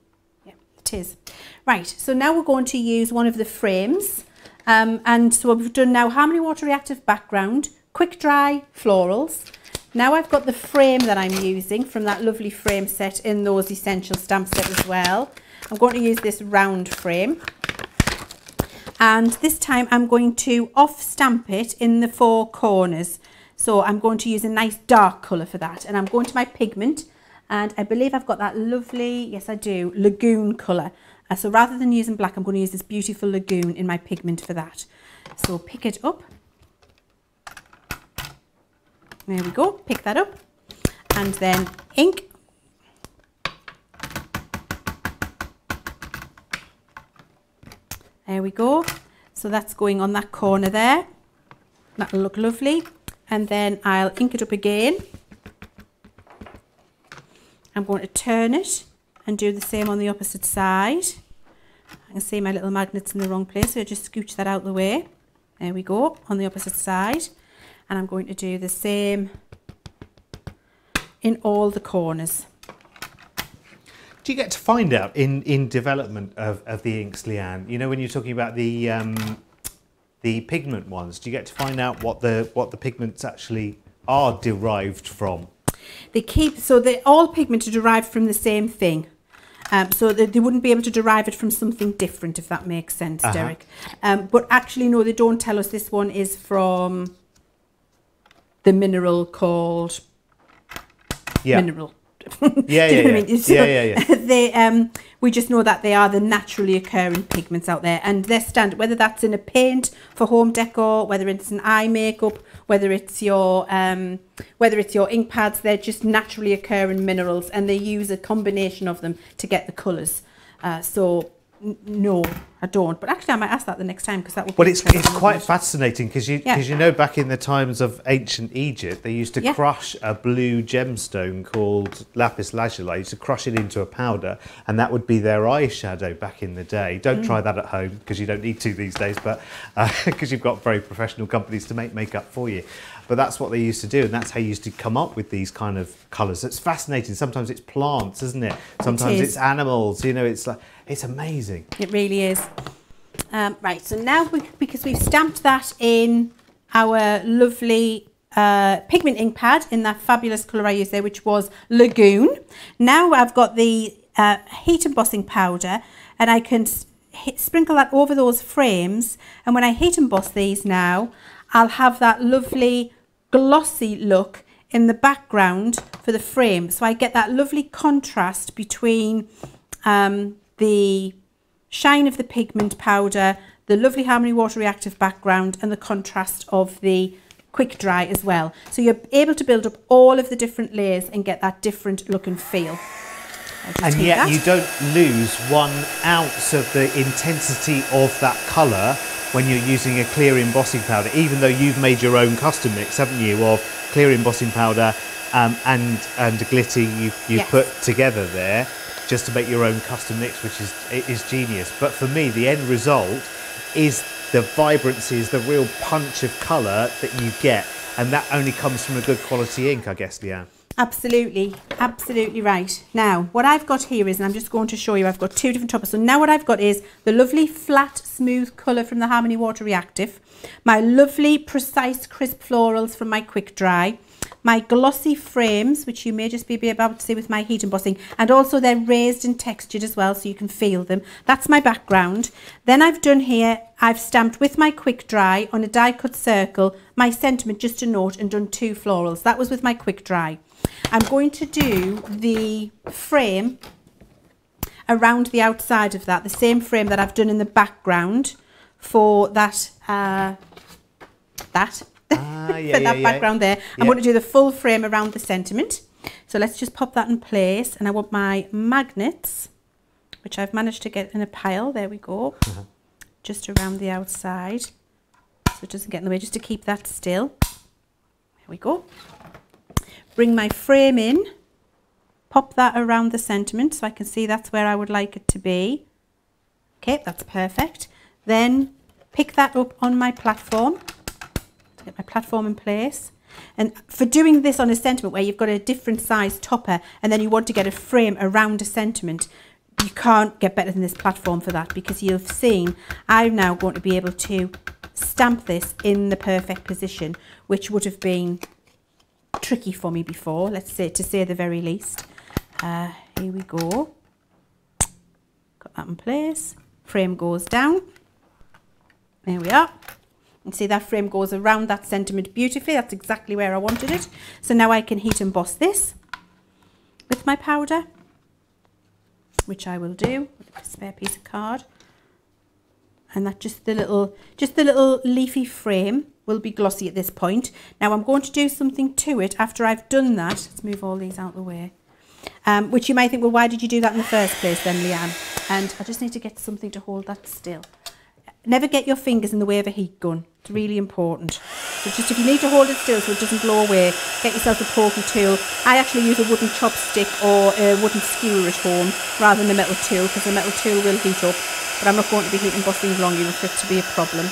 Yeah, it is. Right, so now we're going to use one of the frames. And so we've done now Harmony Water Reactive background, quick dry florals. Now I've got the frame that I'm using from that lovely frame set in those essential stamp set as well. I'm going to use this round frame. And this time I'm going to off stamp it in the 4 corners. So I'm going to use a nice dark colour for that. And I'm going to my pigment. And I believe I've got that lovely, yes I do, lagoon colour. So rather than using black, I'm going to use this beautiful lagoon in my pigment for that. So pick it up. There we go, pick that up, and then ink. There we go. So that's going on that corner there. That'll look lovely. And then I'll ink it up again. I'm going to turn it and do the same on the opposite side. I can see my little magnet's in the wrong place, so I just scooch that out the way. There we go, on the opposite side. And I'm going to do the same in all the corners. Do you get to find out in development of the inks, Leann? You know, when you're talking about the pigment ones, do you get to find out what the pigments actually are derived from? All pigment are derived from the same thing. So they wouldn't be able to derive it from something different, if that makes sense, Derek. But actually, no, they don't tell us this one is from the mineral called mineral. Yeah. We just know that they are the naturally occurring pigments out there, and they're standard, whether that's in a paint for home decor, whether it's an eye makeup, whether it's your ink pads, they're just naturally occurring minerals, and they use a combination of them to get the colours. So no, I don't, but actually I might ask that the next time because that would be Well, it's interesting, quite isn't it? fascinating because you know back in the times of ancient Egypt they used to crush a blue gemstone called lapis lazuli. They used to crush it into a powder, and that would be their eyeshadow back in the day. Don't try that at home because you don't need to these days, but because you've got very professional companies to make makeup for you. But that's what they used to do, and that's how you used to come up with these kind of colours. It's fascinating. Sometimes it's plants, isn't it? Sometimes it's animals. You know, it's like, it's amazing. It really is. Right, so now because we've stamped that in our lovely pigment ink pad in that fabulous colour I used there, which was Lagoon. Now I've got the heat embossing powder, and I can sprinkle that over those frames, and when I heat emboss these now, I'll have that lovely glossy look in the background for the frame. So I get that lovely contrast between the shine of the pigment powder, the lovely Harmony Water Reactive background, and the contrast of the quick dry as well. So you're able to build up all of the different layers and get that different look and feel. And yet you don't lose 1 ounce of the intensity of that colour when you're using a clear embossing powder, even though you've made your own custom mix, haven't you, of clear embossing powder and glitting you've put together there just to make your own custom mix, which is genius. But for me, the end result is the vibrancy, is the real punch of colour that you get, and that only comes from a good quality ink, I guess, Leann. Absolutely, absolutely right. Now, what I've got here is, and I'm just going to show you, I've got 2 different toppers. So now what I've got is the lovely flat, smooth colour from the Harmony Water Reactive, my lovely, precise, crisp florals from my quick dry, my glossy frames, which you may just be able to see with my heat embossing, and also they're raised and textured as well, so you can feel them. That's my background. Then I've done here, I've stamped with my quick dry on a die cut circle my sentiment, just a note, and done 2 florals. That was with my quick dry. I'm going to do the frame around the outside of that, the same frame that I've done in the background for that background there. I'm going to do the full frame around the sentiment. So let's just pop that in place, and I want my magnets, which I've managed to get in a pile. There we go. Just around the outside, so it doesn't get in the way, just to keep that still. There we go. Bring my frame in, pop that around the sentiment so I can see that's where I would like it to be. Okay, that's perfect. Then pick that up on my platform, to get my platform in place. And for doing this on a sentiment where you've got a different size topper and then you want to get a frame around a sentiment, you can't get better than this platform for that, because you've seen I'm now going to be able to stamp this in the perfect position, which would have been tricky for me before, let's say, to say the very least. Here we go. Got that in place. Frame goes down. There we are. And see, that frame goes around that sentiment beautifully. That's exactly where I wanted it. So now I can heat emboss this with my powder, which I will do with a spare piece of card. And that just the little leafy frame will be glossy at this point. Now I'm going to do something to it after I've done that. Let's move all these out of the way. Which you might think, well, why did you do that in the first place then, Leann? And I just need to get something to hold that still. Never get your fingers in the way of a heat gun. It's really important. So just if you need to hold it still so it doesn't blow away, get yourself a pokey tool. I actually use a wooden chopstick or a wooden skewer at home rather than a metal tool, because the metal tool will heat up. But I'm not going to be heating embossing long enough for it to be a problem.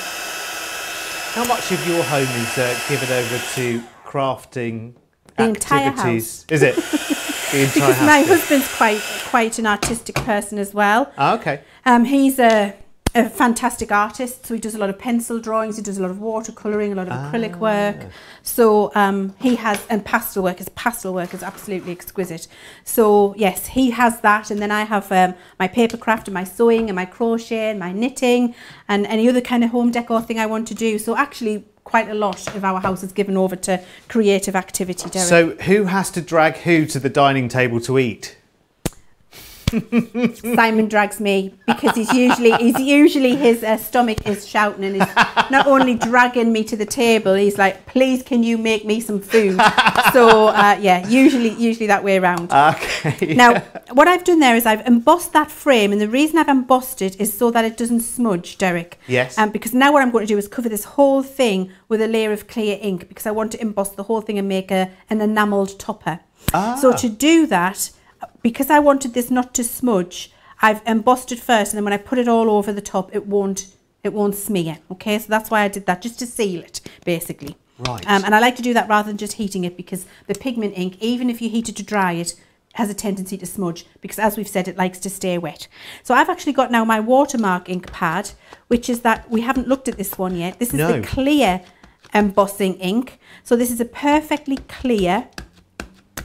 How much of your home is given over to crafting the activities? Entire house. Is it? The entire Because house, my husband's quite an artistic person as well. Oh, okay. He's a fantastic artist, so he does a lot of pencil drawings, he does a lot of watercolouring, a lot of acrylic work. So he has, and pastel work is absolutely exquisite. So yes, he has that, and then I have my paper craft and my sewing and my crochet and my knitting and any other kind of home decor thing I want to do. So actually quite a lot of our house is given over to creative activity, Derek. So who has to drag who to the dining table to eat? Simon drags me because he's usually his stomach is shouting and he's not only dragging me to the table, he's like, please can you make me some food. So yeah, usually that way around. Okay. Now what I've done there is I've embossed that frame, and the reason I've embossed it is so that it doesn't smudge, Derek. Yes. Because now what I'm going to do is cover this whole thing with a layer of clear ink, because I want to emboss the whole thing and make an enamelled topper. So to do that, because I wanted this not to smudge, I've embossed it first, and then when I put it all over the top, it won't smear. Okay, so that's why I did that, just to seal it, basically. Right. And I like to do that rather than just heating it, because the pigment ink, even if you heat it to dry it, has a tendency to smudge, because as we've said, it likes to stay wet. So I've actually got now my watermark ink pad, which is that, we haven't looked at this one yet. This is the clear embossing ink. So this is a perfectly clear,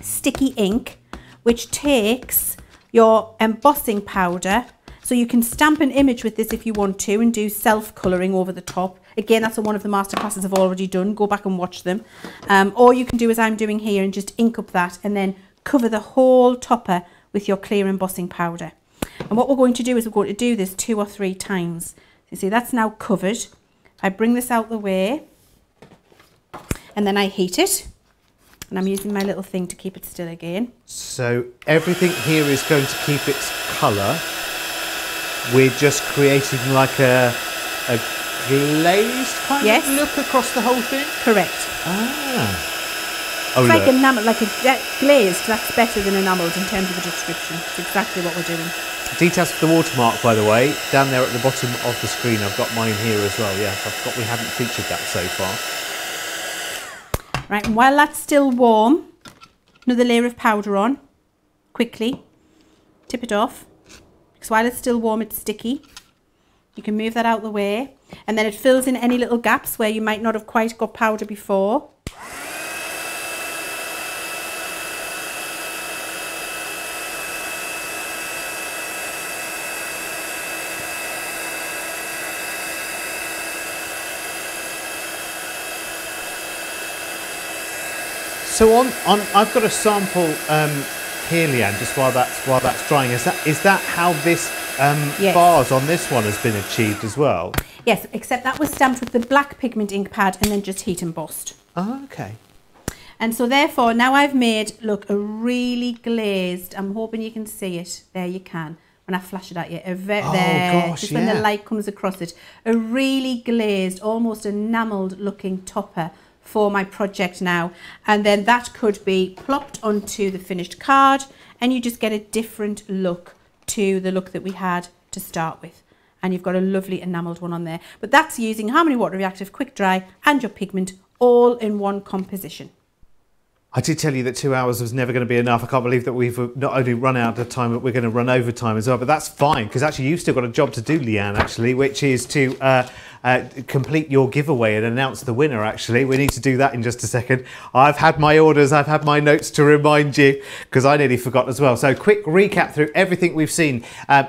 sticky ink, which takes your embossing powder. So you can stamp an image with this if you want to, and do self-colouring over the top. Again, that's what one of the masterclasses I've already done. Go back and watch them. Or you can do as I'm doing here and just ink up that, and then cover the whole topper with your clear embossing powder. And what we're going to do is we're going to do this 2 or 3 times. You see, that's now covered. I bring this out the way, and then I heat it. And I'm using my little thing to keep it still again. So everything here is going to keep its colour. We're just creating like a glazed kind of look across the whole thing? Correct. Ah. Oh, it's like enamel, like a glazed. That's better than enamelled in terms of the description. It's exactly what we're doing. Details for the watermark, by the way, down there at the bottom of the screen. I've got mine here as well. Yeah, I forgot we haven't featured that so far. Right, and while that's still warm, another layer of powder on, quickly, tip it off, because while it's still warm, it's sticky. You can move that out the way, and then it fills in any little gaps where you might not have quite got powder before. So I've got a sample here, Leann, just while that's drying. Is that how this bars on this one has been achieved as well? Yes, except that was stamped with the black pigment ink pad and then just heat embossed. Oh, okay. And so therefore now I've made, look, a really glazed, I'm hoping you can see it. There you can. When I flash it at you, just when the light comes across it, a really glazed, almost enamelled looking topper for my project now. And then that could be plopped onto the finished card, and you just get a different look to the look that we had to start with. And you've got a lovely enamelled one on there. But that's using Harmony Water Reactive Quick Dry and your pigment all in one composition. I did tell you that 2 hours was never going to be enough. I can't believe that we've not only run out of time, but we're going to run over time as well. But that's fine, because actually you've still got a job to do, Leann, actually, which is to complete your giveaway and announce the winner, actually. We need to do that in just a second. I've had my orders, I've had my notes to remind you, because I nearly forgot as well. So quick recap through everything we've seen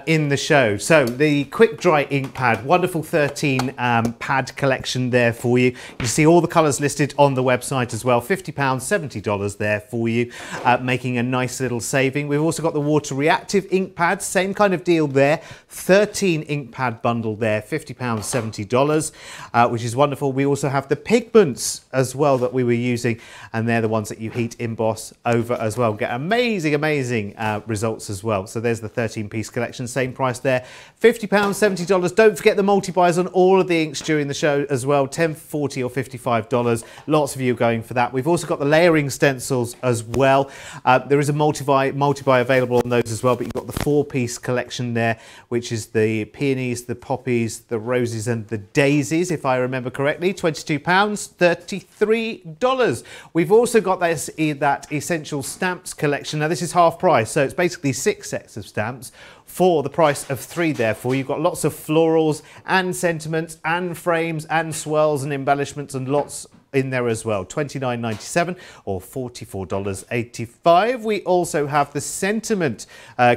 in the show. So the Quick Dry ink pad, wonderful 13 pad collection there for you. You see all the colours listed on the website as well. £50, $70 there for you, making a nice little saving. We've also got the water reactive ink pads, same kind of deal there. 13 ink pad bundle there, £50, $70, which is wonderful. We also have the pigments as well that we were using, and they're the ones that you heat emboss over as well. Get amazing results as well. So there's the 13-piece collection, same price there, £50, $70. Don't forget the multi-buys on all of the inks during the show as well, $10, $40 or $55. Lots of you going for that. We've also got the layering stencils as well. There is a multi-buy available on those as well, but you've got the 4-piece collection there, which is the peonies, the poppies, the roses and the daisies, if I remember correctly. £22, $33. We've also got that essential stamps collection. Now this is half price, so it's basically 6 sets of stamps for the price of 3 therefore. You've got lots of florals and sentiments and frames and swirls and embellishments and lots in there as well, $29.97 or $44.85. We also have the sentiment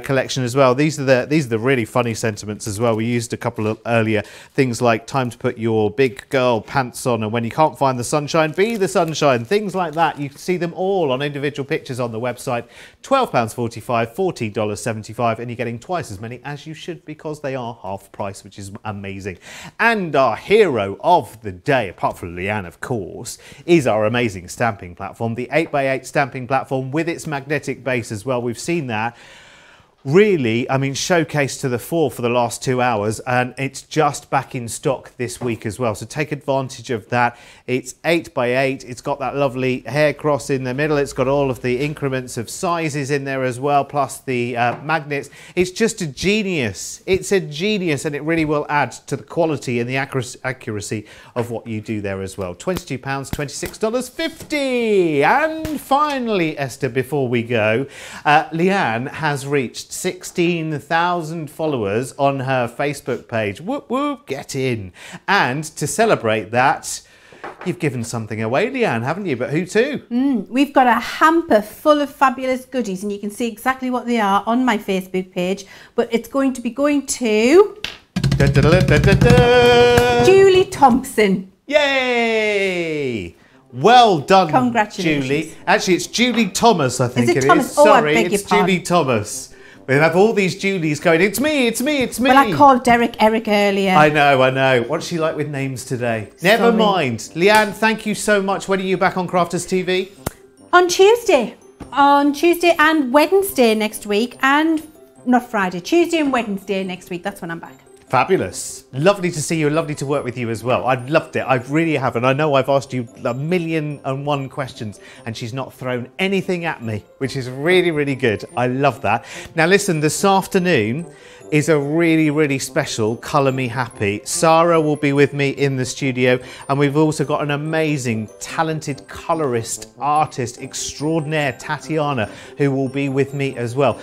collection as well. These are the really funny sentiments as well. We used a couple of earlier things like time to put your big girl pants on, and when you can't find the sunshine, be the sunshine, things like that. You can see them all on individual pictures on the website. £12.45, $14.75, and you're getting twice as many as you should because they are half price, which is amazing. And our hero of the day, apart from Leann of course, is our amazing stamping platform, the 8x8 stamping platform with its magnetic base as well. We've seen that really, I mean, showcased to the fore for the last 2 hours, and it's just back in stock this week as well. So take advantage of that. It's 8x8. It's got that lovely hair cross in the middle. It's got all of the increments of sizes in there as well, plus the magnets. It's just a genius. It's a genius, and it really will add to the quality and the accuracy of what you do there as well. £22, $26.50. And finally, Esther, before we go, Leann has reached 16,000 followers on her Facebook page. Whoop whoop, get in. And to celebrate that, you've given something away, Leann, haven't you? But who to? We've got a hamper full of fabulous goodies, and you can see exactly what they are on my Facebook page. But it's going to be going to Julie Thompson. Yay! Well done, Congratulations. Julie. Actually, it's Julie Thomas, I think Is it it Thomas? is. Oh, I Sorry, beg your it's pardon. Julie Thomas. We have all these Julies going, it's me, it's me, it's me. Well, I called Derek Eric earlier. I know. What's she like with names today? Never Sorry. mind. Leann, thank you so much. When are you back on Crafters TV? On Tuesday and Wednesday next week, and not Friday, Tuesday and Wednesday next week. That's when I'm back. Fabulous. Lovely to see you and lovely to work with you as well. I've loved it. I really have. And I know I've asked you 1,000,001 questions and she's not thrown anything at me, which is really, really good. I love that. Now listen, this afternoon is a really, really special Colour Me Happy. Sarah will be with me in the studio, and we've also got an amazing, talented colorist, artist extraordinaire, Tatiana, who will be with me as well.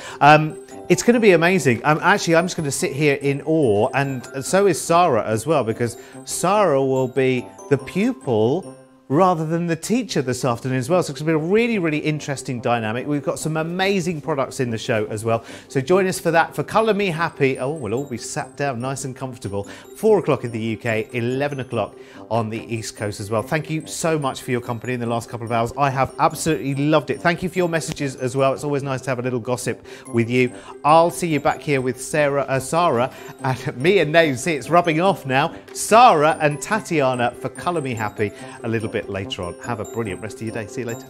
It's going to be amazing. I'm just going to sit here in awe, and so is Sarah as well, because Sarah will be the pupil rather than the teacher this afternoon as well. So it's going to be a really, really interesting dynamic. We've got some amazing products in the show as well. So join us for that, for Colour Me Happy. Oh, we'll all be sat down nice and comfortable. 4 o'clock in the UK, 11 o'clock on the East Coast as well. Thank you so much for your company in the last couple of hours. I have absolutely loved it. Thank you for your messages as well. It's always nice to have a little gossip with you. I'll see you back here with Sarah, and me and Nave. See, it's rubbing off now. Sarah and Tatiana for Colour Me Happy a little bit later on. Have a brilliant rest of your day. See you later.